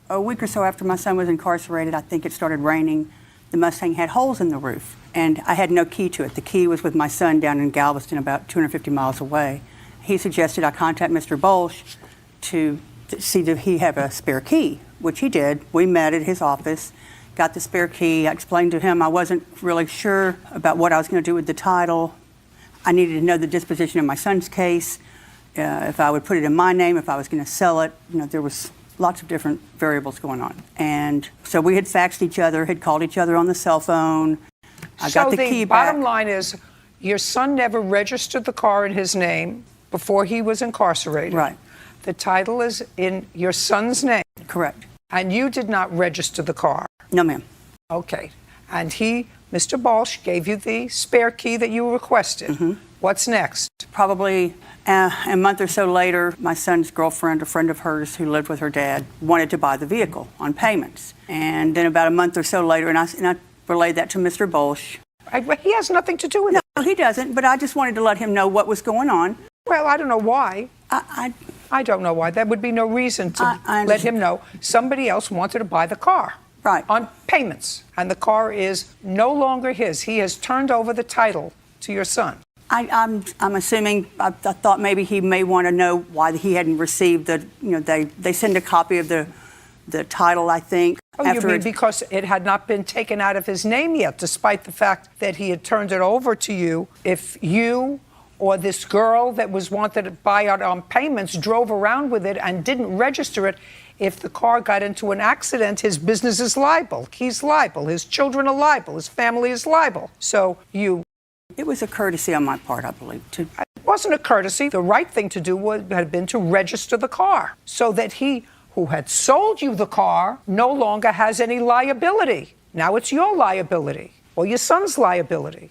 a week or so after my son was incarcerated, I think it started raining. The Mustang had holes in the roof, and I had no key to it. The key was with my son down in Galveston, about 250 miles away. He suggested I contact Mr. Bolsh to see if he have a spare key, which he did. We met at his office, got the spare key. I explained to him I wasn't really sure about what I was going to do with the title. I needed to know the disposition of my son's case, if I would put it in my name, if I was going to sell it. You know, there was lots of different variables going on. And so we had faxed each other, had called each other on the cell phone. I got the key back. Bottom line is your son never registered the car in his name before he was incarcerated. Right. The title is in your son's name. Correct. And you did not register the car. No, ma'am. Okay. And he, Mr. Balsh, gave you the spare key that you requested. Mm-hmm. What's next? Probably a month or so later, my son's girlfriend, a friend of hers who lived with her dad, wanted to buy the vehicle on payments. And then about a month or so later, and I relayed that to Mr. Bolsh. He has nothing to do with it. No, he doesn't, but I just wanted to let him know what was going on. Well, I don't know why. I don't know why. There would be no reason to let him know somebody else wanted to buy the car. Right. On payments. And the car is no longer his. He has turned over the title to your son. I'm assuming, I thought maybe he may want to know why he hadn't received the, they send a copy of the title, I think. Oh, you mean because it had not been taken out of his name yet, despite the fact that he had turned it over to you. If you or this girl that was wanted to buy it on payments drove around with it and didn't register it, if the car got into an accident, his business is liable. He's liable. His children are liable. His family is liable. So you... It was a courtesy on my part, I believe. It wasn't a courtesy. The right thing to do had been to register the car so that he, who had sold you the car, no longer has any liability. Now it's your liability or your son's liability.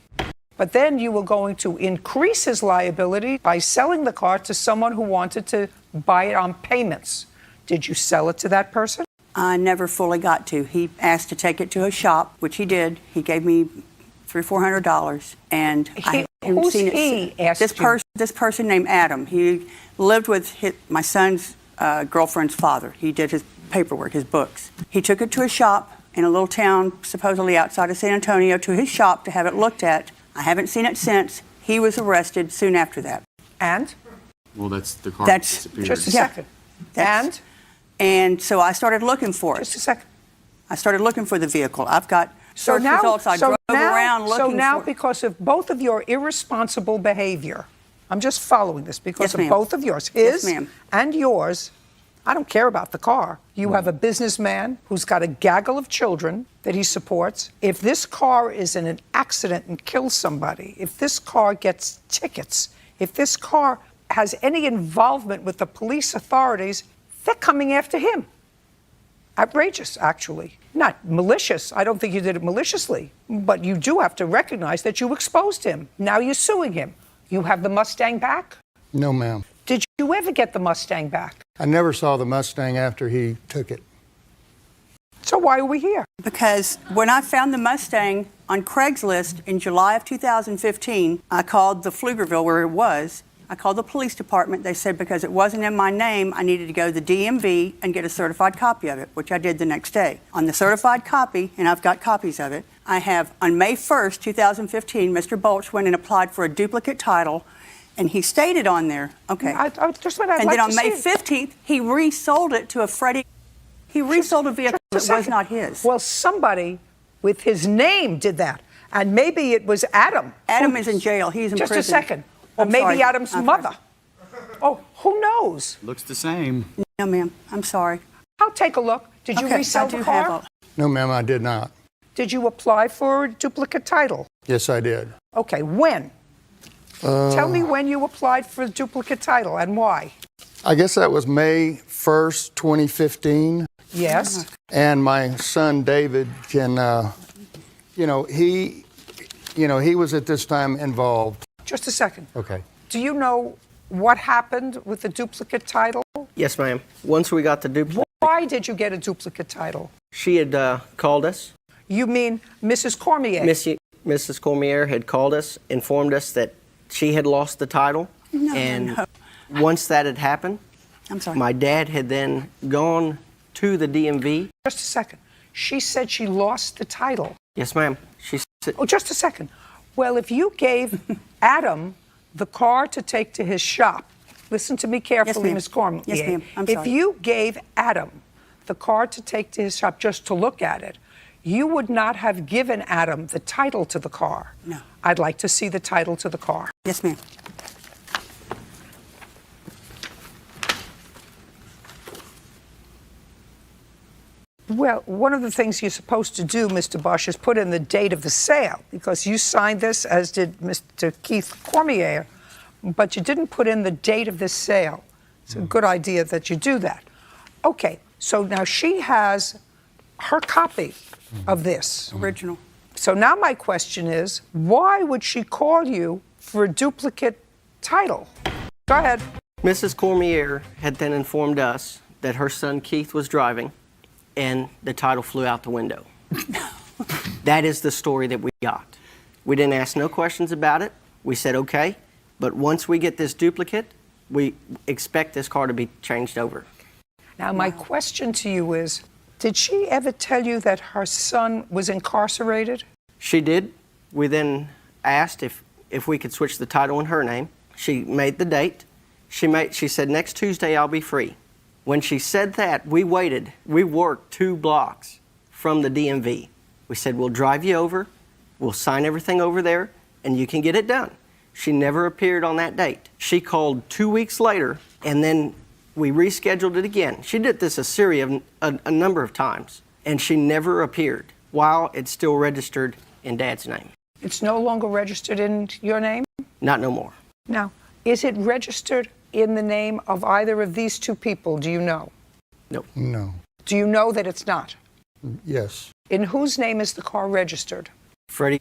But then you were going to increase his liability by selling the car to someone who wanted to buy it on payments. Did you sell it to that person? I never fully got to. He asked to take it to a shop, which he did. He gave me $300 or $400, and I haven't seen it. This person named Adam. He lived with my son's girlfriend's father. He did his paperwork, his books. He took it to a shop in a little town, supposedly outside of San Antonio, to his shop to have it looked at. I haven't seen it since. He was arrested soon after that. And? Well, that's the car. Disappeared. Just a second. And so I started looking for it. Just a second. I started looking for the vehicle. I've got search results. I drove around looking for it. So now, because of both of your irresponsible behavior, I'm just following this because of both of yours, his and yours. I don't care about the car. You have a businessman who's got a gaggle of children that he supports. If this car is in an accident and kills somebody, if this car gets tickets, if this car has any involvement with the police authorities, They're coming after him. Outrageous, actually. Not malicious. I don't think you did it maliciously. But you do have to recognize that you exposed him. Now you're suing him. You have the Mustang back? No, ma'am. Did you ever get the Mustang back? I never saw the Mustang after he took it. So why are we here? Because when I found the Mustang on Craigslist in July of 2015, I called the Pflugerville where it was. I called the police department. They said because it wasn't in my name, I needed to go to the DMV and get a certified copy of it, which I did the next day. On the certified copy, and I've got copies of it, I have on May 1st, 2015, Mr. Bolch went and applied for a duplicate title, and he stated on there, okay. Just what I'd and like then on to May see. 15th, he resold it to a Freddie. He resold a vehicle that was not his. Well, somebody with his name did that. And maybe it was Adam. Adam is in jail. He's in Just prison. a second. Or I'm maybe sorry. Adam's mother. Oh, who knows? Looks the same. No, ma'am. I'm sorry. I'll take a look. Did you Okay, resell I do the car? have No, ma'am, I did not. Did you apply for a duplicate title? Yes, I did. Okay, when? Tell me when you applied for a duplicate title and why. I guess that was May 1st, 2015. Yes. And my son David can, he was at this time involved. Just a second. Okay. Do you know what happened with the duplicate title? Yes, ma'am. Once we got the duplicate, Why did you get a duplicate title? she had called us. You mean Mrs. Cormier? Mrs. Cormier had called us, informed us that she had lost the title. No. Once that had happened, I'm sorry. my dad had then gone to the DMV. Just a second. She said she lost the title. Yes, ma'am. She said, Oh, just a second. Well, if you gave Adam the car to take to his shop, listen to me carefully, ma'am. Ms. Cormier. Yes, ma'am. I'm If sorry. you gave Adam the car to take to his shop just to look at it, you would not have given Adam the title to the car. No. I'd like to see the title to the car. Yes, ma'am. Well, one of the things you're supposed to do, Mr. Bosch, is put in the date of the sale, because you signed this, as did Mr. Keith Cormier, but you didn't put in the date of this sale. It's a good idea that you do that. Okay, so now she has her copy of this. Original. So now my question is, why would she call you for a duplicate title? Go ahead. Mrs. Cormier had then informed us that her son Keith was driving and the title flew out the window. That is the story that we got. We didn't ask no questions about it. We said, okay, but once we get this duplicate, we expect this car to be changed over. Now my question to you is, did she ever tell you that her son was incarcerated? She did. We then asked if we could switch the title in her name. She made the date. She said, next Tuesday I'll be free. When she said that, we waited. We worked 2 blocks from the DMV. We said, we'll drive you over, we'll sign everything over there, and you can get it done. She never appeared on that date. She called 2 weeks later, and then we rescheduled it again. She did this a number of times, and she never appeared while it's still registered in Dad's name. It's no longer registered in your name? Not no more. Now, is it registered in the name of either of these 2 people? Do you know? No. No. Do you know that it's not? Yes. In whose name is the car registered? Freddie?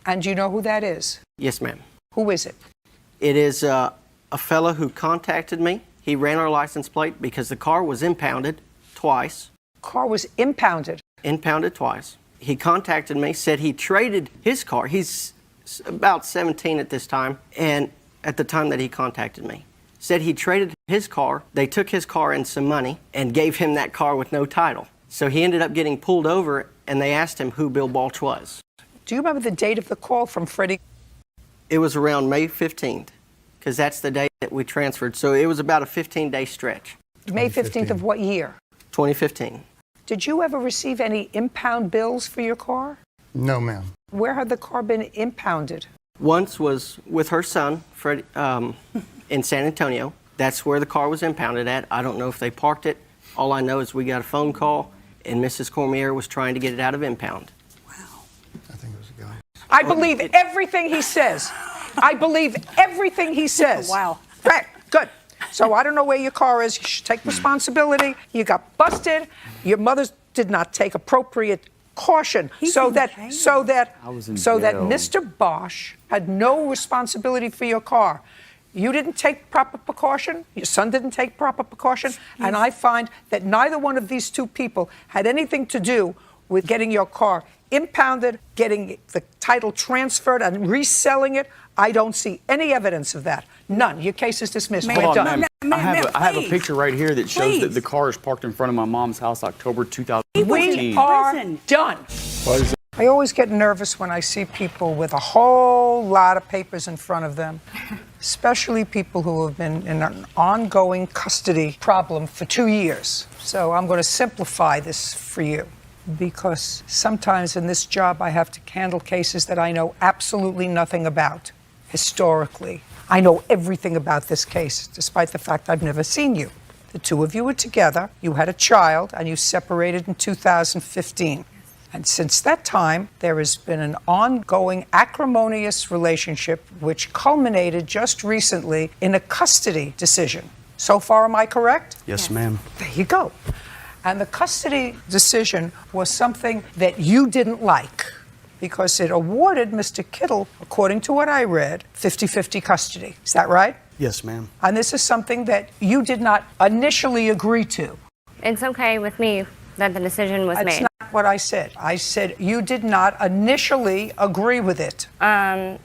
And do you know who that is? Yes, ma'am. Who is it? It is a fellow who contacted me. He ran our license plate because the car was impounded twice. Car was impounded? Impounded twice. He contacted me, said he traded his car. He's about 17 at this time, and at the time that he contacted me. Said he traded his car. They took his car and some money and gave him that car with no title. So he ended up getting pulled over, and they asked him who Bill Balch was. Do you remember the date of the call from Freddie? It was around May 15th, because that's the day that we transferred. So it was about a 15-day stretch. May 15th of what year? 2015. Did you ever receive any impound bills for your car? No, ma'am. Where had the car been impounded? Once was with her son, Fred, in San Antonio. That's where the car was impounded at. I don't know if they parked it. All I know is we got a phone call, and Mrs. Cormier was trying to get it out of impound. I believe everything he says. I believe everything he says. Wow. Right, good. So I don't know where your car is. You should take responsibility. You got busted. Your mother did not take appropriate caution, so that Mr. Bosch had no responsibility for your car. You didn't take proper precaution. Your son didn't take proper precaution. And I find that neither one of these two people had anything to do with getting your car impounded, getting the title transferred, and reselling it. I don't see any evidence of that. None. Your case is dismissed. We're Hold on, done. ma'am. I have a picture right here that shows that the car is parked in front of my mom's house, October 2015. We are done. I always get nervous when I see people with a whole lot of papers in front of them, especially people who have been in an ongoing custody problem for 2 years. So I'm going to simplify this for you, because sometimes in this job I have to handle cases that I know absolutely nothing about historically. I know everything about this case, despite the fact I've never seen you. The two of you were together, you had a child, and you separated in 2015. And since that time, there has been an ongoing acrimonious relationship which culminated just recently in a custody decision. So far, am I correct? Yes, ma'am. There you go. And the custody decision was something that you didn't like, because it awarded Mr. Kittle, according to what I read, 50-50 custody. Is that right? Yes, ma'am. And this is something that you did not initially agree to. It's okay with me that the decision was That's made. not what I said. I said you did not initially agree with it. The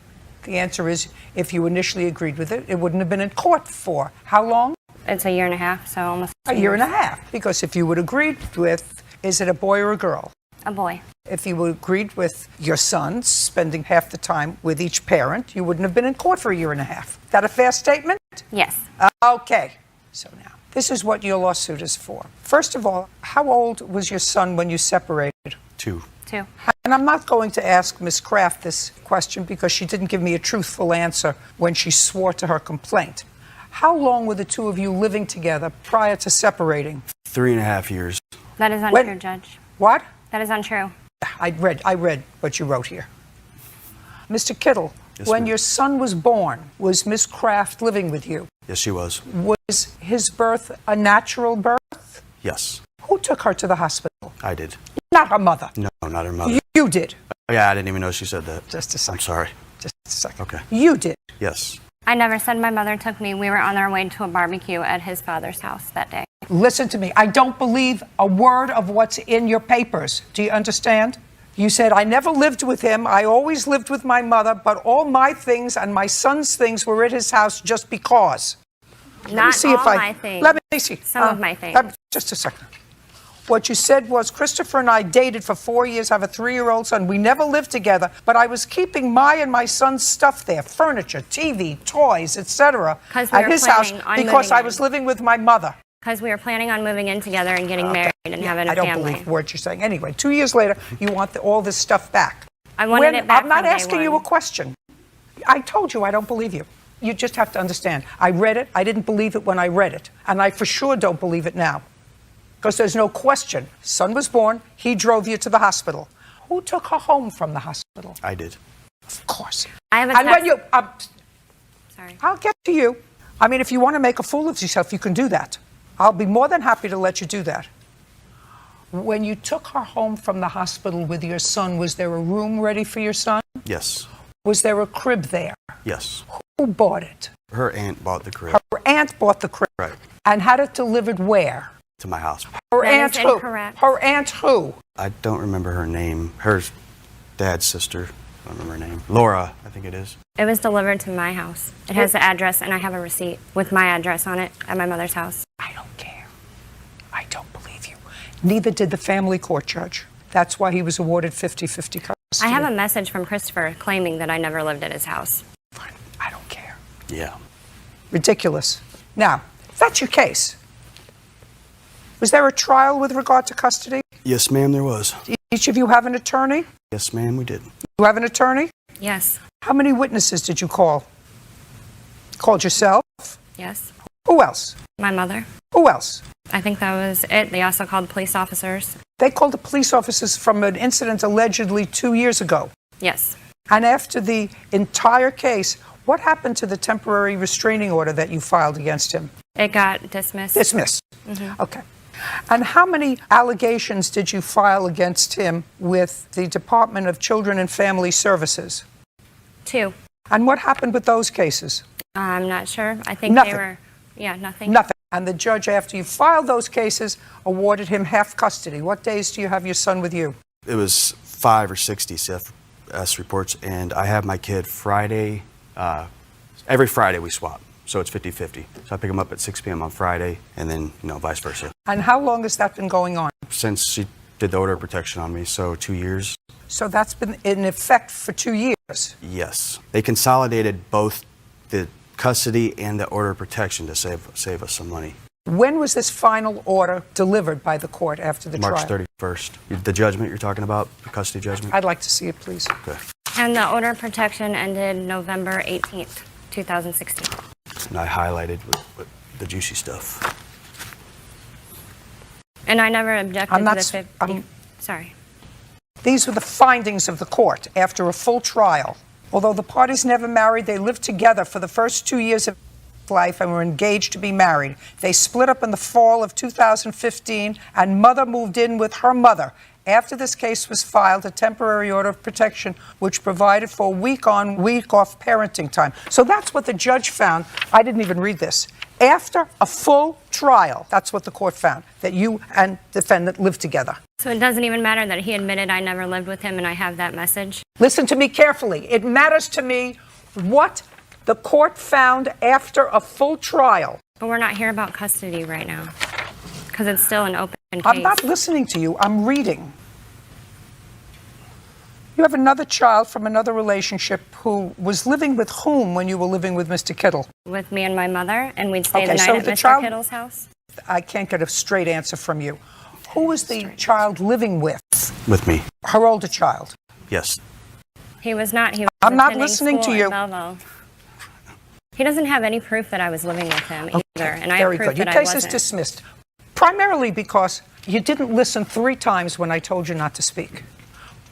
answer is, if you initially agreed with it, it wouldn't have been in court for how long? It's a year and a half, so almost A year and a half. Because if you would agreed with, is it a boy or a girl? a boy. If you agreed with your sons spending half the time with each parent, you wouldn't have been in court for a year and a half. Is that a fair statement? Yes. Okay. So now, this is what your lawsuit is for. First of all, how old was your son when you separated? 2. 2. And I'm not going to ask Ms. Kraft this question because she didn't give me a truthful answer when she swore to her complaint. How long were the two of you living together prior to separating? 3.5 years. That is untrue, Judge. What? That is untrue. I read what you wrote here. Mr. Kittle, Yes, when ma'am. your son was born, was Ms. Kraft living with you? Yes, she was. Was his birth a natural birth? Yes, Who took her to the hospital? I did. Not her mother. No, not her mother. You did. Oh, yeah, I didn't even know she said that. Just a second. I'm sorry. Just a second. Okay. You did. Yes. I never said my mother took me. We were on our way to a barbecue at his father's house that day. Listen to me. I don't believe a word of what's in your papers. Do you understand? You said, I never lived with him. I always lived with my mother, but all my things and my son's things were at his house just because. Not all my things. Let me see. Some of my things. Just a second. What you said was, Christopher and I dated for 4 years, have a 3-year-old son. We never lived together, but I was keeping my and my son's stuff there, furniture, TV, toys, etc., at his house because I was living with my mother. Because we were planning on moving in together and getting married and having a I don't family. believe words you're saying. Anyway, 2 years later, you want all this stuff back. I wanted it back I'm not from day asking you a one. question. I told you I don't believe you. You just have to understand. I read it. I didn't believe it when I read it. And I for sure don't believe it now. Because there's no question. Son was born. He drove you to the hospital. Who took her home from the hospital? I did. Of course. I have a And when text- you... Sorry. I'll get to you. I mean, if you want to make a fool of yourself, you can do that. I'll be more than happy to let you do that. When you took her home from the hospital with your son, was there a room ready for your son? Yes. Was there a crib there? Yes. Who bought it? Her aunt bought the crib. Her aunt bought the crib. Right. And had it delivered where? To my house. Her That aunt is who? incorrect. Her aunt who? I don't remember her name. Her dad's sister. I don't remember her name. Laura, I think it is. It was delivered to my house. It has the address, and I have a receipt with my address on it at my mother's house. I don't care. I don't believe you. Neither did the family court judge. That's why he was awarded 50-50 custody. I have a message from Christopher claiming that I never lived at his house. Fine. I don't care. Yeah. Ridiculous. Now, if that's your case, was there a trial with regard to custody? Yes, ma'am, there was. Did each of you have an attorney? Yes, ma'am, we did. You have an attorney? Yes. How many witnesses did you call? Called yourself? Yes. Who else? My mother. Who else? I think that was it. They also called police officers. They called the police officers from an incident allegedly 2 years ago. Yes. And after the entire case, what happened to the temporary restraining order that you filed against him? It got dismissed. Dismissed. Mhm. Okay. And how many allegations did you file against him with the Department of Children and Family Services? 2. And what happened with those cases? I'm not sure. I think Nothing. they were, nothing. Nothing. And the judge, after you filed those cases, awarded him half custody. What days do you have your son with you? It was 5 or 6 DCFS reports, and I have my kid Friday. Every Friday we swap, so it's 50-50. So I pick him up at 6 p.m. on Friday, and then, vice versa. And how long has that been going on? Since she did the order of protection on me, so 2 years. So that's been in effect for 2 years. Yes. They consolidated both the custody and the order of protection to save us some money. When was this final order delivered by the court after the March trial? 31st. The judgment you're talking about, the custody judgment? I'd like to see it, please. Okay. And the order of protection ended November 18th, 2016. And I highlighted with the juicy stuff. And I never objected I'm not to the 50. Sorry. These were the findings of the court after a full trial. Although the parties never married, they lived together for the first 2 years of life and were engaged to be married. They split up in the fall of 2015, and mother moved in with her mother. After this case was filed, a temporary order of protection which provided for week-on, week-off parenting time. So that's what the judge found. I didn't even read this. After a full trial, that's what the court found, that you and defendant lived together. So it doesn't even matter that he admitted I never lived with him and I have that message? Listen to me carefully. It matters to me what the court found after a full trial. But we're not here about custody right now because it's still an open case. I'm not listening to you. I'm reading. You have another child from another relationship who was living with whom when you were living with Mr. Kittle? With me and my mother, and we'd stay Okay, the night so at the Mr. child- Kittle's house. I can't get a straight answer from you. Who was the child living with? With me. Her older child. Yes. He was not. He was I'm not attending listening to school in you. Belleville. He doesn't have any proof that I was living with him either, and I have Very proof good. Your that I case is wasn't. dismissed. Primarily because you didn't listen 3 times when I told you not to speak.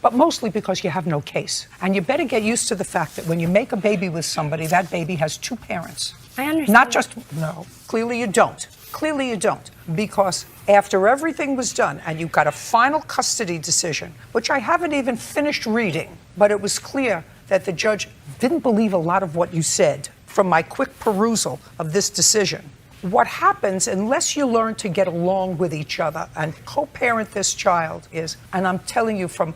But mostly because you have no case. And you better get used to the fact that when you make a baby with somebody, that baby has 2 parents. I understand. Not just, no, clearly you don't. Clearly you don't. Because after everything was done and you got a final custody decision, which I haven't even finished reading, but it was clear that the judge didn't believe a lot of what you said from my quick perusal of this decision. What happens, unless you learn to get along with each other and co-parent this child is, and I'm telling you from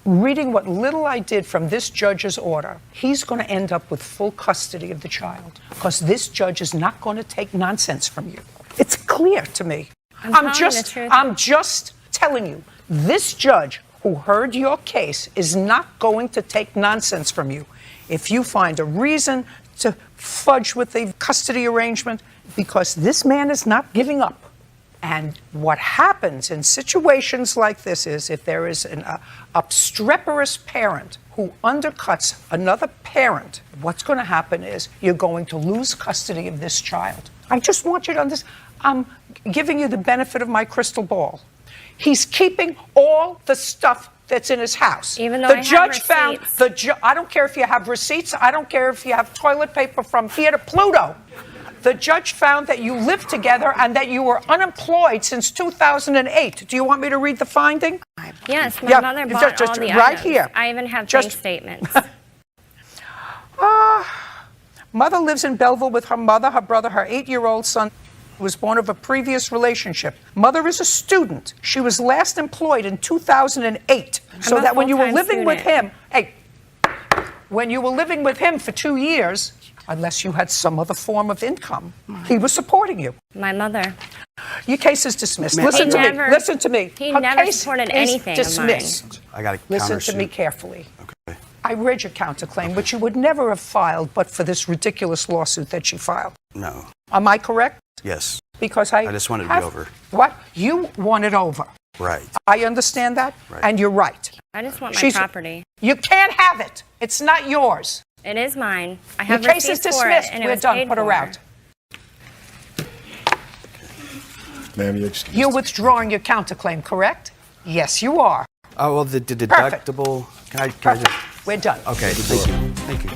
reading what little I did from this judge's order, he's going to end up with full custody of the child because this judge is not going to take nonsense from you. It's clear to me. I'm just telling you, this judge who heard your case is not going to take nonsense from you. If you find a reason to fudge with the custody arrangement, because this man is not giving up. And what happens in situations like this is if there is an obstreperous parent who undercuts another parent, what's going to happen is you're going to lose custody of this child. I just want you to understand. I'm giving you the benefit of my crystal ball. He's keeping all the stuff that's in his house. Even though the I have judge found receipts. I don't care if you have receipts. I don't care if you have toilet paper from here to Pluto. The judge found that you lived together and that you were unemployed since 2008. Do you want me to read the finding? Yes, my mother bought just all the right items. here. I even have Just- bank statements. Mother lives in Belleville with her mother, her brother, her 8-year-old son was born of a previous relationship. Mother is a student. She was last employed in 2008. So a that when you were full-time living with student. him, when you were living with him for 2 years, unless you had some other form of income, he was supporting you. My mother. Your case is dismissed. Ma'am. Listen He to me. never- Listen to me. he Her never case supported is anything of mine. dismissed. I got to Listen to me carefully. I read your counterclaim, which you would never have filed but for this ridiculous lawsuit that you filed. No. Am I correct? Yes. Because I just wanted it to be over. What? You want it over. Right. I understand that, Right. and you're right. I just want my She's- property. You can't have it. It's not yours. It is mine. I Your have case is receipts for it, dismissed. and it We're was done. paid Put her for. out. Ma'am, you're excused. You're withdrawing your counterclaim, correct? Yes, you are. Oh, well, the Perfect. deductible. Can I just. We're done. Okay, thank you. Thank you.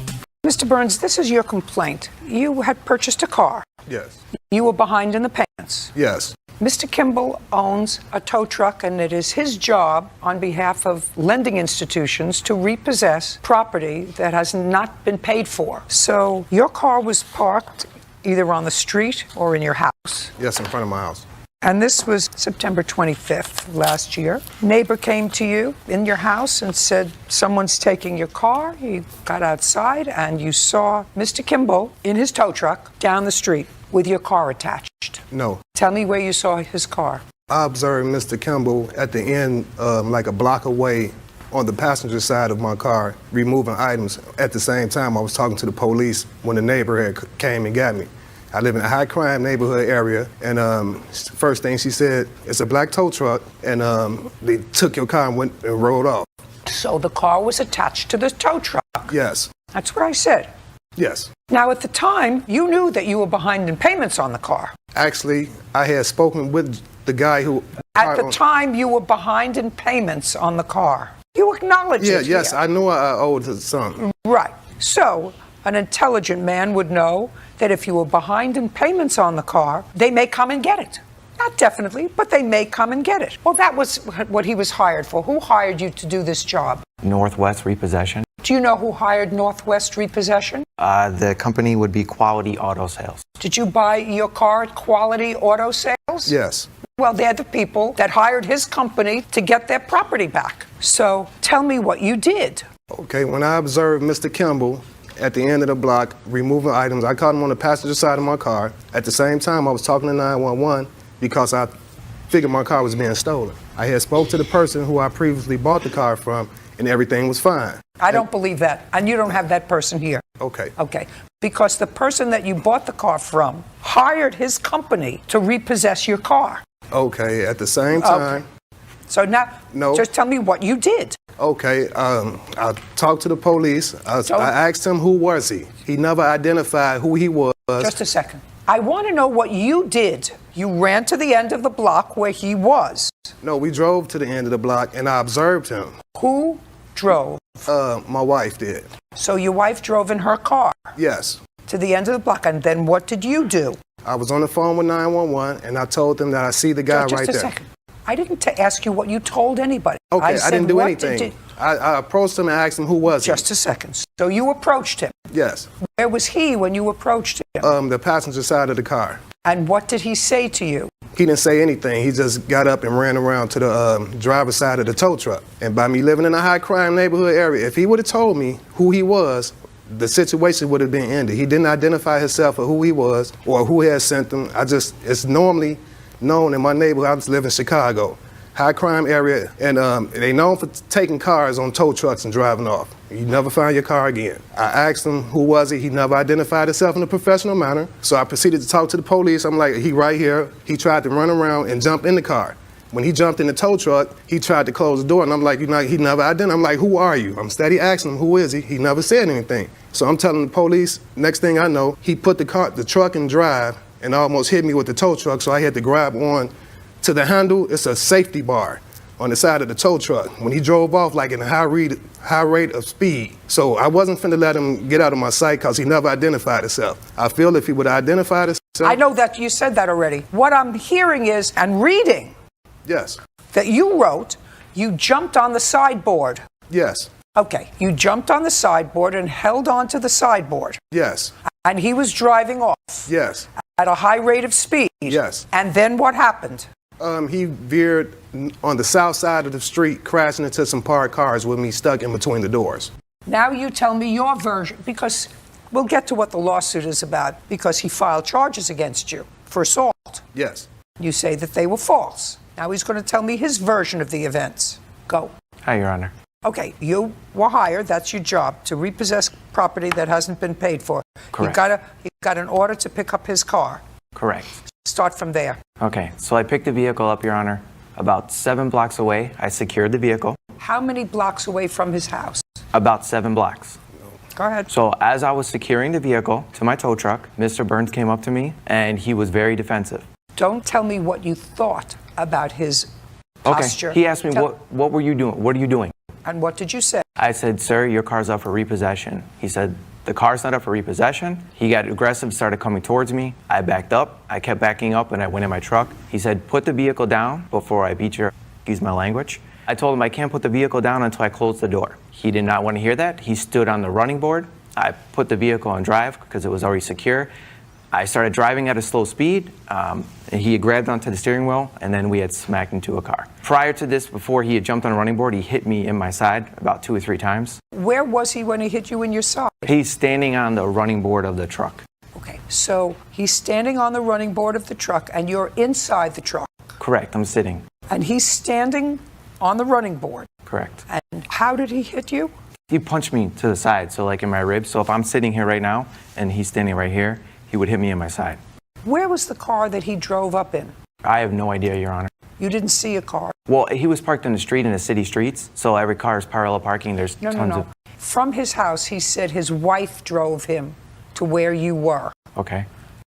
Mr. Burns, this is your complaint. You had purchased a car. Yes. You were behind in the payments. Yes. Mr. Kimball owns a tow truck, and it is his job on behalf of lending institutions to repossess property that has not been paid for. So your car was parked either on the street or in your house. Yes, in front of my house. And this was September 25th last year. Neighbor came to you in your house and said, someone's taking your car. You got outside and you saw Mr. Kimball in his tow truck down the street with your car attached. No. Tell me where you saw his car. I observed Mr. Kimball at the end, like a block away on the passenger side of my car, removing items. At the same time, I was talking to the police when the neighbor had came and got me. I live in a high crime neighborhood area, and first thing she said, it's a black tow truck, and they took your car and went and rode off. So the car was attached to the tow truck. Yes. That's what I said. Yes. Now, at the time, you knew that you were behind in payments on the car. Actually, I had spoken with the guy who... At the time, you were behind in payments on the car. You acknowledge it. Yes, I knew I owed something. Right. So, an intelligent man would know that if you were behind in payments on the car, they may come and get it. Not definitely, but they may come and get it. Well, that was what he was hired for. Who hired you to do this job? Northwest Repossession. Do you know who hired Northwest Repossession? The company would be Quality Auto Sales. Did you buy your car at Quality Auto Sales? Yes. Well, they're the people that hired his company to get their property back. So tell me what you did. Okay, when I observed Mr. Kimball at the end of the block removing items, I caught him on the passenger side of my car. At the same time, I was talking to 911 because I figured my car was being stolen. I had spoke to the person who I previously bought the car from, and everything was fine. I don't believe that, and you don't have that person here. Okay. Okay, because the person that you bought the car from hired his company to repossess your car. Okay, at the same time. Okay. So now, just tell me what you did. Okay, I talked to the police. I asked him who was he. He never identified who he was. Just a second. I want to know what you did. You ran to the end of the block where he was. No, we drove to the end of the block and I observed him. Who drove? My wife did. So your wife drove in her car? Yes. To the end of the block, and then what did you do? I was on the phone with 911 and I told them that I see the guy right there. Just a second. I didn't ask you what you told anybody. Okay, I didn't do anything. Did I approached him and asked him who was he. Just a second. So you approached him? Yes. Where was he when you approached him? The passenger side of the car. And what did he say to you? He didn't say anything. He just got up and ran around to the driver's side of the tow truck. And by me living in a high crime neighborhood area, if he would have told me who he was, the situation would have been ended. He didn't identify himself or who he was or who had sent him. It's normally known in my neighborhood. I just live in Chicago, high crime area, and they known for taking cars on tow trucks and driving off. You never find your car again. I asked him who was he. He never identified himself in a professional manner. So I proceeded to talk to the police. I'm like, he right here. He tried to run around and jump in the car. When he jumped in the tow truck, he tried to close the door, and I'm like, he never identified. I'm like, who are you? I'm steady asking him, who is he? He never said anything. So I'm telling the police, next thing I know, he put the truck in drive and almost hit me with the tow truck, so I had to grab on to the handle. It's a safety bar on the side of the tow truck. When he drove off, like in a high rate of speed. So I wasn't finna let him get out of my sight because he never identified himself. I feel if he would have identified himself. I know that you said that already. What I'm hearing is, and reading, yes, that you wrote, you jumped on the sideboard. Yes. Okay, you jumped on the sideboard and held onto the sideboard. Yes. And he was driving off. Yes. At a high rate of speed. Yes. And then what happened? He veered on the south side of the street, crashing into some parked cars with me stuck in between the doors. Now you tell me your version, because we'll get to what the lawsuit is about, because he filed charges against you for assault. Yes. You say that they were false. Now he's going to tell me his version of the events. Go. Hi, Your Honor. Okay, you were hired, that's your job, to repossess property that hasn't been paid for. Correct. You got an order to pick up his car. Correct. Start from there. Okay, so I picked the vehicle up, Your Honor. About 7 blocks away, I secured the vehicle. How many blocks away from his house? About 7 blocks. Go ahead. So as I was securing the vehicle to my tow truck, Mr. Burns came up to me, and he was very defensive. Don't tell me what you thought about his posture. Okay, he asked me, what were you doing? What are you doing? And what did you say? I said, sir, your car's up for repossession. He said, The car's not up for repossession. He got aggressive, started coming towards me. I backed up. I kept backing up, and I went in my truck. He said, put the vehicle down before I beat your, excuse my language. I told him I can't put the vehicle down until I close the door. He did not want to hear that. He stood on the running board. I put the vehicle on drive because it was already secure. I started driving at a slow speed. And he had grabbed onto the steering wheel, and then we had smacked into a car. Prior to this, before he had jumped on a running board, he hit me in my side about 2 or 3 times. Where was he when he hit you in your side? He's standing on the running board of the truck. Okay, so he's standing on the running board of the truck, and you're inside the truck. Correct, I'm sitting. And he's standing on the running board. Correct. And how did he hit you? He punched me to the side, so like in my ribs. So if I'm sitting here right now, and he's standing right here, he would hit me in my side. Where was the car that he drove up in? I have no idea, Your Honor. You didn't see a car? Well, he was parked in the street in the city streets, so every car is parallel parking. There's tons of... From his house, he said his wife drove him to where you were. Okay.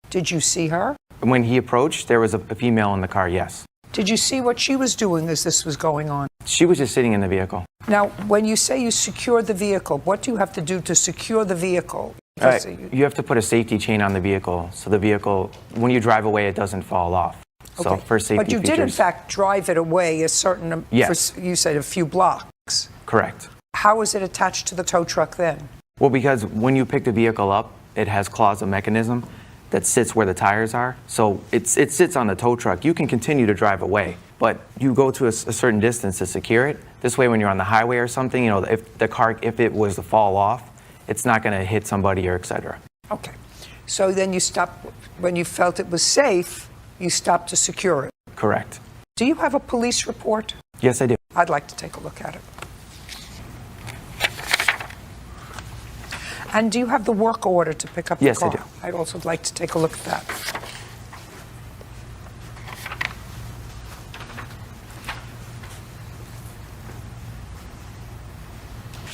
Did you see her? When he approached, there was a female in the car, yes. Did you see what she was doing as this was going on? She was just sitting in the vehicle. Now, when you say you secured the vehicle, what do you have to do to secure the vehicle? You have to put a safety chain on the vehicle, so the vehicle, when you drive away, it doesn't fall off. So for safety But you features, did, in fact, drive it away a certain, Yes. you said a few blocks. Correct. How was it attached to the tow truck then? Well, because when you pick the vehicle up, it has claws of mechanism that sits where the tires are. So it sits on the tow truck. You can continue to drive away, but you go to a certain distance to secure it. This way, when you're on the highway or something, you know, if the car, if it was to fall off, it's not going to hit somebody or et cetera. Okay. So then you stopped, when you felt it was safe, you stopped to secure it. Correct. Do you have a police report? Yes, I do. I'd like to take a look at it. And do you have the work order to pick up the Yes, car? I do. I'd also like to take a look at that.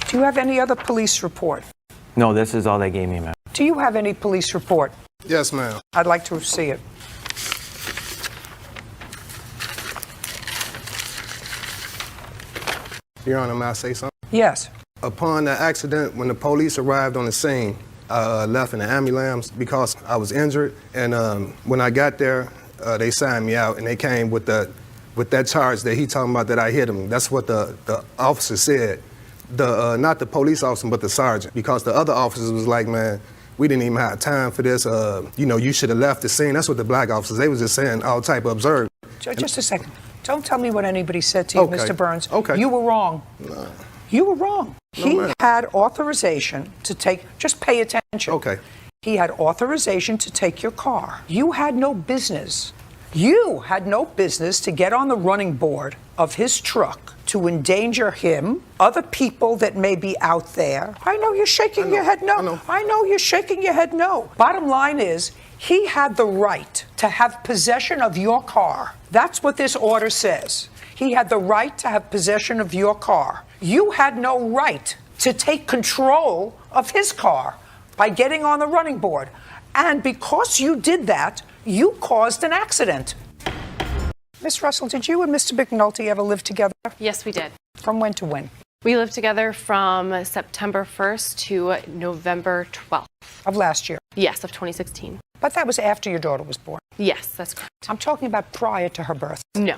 Do you have any other police report? No, this is all they gave me, ma'am. Do you have any police report? Yes, ma'am. I'd like to see it. Your Honor, may I say something? Yes. Upon the accident, when the police arrived on the scene, I left in the ambulance because I was injured. And when I got there, they signed me out, and they came with that charge that he talking about that I hit him. That's what the officer said. Not the police officer, but the sergeant. Because the other officers was like, man, we didn't even have time for this. You know, you should have left the scene. That's what the black officers, they was just saying all type of absurd. Just a second. Don't tell me what anybody said to you, Okay. Mr. Burns. Okay. You were wrong. No. You were wrong. No, He ma'am. had authorization to take, just pay attention. Okay. He had authorization to take your car. You had no business. You had no business to get on the running board of his truck to endanger him, other people that may be out there. I know you're shaking your head no. I know you're shaking your head no. Bottom line is, he had the right to have possession of your car. That's what this order says. He had the right to have possession of your car. You had no right to take control of his car by getting on the running board. And because you did that, you caused an accident. Miss Russell, did you and Mr. McNulty ever live together? Yes, we did. From when to when? We lived together from September 1st to November 12th. Of last year? Yes, of 2016. But that was after your daughter was born. Yes, that's correct. I'm talking about prior to her birth. No.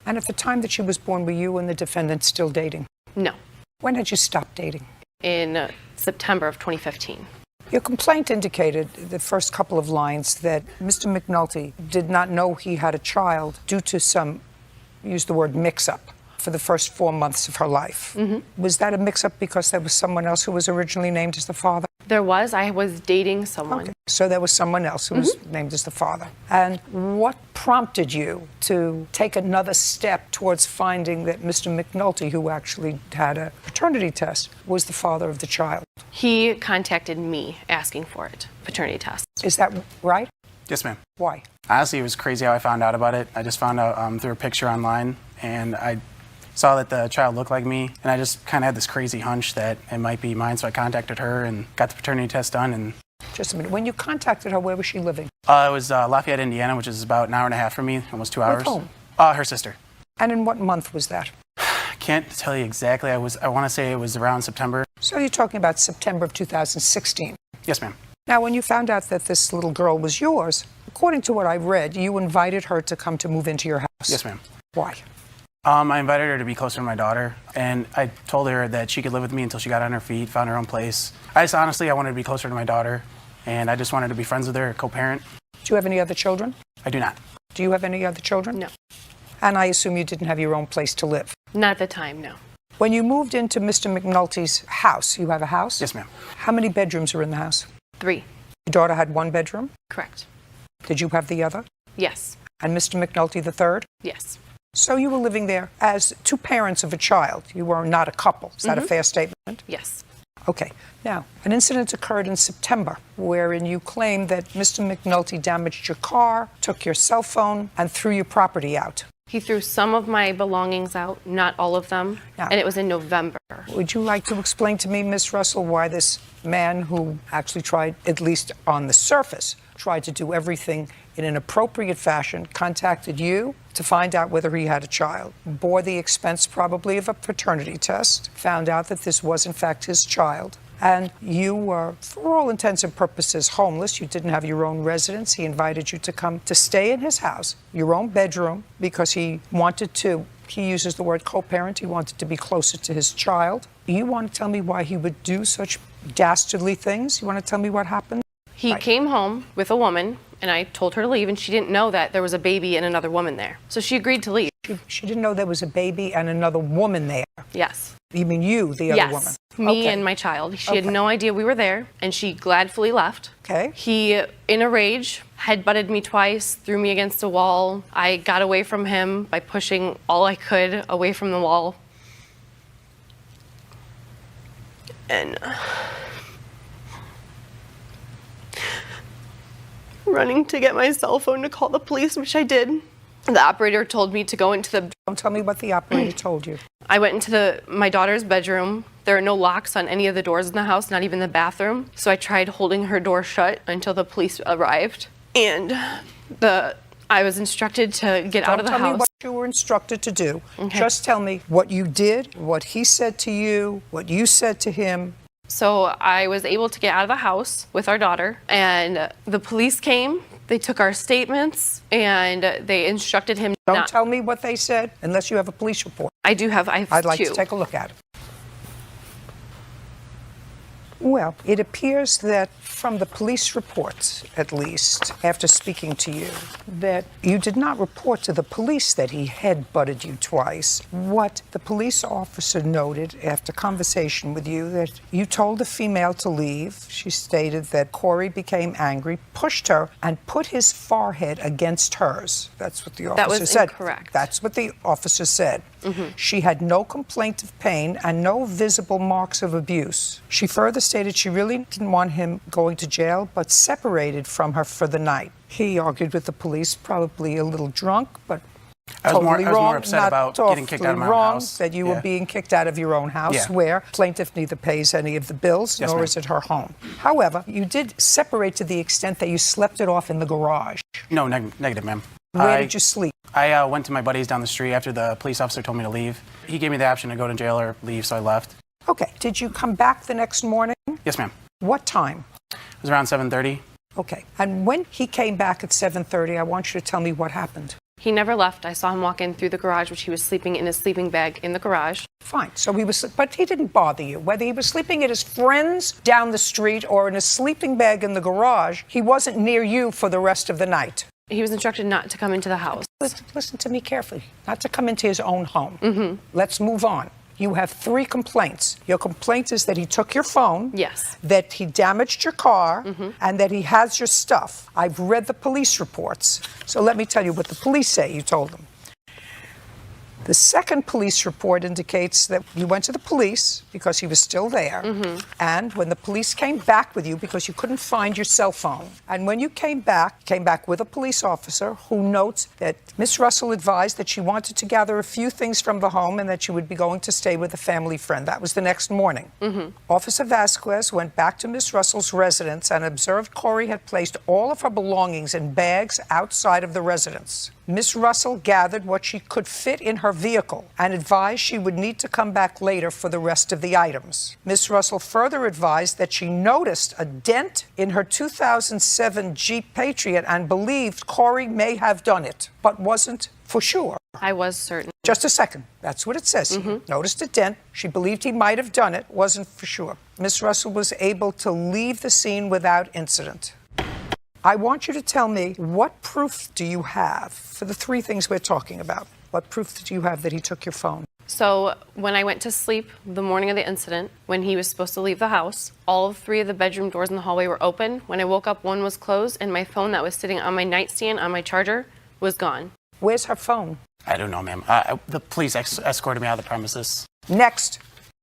And at the time that she was born, were you and the defendant still dating? No. When had you stopped dating? In September of 2015. Your complaint indicated, the first couple of lines, that Mr. McNulty did not know he had a child due to some, use the word mix-up, for the first 4 months of her life. Mm-hmm. Was that a mix-up because there was someone else who was originally named as the father? There was. I was dating someone. Okay. So there was someone else who was named as the father. And what prompted you to take another step towards finding that Mr. McNulty, who actually had a paternity test, was the father of the child? He contacted me asking for it, paternity test. Is that right? Yes, ma'am. Why? Honestly, it was crazy how I found out about it. I just found out through a picture online, and I saw that the child looked like me, and I just kind of had this crazy hunch that it might be mine, so I contacted her and got the paternity test done. And just a minute. When you contacted her, where was she living? it was Lafayette, Indiana, which is about an hour and a half from me, almost 2 hours. With whom? Her sister. And in what month was that? I can't tell you exactly. I want to say it was around September. So you're talking about September of 2016. Yes, ma'am. Now, when you found out that this little girl was yours, according to what I read, you invited her to come to move into your house. Yes, ma'am. Why? I invited her to be closer to my daughter, and I told her that she could live with me until she got on her feet, found her own place. I wanted to be closer to my daughter, and I just wanted to be friends with her, co-parent. Do you have any other children? I do not. Do you have any other children? No. And I assume you didn't have your own place to live? Not at the time, no. When you moved into Mr. McNulty's house, you have a house? Yes, ma'am. How many bedrooms are in the house? 3. Your daughter had 1 bedroom? Correct. Did you have the other? Yes. And Mr. McNulty the third? Yes. So you were living there as 2 parents of a child. You were not a couple. Is that a fair statement? Yes. Okay. Now, an incident occurred in September wherein you claim that Mr. McNulty damaged your car, took your cell phone, and threw your property out. He threw some of my belongings out, not all of them, and it was in November. Would you like to explain to me, Miss Russell, why this man who actually tried, at least on the surface, tried to do everything in an appropriate fashion, contacted you to find out whether he had a child, bore the expense probably of a paternity test, found out that this was in fact his child, and you were, for all intents and purposes, homeless. You didn't have your own residence. He invited you to come to stay in his house, your own bedroom, because he wanted to, he uses the word co-parent, he wanted to be closer to his child. You want to tell me why he would do such dastardly things? You want to tell me what happened? He came home with a woman, and I told her to leave, and she didn't know that there was a baby and another woman there. So she agreed to leave. She didn't know there was a baby and another woman there? Yes. You mean you, the other woman? Me and my child. She had no idea we were there, and she gladfully left. Okay. He, in a rage, headbutted me twice, threw me against a wall. I got away from him by pushing all I could away from the wall. And running to get my cell phone to call the police, which I did. The operator told me to go into the... Don't tell me what the operator told you. I went into my daughter's bedroom. There are no locks on any of the doors in the house, not even the bathroom. So I tried holding her door shut until the police arrived. And I was instructed to get out of the house. Don't tell me what you were instructed to do. Okay. Just tell me what you did, what he said to you, what you said to him. So I was able to get out of the house with our daughter, and the police came. They took our statements, and they instructed him Don't not... tell me what they said unless you have a police report. I have I'd like 2. to take a look at it. Well, it appears that from the police reports, at least, after speaking to you, that you did not report to the police that he head-butted you twice. What the police officer noted after conversation with you, that you told the female to leave. She stated that Corey became angry, pushed her, and put his forehead against hers. That's what the officer said. That was incorrect. That's what the officer said. She had no complaint of pain and no visible marks of abuse. She further stated she really didn't want him going to jail, but separated from her for the night. He argued with the police, probably a little drunk, but I was totally more wrong. upset not about getting kicked out of my own wrong house. that you were Yeah. being kicked out of your own house, Yeah. where plaintiff neither pays any of the bills, Yes, nor ma'am. is it her home. However, you did separate to the extent that you slept it off in the garage. No, negative, ma'am. Where did you sleep? I went to my buddies down the street after the police officer told me to leave. He gave me the option to go to jail or leave, so I left. Okay. Did you come back the next morning? Yes, ma'am. What time? It was around 7:30. Okay. And when he came back at 7:30, I want you to tell me what happened. He never left. I saw him walk in through the garage, which he was sleeping in his sleeping bag in the garage. Fine. So he was, but he didn't bother you. Whether he was sleeping at his friend's down the street or in a sleeping bag in the garage, he wasn't near you for the rest of the night. He was instructed not to come into the house. Listen to me carefully. Not to come into his own home. Let's move on. You have 3 complaints. Your complaint is that he took your phone. Yes. That he damaged your car, and that he has your stuff. I've read the police reports. So let me tell you what the police say you told them. The second police report indicates that you went to the police because he was still there. And when the police came back with you because you couldn't find your cell phone. And when you came back with a police officer who notes that Miss Russell advised that she wanted to gather a few things from the home and that she would be going to stay with a family friend. That was the next morning. Officer Vasquez went back to Miss Russell's residence and observed Corey had placed all of her belongings in bags outside of the residence. Miss Russell gathered what she could fit in her vehicle and advised she would need to come back later for the rest of the items. Ms. Russell further advised that she noticed a dent in her 2007 Jeep Patriot and believed Corey may have done it, but wasn't for sure. I was certain. Just a second. That's what it says. Noticed a dent. She believed he might have done it, wasn't for sure. Ms. Russell was able to leave the scene without incident. I want you to tell me, what proof do you have for the three things we're talking about? What proof do you have that he took your phone? So when I went to sleep the morning of the incident, when he was supposed to leave the house, all three of the bedroom doors in the hallway were open. When I woke up, one was closed, and my phone that was sitting on my nightstand on my charger was gone. Where's her phone? I don't know, ma'am. The police escorted me out of the premises. Next.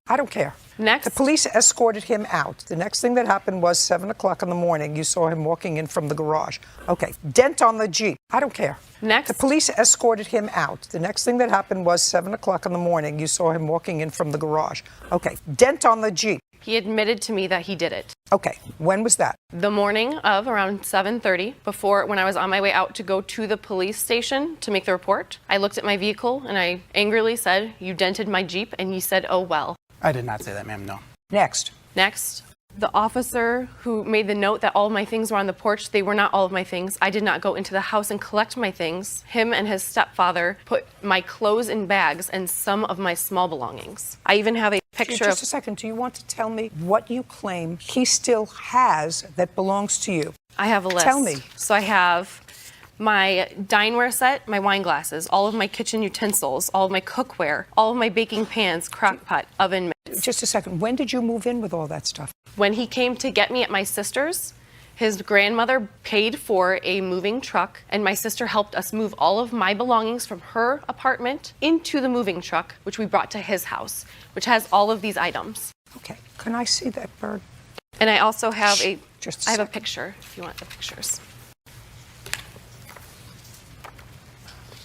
I don't care. Next. The police escorted him out. The next thing that happened was 7 o'clock in the morning. You saw him walking in from the garage. Okay. Dent on the Jeep. I don't care. Next. The police escorted him out. The next thing that happened was 7 o'clock in the morning. You saw him walking in from the garage. Okay. Dent on the Jeep. He admitted to me that he did it. Okay. When was that? The morning of around 7:30, before when I was on my way out to go to the police station to make the report. I looked at my vehicle and I angrily said, "You dented my Jeep," and he said, "Oh well." I did not say that, ma'am, no. Next. Next. The officer who made the note that all of my things were on the porch, they were not all of my things. I did not go into the house and collect my things. Him and his stepfather put my clothes in bags and some of my small belongings. I even have a picture Just a second. Do you want to tell me what you claim he still has that belongs to you? I have a list. Tell me. So I have my dineware set, my wine glasses, all of my kitchen utensils, all of my cookware, all of my baking pans, crock pot, oven mitts. Just a second. When did you move in with all that stuff? When he came to get me at my sister's, his grandmother paid for a moving truck, and my sister helped us move all of my belongings from her apartment into the moving truck, which we brought to his house, which has all of these items. Okay. Can I see that bird? And I also have I have a second. picture, if you want the pictures.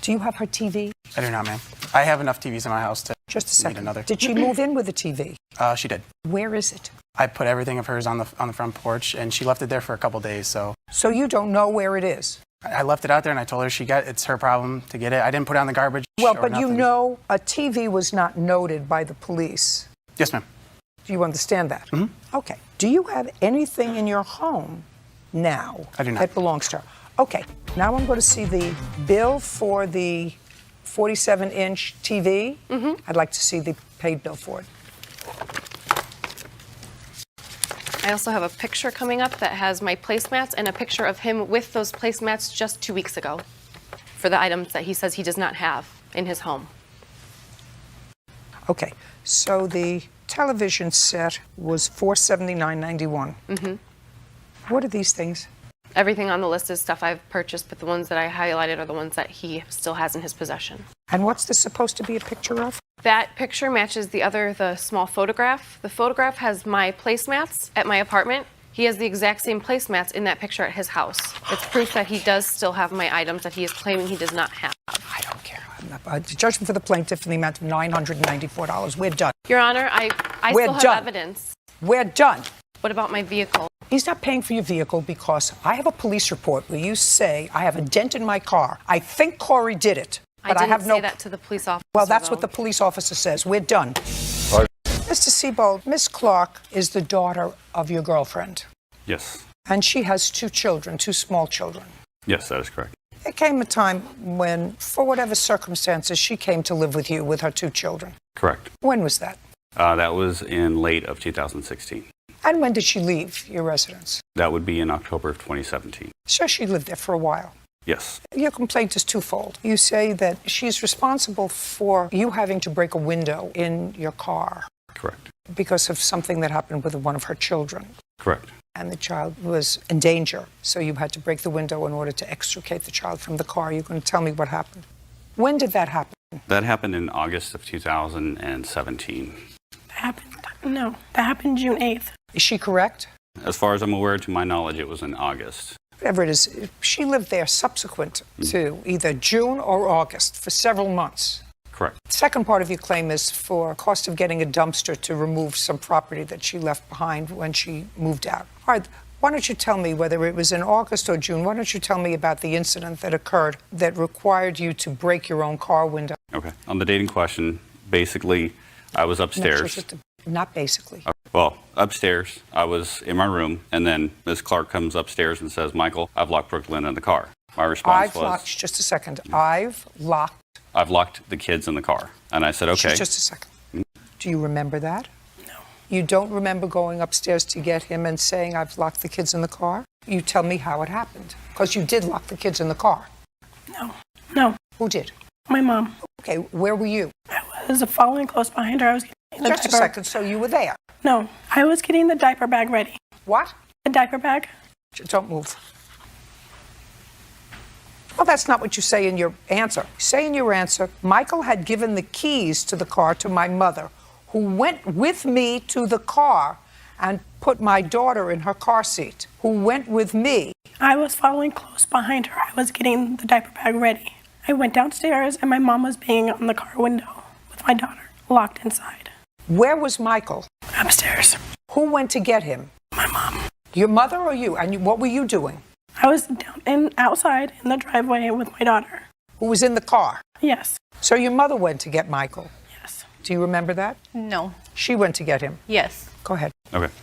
Do you have her TV? I do not, ma'am. I have enough TVs in my house to Just a need second. another. Did she move in with a TV? She did. Where is it? I put everything of hers on the front porch, and she left it there for a couple days. So you don't know where it is? I left it out there, and I told her it's her problem to get it. I didn't put it on the garbage. Well, or but you nothing. know a TV was not noted by the police. Yes, ma'am. Do you understand that? Mm-hmm. Okay. Do you have anything in your home now I do not. that belongs to her? Okay. Now I'm going to see the bill for the 47-inch TV. Mm-hmm. I'd like to see the paid bill for it. I also have a picture coming up that has my placemats and a picture of him with those placemats just 2 weeks ago for the items that he says he does not have in his home. Okay. So the television set was $479.91. Mm-hmm. What are these things? Everything on the list is stuff I've purchased, but the ones that I highlighted are the ones that he still has in his possession. And what's this supposed to be a picture of? That picture matches the small photograph. The photograph has my placemats at my apartment. He has the exact same placemats in that picture at his house. It's proof that he does still have my items that he is claiming he does not have. I don't care. The judgment for the plaintiff in the amount of $994. We're done. Your Honor, I We're still have done. evidence. We're done. What about my vehicle? He's not paying for your vehicle because I have a police report where you say I have a dent in my car. I think Corey did it, but I didn't have no. say that to the police officer. Well, that's though. what the police officer says. We're done. Mr. Siebold, Miss Clark is the daughter of your girlfriend, Yes. and she has two children, two small children. Yes, that is correct. There came a time when, for whatever circumstances, she came to live with you with her two children. Correct. When was that? That was in late of 2016. And when did she leave your residence? That would be in October of 2017. So she lived there for a while. Yes. Your complaint is twofold. You say that she's responsible for you having to break a window in your car. Correct. Because of something that happened with one of her children. Correct. And the child was in danger. So you had to break the window in order to extricate the child from the car. You're going to tell me what happened. When did that happen? That happened in August of 2017. That happened June 8th. Is she correct? As far as I'm aware, to my knowledge, it was in August. Whatever it is, she lived there subsequent to either June or August for several months. Correct. The second part of your claim is for cost of getting a dumpster to remove some property that she left behind when she moved out. All right, Why don't you tell me whether it was in August or June? Why don't you tell me about the incident that occurred that required you to break your own car window? Okay. On the date in question, basically, I was upstairs. Not basically. Well, upstairs, I was in my room, and then Ms. Clark comes upstairs and says, Michael, I've locked Brooklyn in the car. My response was, just a second. I've locked the kids in the car. And I said, okay. Just a second. Do you remember that? No. You don't remember going upstairs to get him and saying, I've locked the kids in the car? You tell me how it happened. Because you did lock the kids in the car. No. Who did? My mom. Okay, where were you? I was following close behind her. I was getting the Just a second, so you were there? No, I was getting the diaper bag ready. What? The diaper bag. Don't move. Well, that's not what you say in your answer. You say in your answer, Michael had given the keys to the car to my mother, who went with me to the car and put my daughter in her car seat, who went with me. I was following close behind her. I was getting the diaper bag ready. I went downstairs and my mom was banging on the car window with my daughter locked inside. Where was Michael? Upstairs. Who went to get him? My mom. Your mother or you? And what were you doing? I was outside in the driveway with my daughter. Who was in the car? Yes. So your mother went to get Michael? Yes. Do you remember that? No. She went to get him? Yes. Go ahead. Okay.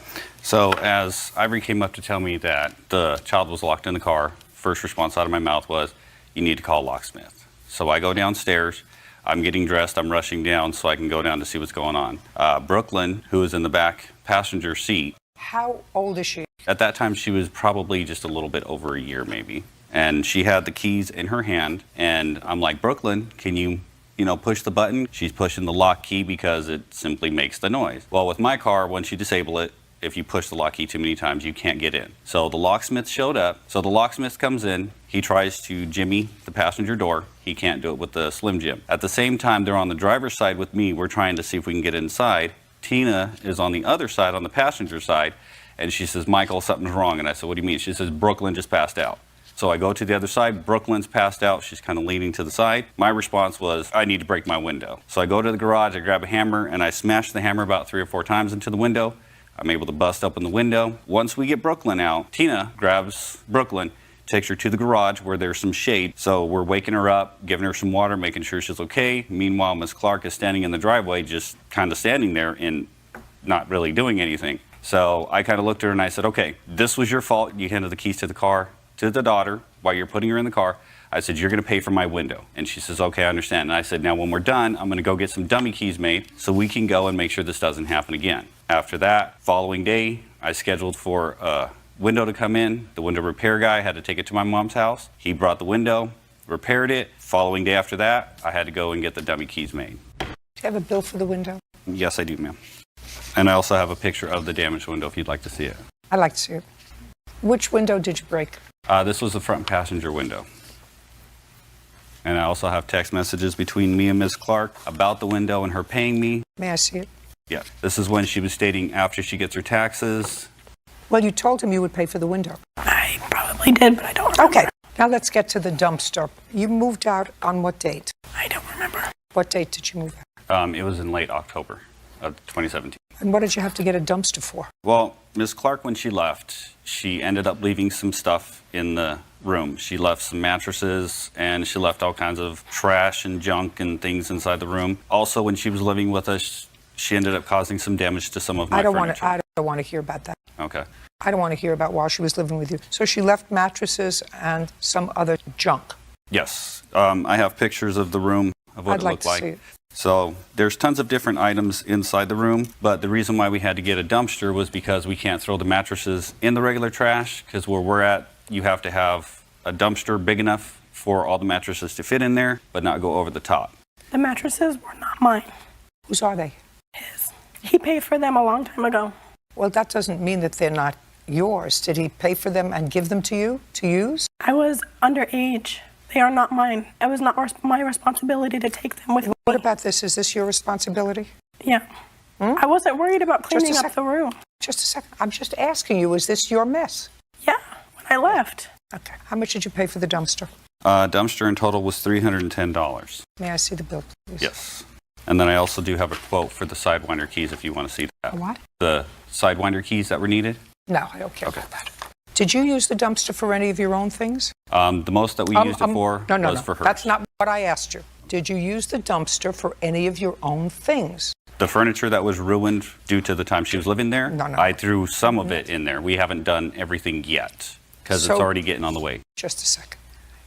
So as Ivory came up to tell me that the child was locked in the car, first response out of my mouth was, you need to call a locksmith. So I go downstairs. I'm getting dressed. I'm rushing down so I can go down to see what's going on. Brooklyn, who was in the back passenger seat. How old is she? At that time, she was probably just a little bit over a year, maybe. And she had the keys in her hand. And I'm like, Brooklyn, can you push the button? She's pushing the lock key because it simply makes the noise. Well, with my car, once you disable it, if you push the lock key too many times, you can't get in. So the locksmith showed up. So the locksmith comes in. He tries to jimmy the passenger door. He can't do it with the Slim Jim. At the same time, they're on the driver's side with me. We're trying to see if we can get inside. Tina is on the other side, on the passenger side, and she says, Michael, something's wrong. And I said, what do you mean? She says, Brooklyn just passed out. So I go to the other side. Brooklyn's passed out. She's kind of leaning to the side. My response was, I need to break my window. So I go to the garage, I grab a hammer, and I smash the hammer about 3 or 4 times into the window. I'm able to bust open the window. Once we get Brooklyn out, Tina grabs Brooklyn, takes her to the garage where there's some shade. So we're waking her up, giving her some water, making sure she's okay. Meanwhile, Miss Clark is standing in the driveway, just kind of standing there and not really doing anything. So I kind of looked at her and I said, okay, this was your fault. You handed the keys to the car to the daughter while you're putting her in the car. I said, you're going to pay for my window. And she says, okay, I understand. And I said, now when we're done, I'm going to go get some dummy keys made so we can go and make sure this doesn't happen again. After that, following day, I scheduled for a window to come in. The window repair guy had to take it to my mom's house. He brought the window, repaired it. Following day after that, I had to go and get the dummy keys made. Do you have a bill for the window? Yes, I do, ma'am. And I also have a picture of the damaged window if you'd like to see it. I'd like to see it. Which window did you break? This was the front passenger window. And I also have text messages between me and Ms. Clark about the window and her paying me. May I see it? Yeah. This is when she was stating after she gets her taxes. Well, you told him you would pay for the window. I probably did, but I don't remember. Okay. Now let's get to the dumpster. You moved out on what date? I don't remember. What date did you move out? It was in late October of 2017. And what did you have to get a dumpster for? Well, Ms. Clark, when she left, she ended up leaving some stuff in the room. She left some mattresses and she left all kinds of trash and junk and things inside the room. Also, when she was living with us, she ended up causing some damage to some of my furniture. I don't want to hear about that. Okay. I don't want to hear about while she was living with you. So she left mattresses and some other junk. Yes. I have pictures of the room of what I'd it like looked to like. see it. So there's tons of different items inside the room, but the reason why we had to get a dumpster was because we can't throw the mattresses in the regular trash, because where we're at, you have to have a dumpster big enough for all the mattresses to fit in there, but not go over the top. The mattresses were not mine. Whose are they? His. He paid for them a long time ago. Well, that doesn't mean that they're not yours. Did he pay for them and give them to you to use? I was underage. They are not mine. It was not my responsibility to take them with me. What about this? Is this your responsibility? Yeah. I wasn't worried about cleaning up the room. Just a second. I'm just asking you, is this your mess? Yeah, when I left. Okay. How much did you pay for the dumpster? Dumpster in total was $310. May I see the bill, please? Yes. And then I also do have a quote for the Sidewinder keys if you want to see that. A what? The Sidewinder keys that were needed. No, I don't care Okay. about that. Did you use the dumpster for any of your own things? The most that we used it for was for hers. That's not what I asked you. Did you use the dumpster for any of your own things? The furniture that was ruined due to the time she was living there, I threw some of it in there. We haven't done everything yet because it's already getting on the way. Just a second.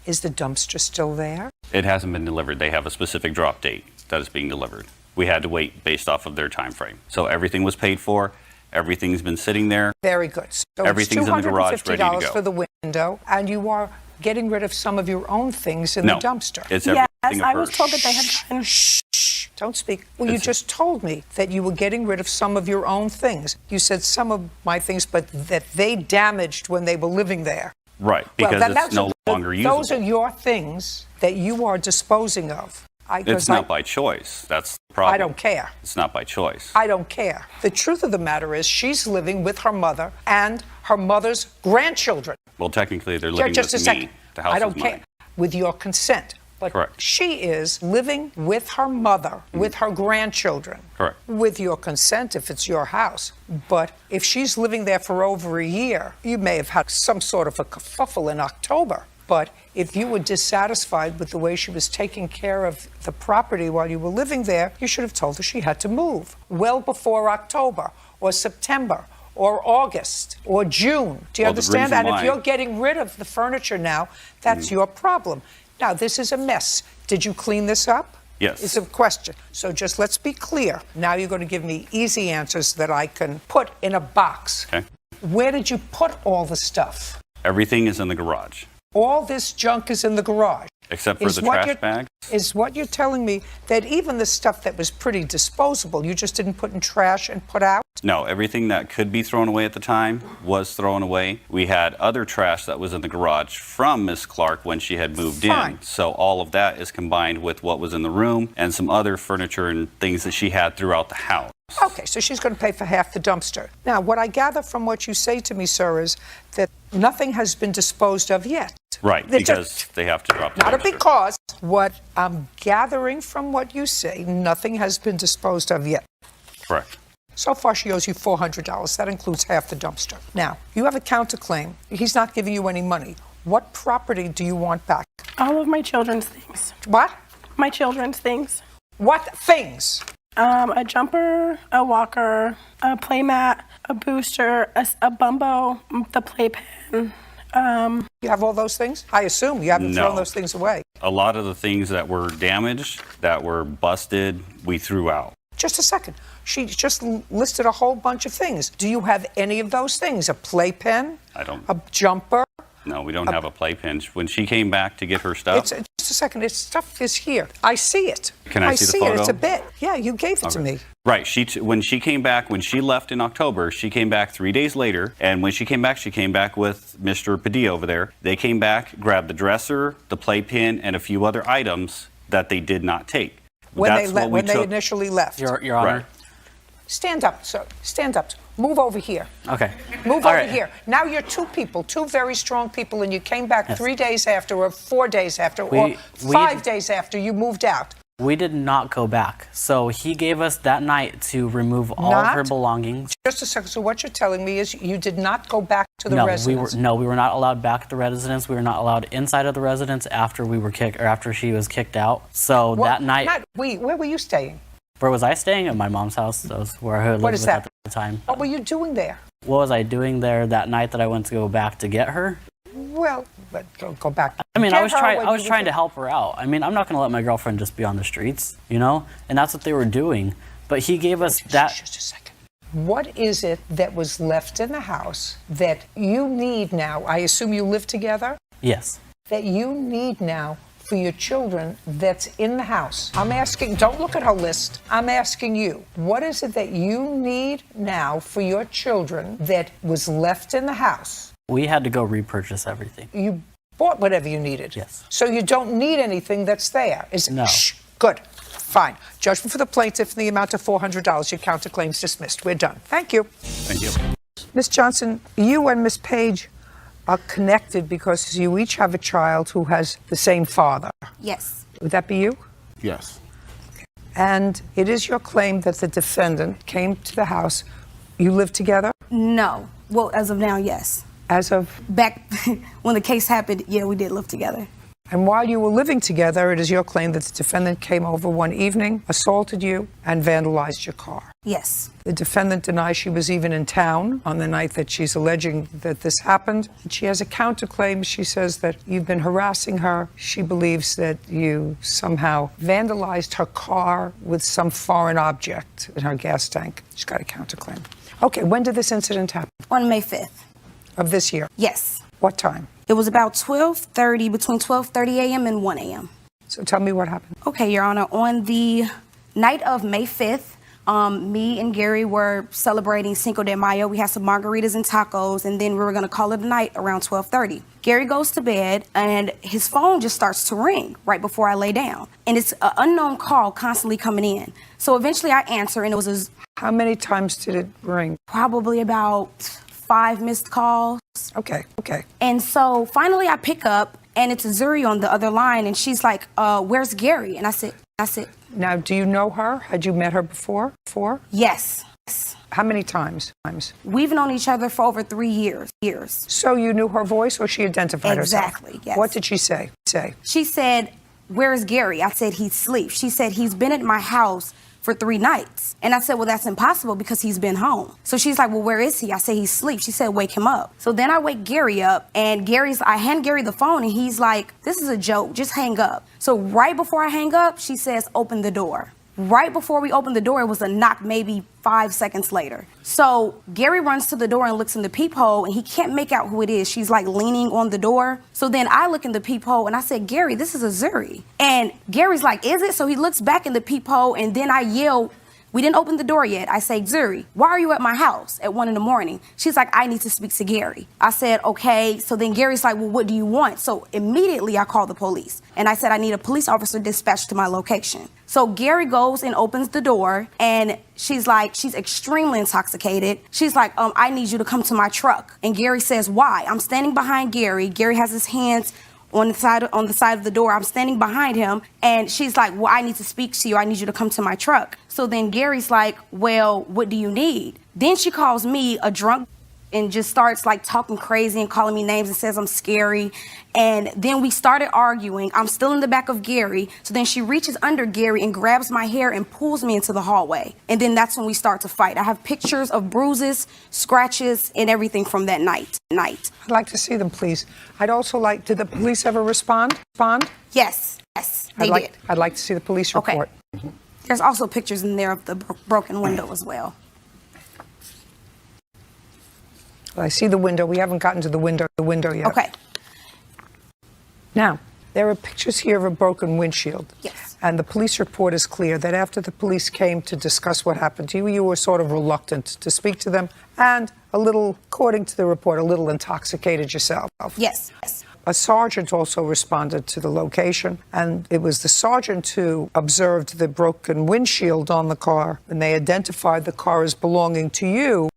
Is the dumpster still there? It hasn't been delivered. They have a specific drop date that is being delivered. We had to wait based off of their time frame. So everything was paid for. Everything's been sitting there. Very good. So everything's in the garage ready to go. for the window, and you are getting rid of some of your own things in the dumpster. It's everything Yes, of I was hers. told that they had gotten. Shh, don't speak. Well, you just told me that you were getting rid of some of your own things. You said some of my things, but that they damaged when they were living there. Right, because it's no longer usable. Those are your things that you are disposing of. It's not by choice. That's the problem. I don't care. It's not by choice. I don't care. The truth of the matter is she's living with her mother and her mother's grandchildren. Well, technically, they're living Just with a second. me. The house I don't is care. mine. With your consent. But Correct. she is living with her mother, with her grandchildren. Correct. With your consent if it's your house. But if she's living there for over a year, you may have had some sort of a kerfuffle in October. But if you were dissatisfied with the way she was taking care of the property while you were living there, you should have told her she had to move well before October or September or August or June. Do you understand? And if you're getting rid of the furniture now, that's your problem. Now, this is a mess. Did you clean this up? Yes. It's a question. So just let's be clear. Now you're going to give me easy answers that I can put in a box. Okay. Where did you put all the stuff? Everything is in the garage. All this junk is in the garage. Except for the trash bags. Is what you're telling me that even the stuff that was pretty disposable, you just didn't put in trash and put out? No, everything that could be thrown away at the time was thrown away. We had other trash that was in the garage from Miss Clark when she had moved in. So all of that is combined with what was in the room and some other furniture and things that she had throughout the house. Okay, so she's going to pay for half the dumpster. Now, what I gather from what you say to me, sir, is that nothing has been disposed of yet. Right, because they have to drop the Not a dumpster. because. What I'm gathering from what you say, nothing has been disposed of yet. Correct. So far, she owes you $400. That includes half the dumpster. Now, you have a counterclaim. He's not giving you any money. What property do you want back? All of my children's things. What? My children's things. What things? A jumper, a walker, a playmat, a booster, a bumbo, the playpen. You have all those things? I assume you haven't thrown those things away. A lot of the things that were damaged, that were busted, we threw out. Just a second. She just listed a whole bunch of things. Do you have any of those things? A playpen? I don't. A jumper? No, we don't have a playpen. When she came back to get her stuff. Just a second. Its stuff is here. I see it. Can I see the photo? It. It's a bit. Yeah, you gave it to me. Right. When she came back, when she left in October, she came back 3 days later. And when she came back with Mr. Padilla over there. They came back, grabbed the dresser, the playpen, and a few other items that they did not take. When they initially left. Your Honor. Right. Stand up, sir. Stand up. Move over here. Okay. Move over here. Now you're two people, two very strong people, and you came back 3 days after, or 4 days after, or 5 days after you moved out. We did not go back. So he gave us that night to remove all of her belongings. Just a second. So what you're telling me is you did not go back to the residence? We were not allowed back at the residence. We were not allowed inside of the residence after after she was kicked out. So that night. Where were you staying? Where was I staying? At my mom's house. That was where I lived with at the time. What were you doing there? What was I doing there that night that I went to go back to get her? Well, but go back. I mean, I was trying to help her out. I mean, I'm not going to let my girlfriend just be on the streets, you know? And that's what they were doing. But he gave us that. Just a second. What is it that was left in the house that you need now? I assume you live together? Yes. That you need now for your children that's in the house. I'm asking, don't look at her list. I'm asking you, what is it that you need now for your children that was left in the house? We had to go repurchase everything. You bought whatever you needed. Yes. So you don't need anything that's there. No. Shh, good. Fine. Judgment for the plaintiff in the amount of $400. Your counterclaim's dismissed. We're done. Thank you. Thank you. Ms. Johnson, you and Ms. Page are connected because you each have a child who has the same father. Yes. Would that be you? Yes. And it is your claim that the defendant came to the house. You live together? No. Well, as of now, yes. As of? Back when the case happened, yeah, we did live together. And while you were living together, it is your claim that the defendant came over one evening, assaulted you, and vandalized your car. Yes. The defendant denies she was even in town on the night that she's alleging that this happened. And she has a counterclaim. She says that you've been harassing her. She believes that you somehow vandalized her car with some foreign object in her gas tank. She's got a counterclaim. Okay, when did this incident happen? On May 5th. Of this year? Yes. What time? It was about 12:30, between 12:30 a.m. and 1 a.m. So tell me what happened. Okay, Your Honor. On the night of May 5th, me and Gary were celebrating Cinco de Mayo. We had some margaritas and tacos, and then we were going to call it a night around 12:30. Gary goes to bed, and his phone just starts to ring right before I lay down. And it's an unknown call constantly coming in. So eventually I answer, and it was a... How many times did it ring? Probably about 5 missed calls. Okay. And so finally I pick up, and it's Zuri on the other line, and she's like, where's Gary? And I said, now, do you know her? Had you met her before? Yes. How many times? We've known each other for over 3 years. So you knew her voice, or she identified herself? Exactly, yes. What did she say? She said, where is Gary? I said, he's asleep. She said, he's been at my house for 3 nights. And I said, well, that's impossible because he's been home. So she's like, well, where is he? I said, he's asleep. She said, wake him up. So then I wake Gary up, and I hand Gary the phone, and he's like, this is a joke, just hang up. So right before I hang up, she says, open the door. Right before we opened the door, it was a knock maybe 5 seconds later. So Gary runs to the door and looks in the peephole, and he can't make out who it is. She's like leaning on the door. So then I look in the peephole, and I said, Gary, this is a Zuri. And Gary's like, is it? So he looks back in the peephole, and then I yell, we didn't open the door yet. I say, Zuri, why are you at my house at 1 a.m? She's like, I need to speak to Gary. I said, okay. So then Gary's like, well, what do you want? So immediately I call the police. And I said, I need a police officer dispatched to my location. So Gary goes and opens the door, and she's extremely intoxicated. She's like, I need you to come to my truck. And Gary says, why? I'm standing behind Gary. Gary has his hands on the side of the door. I'm standing behind him, and she's like, well, I need to speak to you. I need you to come to my truck. So then Gary's like, well, what do you need? Then she calls me a drunk and just starts like talking crazy and calling me names and says I'm scary. And then we started arguing. I'm still in the back of Gary. So then she reaches under Gary and grabs my hair and pulls me into the hallway. And then that's when we start to fight. I have pictures of bruises, scratches, and everything from that night. I'd like to see them, please. I'd also like, did the police ever respond? Yes, they did. I'd like to see the police report. Okay. There's also pictures in there of the broken window as well. Well, I see the window. We haven't gotten to the window yet. Okay. Now, there are pictures here of a broken windshield. Yes. And the police report is clear that after the police came to discuss what happened to you, you were sort of reluctant to speak to them and a little, according to the report, a little intoxicated yourself. Yes. A sergeant also responded to the location, and it was the sergeant who observed the broken windshield on the car, and they identified the car as belonging to you.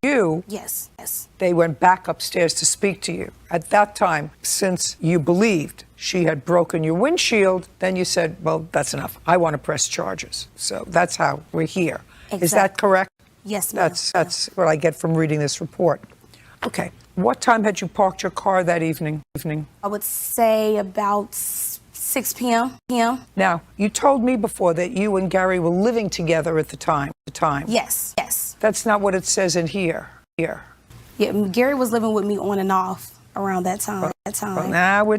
Yes. They went back upstairs to speak to you. At that time, since you believed she had broken your windshield, then you said, well, that's enough. I want to press charges. So that's how we're here. Exactly. Is that correct? Yes, ma'am. That's what I get from reading this report. Okay. What time had you parked your car that evening? I would say about 6 p.m. Now, you told me before that you and Gary were living together at the time. Yes. That's not what it says in here. Yeah, Gary was living with me on and off around that time. Well, now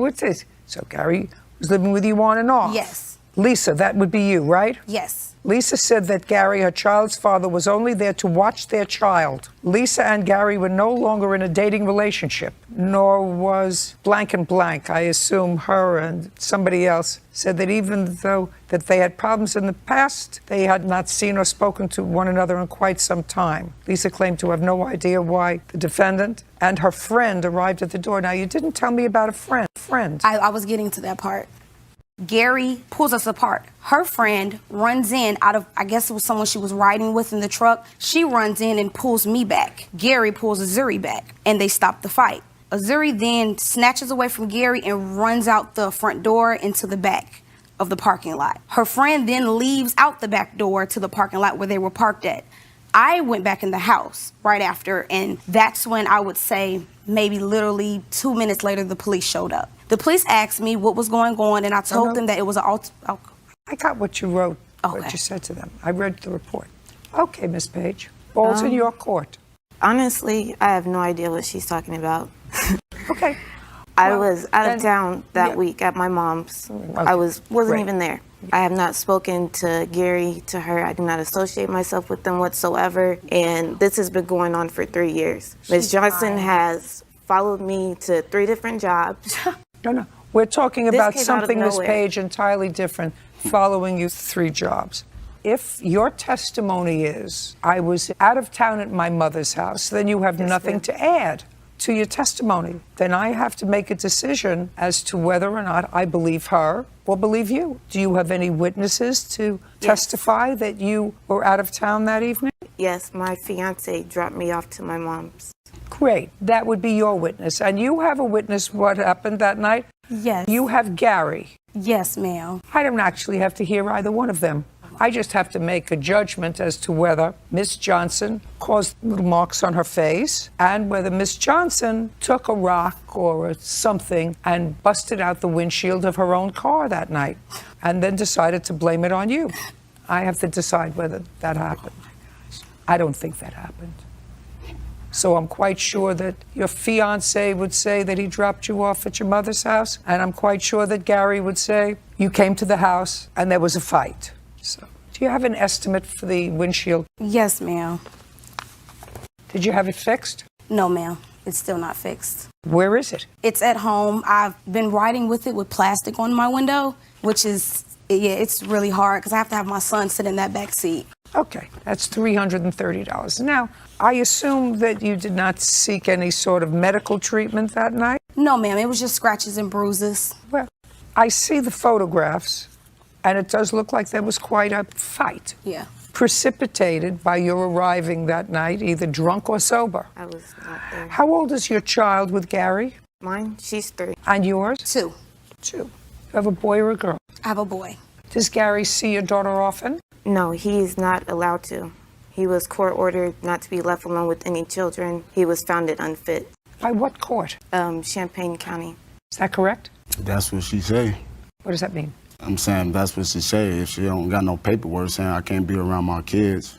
it is. So Gary was living with you on and off. Yes. Lisa, that would be you, right? Yes. Lisa said that Gary, her child's father, was only there to watch their child. Lisa and Gary were no longer in a dating relationship, nor was blank and blank. I assume her and somebody else said that even though that they had problems in the past, they had not seen or spoken to one another in quite some time. Lisa claimed to have no idea why the defendant and her friend arrived at the door. Now, you didn't tell me about a friend. I was getting to that part. Gary pulls us apart. Her friend runs in out of, I guess it was someone she was riding with in the truck. She runs in and pulls me back. Gary pulls Azuri back, and they stop the fight. Azuri then snatches away from Gary and runs out the front door into the back of the parking lot. Her friend then leaves out the back door to the parking lot where they were parked at. I went back in the house right after, and that's when I would say maybe literally 2 minutes later the police showed up. The police asked me what was going on, and I told them that it was an I got what you wrote, what you said to them. I read the report. Okay, Miss Page. Ball's in your court. Honestly, I have no idea what she's talking about. Okay. I was out of town that week at my mom's. I wasn't even there. I have not spoken to Gary, to her. I do not associate myself with them whatsoever. And this has been going on for 3 years. Ms. Johnson has followed me to 3 different jobs. No. We're talking This about came out of something, Miss nowhere. Page, entirely different, following you 3 jobs. If your testimony is, I was out of town at my mother's house, then you have nothing to add to your testimony. Then I have to make a decision as to whether or not I believe her or believe you. Do you have any witnesses to testify that you were out of town that evening? Yes, my fiance dropped me off to my mom's. Great. That would be your witness. And you have a witness what happened that night? Yes. You have Gary. Yes, ma'am. I don't actually have to hear either one of them. I just have to make a judgment as to whether Miss Johnson caused little marks on her face and whether Miss Johnson took a rock or something and busted out the windshield of her own car that night and then decided to blame it on you. I have to decide whether that happened. I don't think that happened. So I'm quite sure that your fiancé would say that he dropped you off at your mother's house, and I'm quite sure that Gary would say you came to the house and there was a fight. So, do you have an estimate for the windshield? Yes, ma'am. Did you have it fixed? No, ma'am. It's still not fixed. Where is it? It's at home. I've been riding with it with plastic on my window, which is, it's really hard because I have to have my son sit in that back seat. Okay, that's $330. Now, I assume that you did not seek any sort of medical treatment that night? No, ma'am. It was just scratches and bruises. Well, I see the photographs, and it does look like there was quite a fight. Yeah. Precipitated by your arriving that night, either drunk or sober. I was not there. How old is your child with Gary? Mine, she's 3. And yours? 2. 2. You have a boy or a girl? I have a boy. Does Gary see your daughter often? No, he's not allowed to. He was court ordered not to be left alone with any children. He was found unfit. By what court? Champaign County. Is that correct? That's what she say. What does that mean? I'm saying that's what she say. If she don't got no paperwork saying I can't be around my kids.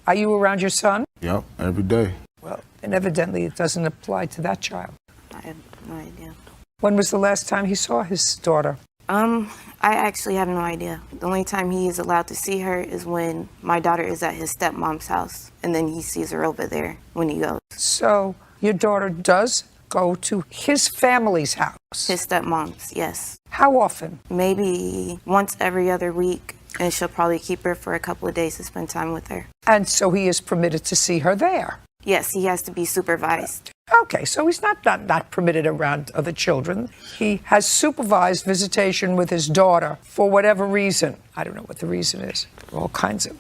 Are you around your son? Yep, every day. Well, and evidently it doesn't apply to that child. I have no idea. When was the last time he saw his daughter? I actually have no idea. The only time he is allowed to see her is when my daughter is at his stepmom's house, and then he sees her over there when he goes. So your daughter does go to his family's house? His stepmom's, yes. How often? Maybe once every other week, and she'll probably keep her for a couple of days to spend time with her. And so he is permitted to see her there? Yes, he has to be supervised. Okay, so he's not permitted around other children. He has supervised visitation with his daughter for whatever reason. I don't know what the reason is. All kinds of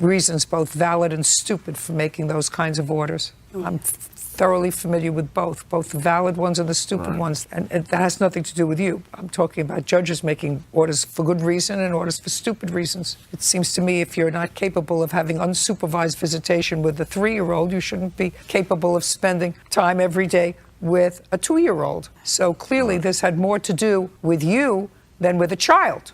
reasons, both valid and stupid, for making those kinds of orders. I'm thoroughly familiar with both the valid ones and the stupid ones, and that has nothing to do with you. I'm talking about judges making orders for good reason and orders for stupid reasons. It seems to me if you're not capable of having unsupervised visitation with a 3-year-old, you shouldn't be capable of spending time every day with a 2-year-old. So clearly this had more to do with you than with a child,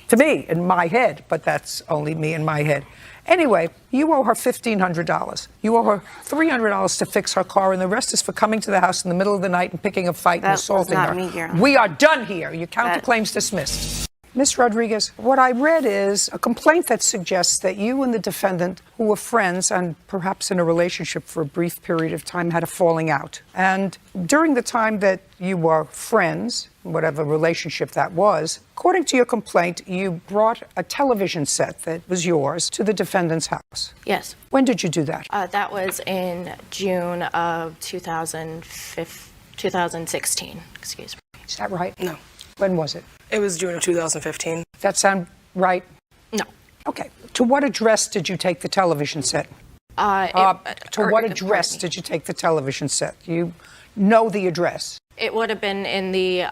to me, in my head, but that's only me in my head. Anyway, you owe her $1,500. You owe her $300 to fix her car, and the rest is for coming to the house in the middle of the night and picking a fight and assaulting her. That was not me, Your Honor. We are done here. Your counterclaim's dismissed. Ms. Rodriguez, what I read is a complaint that suggests that you and the defendant, who were friends and perhaps in a relationship for a brief period of time, had a falling out. And during the time that you were friends, whatever relationship that was, according to your complaint, you brought a television set that was yours to the defendant's house. Yes. When did you do that? That was in June of 2016. Excuse me. Is that right? No. When was it? It was June of 2015. That sound right? No. Okay. To what address did you take the television set? To what address did you take the television set? You know the address. It would have been in the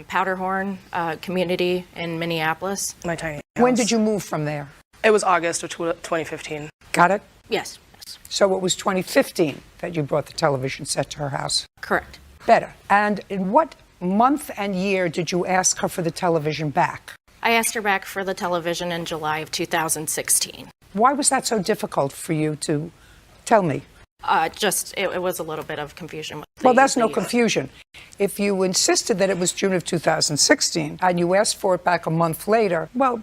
Powderhorn community in Minneapolis. My tiny house. When did you move from there? It was August of 2015. Got it? Yes. So it was 2015 that you brought the television set to her house? Correct. Better. And in what month and year did you ask her for the television back? I asked her back for the television in July of 2016. Why was that so difficult for you to tell me? It was a little bit of confusion. Well, that's no confusion. If you insisted that it was June of 2016 and you asked for it back a month later, well,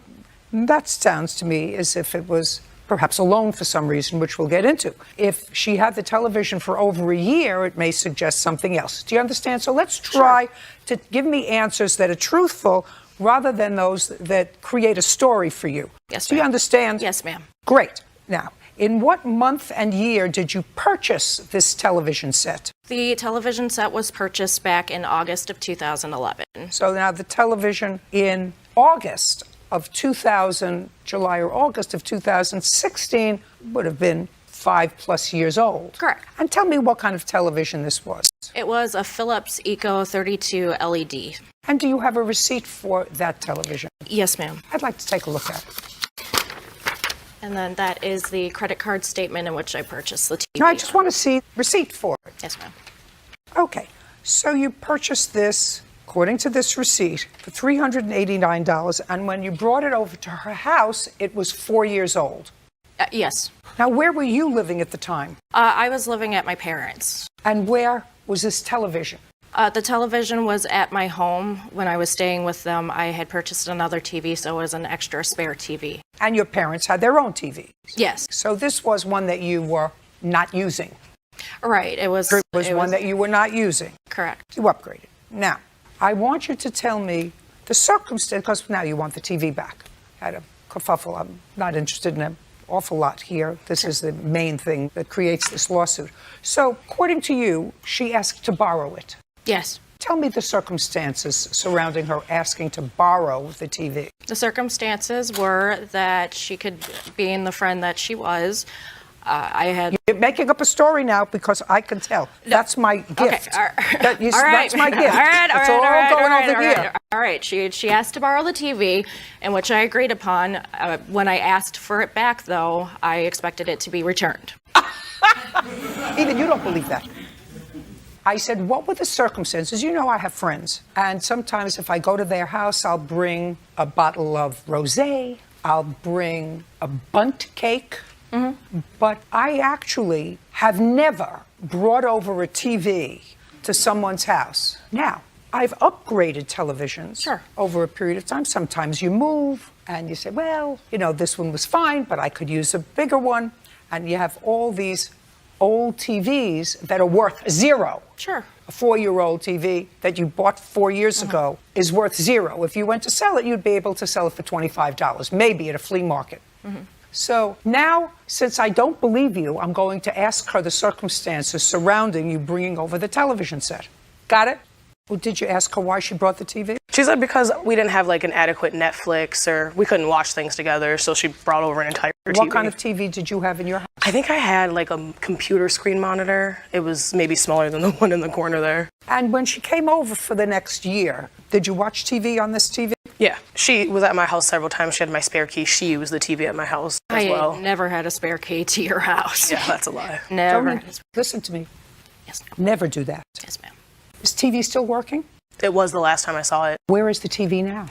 that sounds to me as if it was perhaps a loan for some reason, which we'll get into. If she had the television for over a year, it may suggest something else. Do you understand? So let's try to give me answers that are truthful rather than those that create a story for you. Yes, Do you understand? Yes, ma'am. Great. Now, in what month and year did you purchase this television set? The television set was purchased back in August of 2011. So now the television in August of July or August of 2016 would have been 5+ years old. Correct. And tell me what kind of television this was. It was a Philips Eco 32 LED. And do you have a receipt for that television? Yes, ma'am. I'd like to take a look at it. And then that is the credit card statement in which I purchased the TV. No, I just want to see receipt for it. Yes, ma'am. Okay, so you purchased this, according to this receipt, for $389, and when you brought it over to her house, it was 4 years old. Yes. Now, where were you living at the time? I was living at my parents'. And where was this television? The television was at my home. When I was staying with them, I had purchased another TV, so it was an extra spare TV. And your parents had their own TV? Yes. So this was one that you were not using? Right. It was one that you were not using? Correct. You upgraded. Now, I want you to tell me the circumstance, because now you want the TV back. I had a kerfuffle. I'm not interested in an awful lot here. This is the main thing that creates this lawsuit. So, according to you, she asked to borrow it. Yes. Tell me the circumstances surrounding her asking to borrow the TV. The circumstances were that she could, being the friend that she was, You're making up a story now because I can tell. That's my gift. Okay. All right. That's my gift. All right. It's all going over here. All right. She asked to borrow the TV, and which I agreed upon. When I asked for it back, though, I expected it to be returned. Even you don't believe that. I said, what were the circumstances? You know I have friends. And sometimes if I go to their house, I'll bring a bottle of rosé. I'll bring a bundt cake. Mm-hmm. But I actually have never brought over a TV to someone's house. Now, I've upgraded televisions over a period of time. Sometimes you move and you say, well, you know, this one was fine, but I could use a bigger one. And you have all these old TVs that are worth zero. Sure. A 4-year-old TV that you bought 4 years ago is worth zero. If you went to sell it, you'd be able to sell it for $25, maybe at a flea market. Mm-hmm. So now, since I don't believe you, I'm going to ask her the circumstances surrounding you bringing over the television set. Got it? Well, did you ask her why she brought the TV? She said because we didn't have like an adequate Netflix or we couldn't watch things together, so she brought over an entire TV. What kind of TV did you have in your house? I think I had like a computer screen monitor. It was maybe smaller than the one in the corner there. And when she came over for the next year, did you watch TV on this TV? Yeah, she was at my house several times. She had my spare key. She used the TV at my house as well. I never had a spare key to your house. Yeah, that's a lie. Never. Listen to me. Yes, ma'am. Never do that. Yes, ma'am. Is TV still working? It was the last time I saw it. Where is the TV now?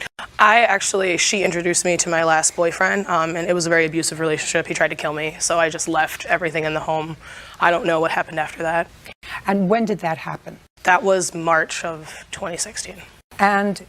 She introduced me to my last boyfriend, and it was a very abusive relationship. He tried to kill me, so I just left everything in the home. I don't know what happened after that. And when did that happen? That was March of 2016. And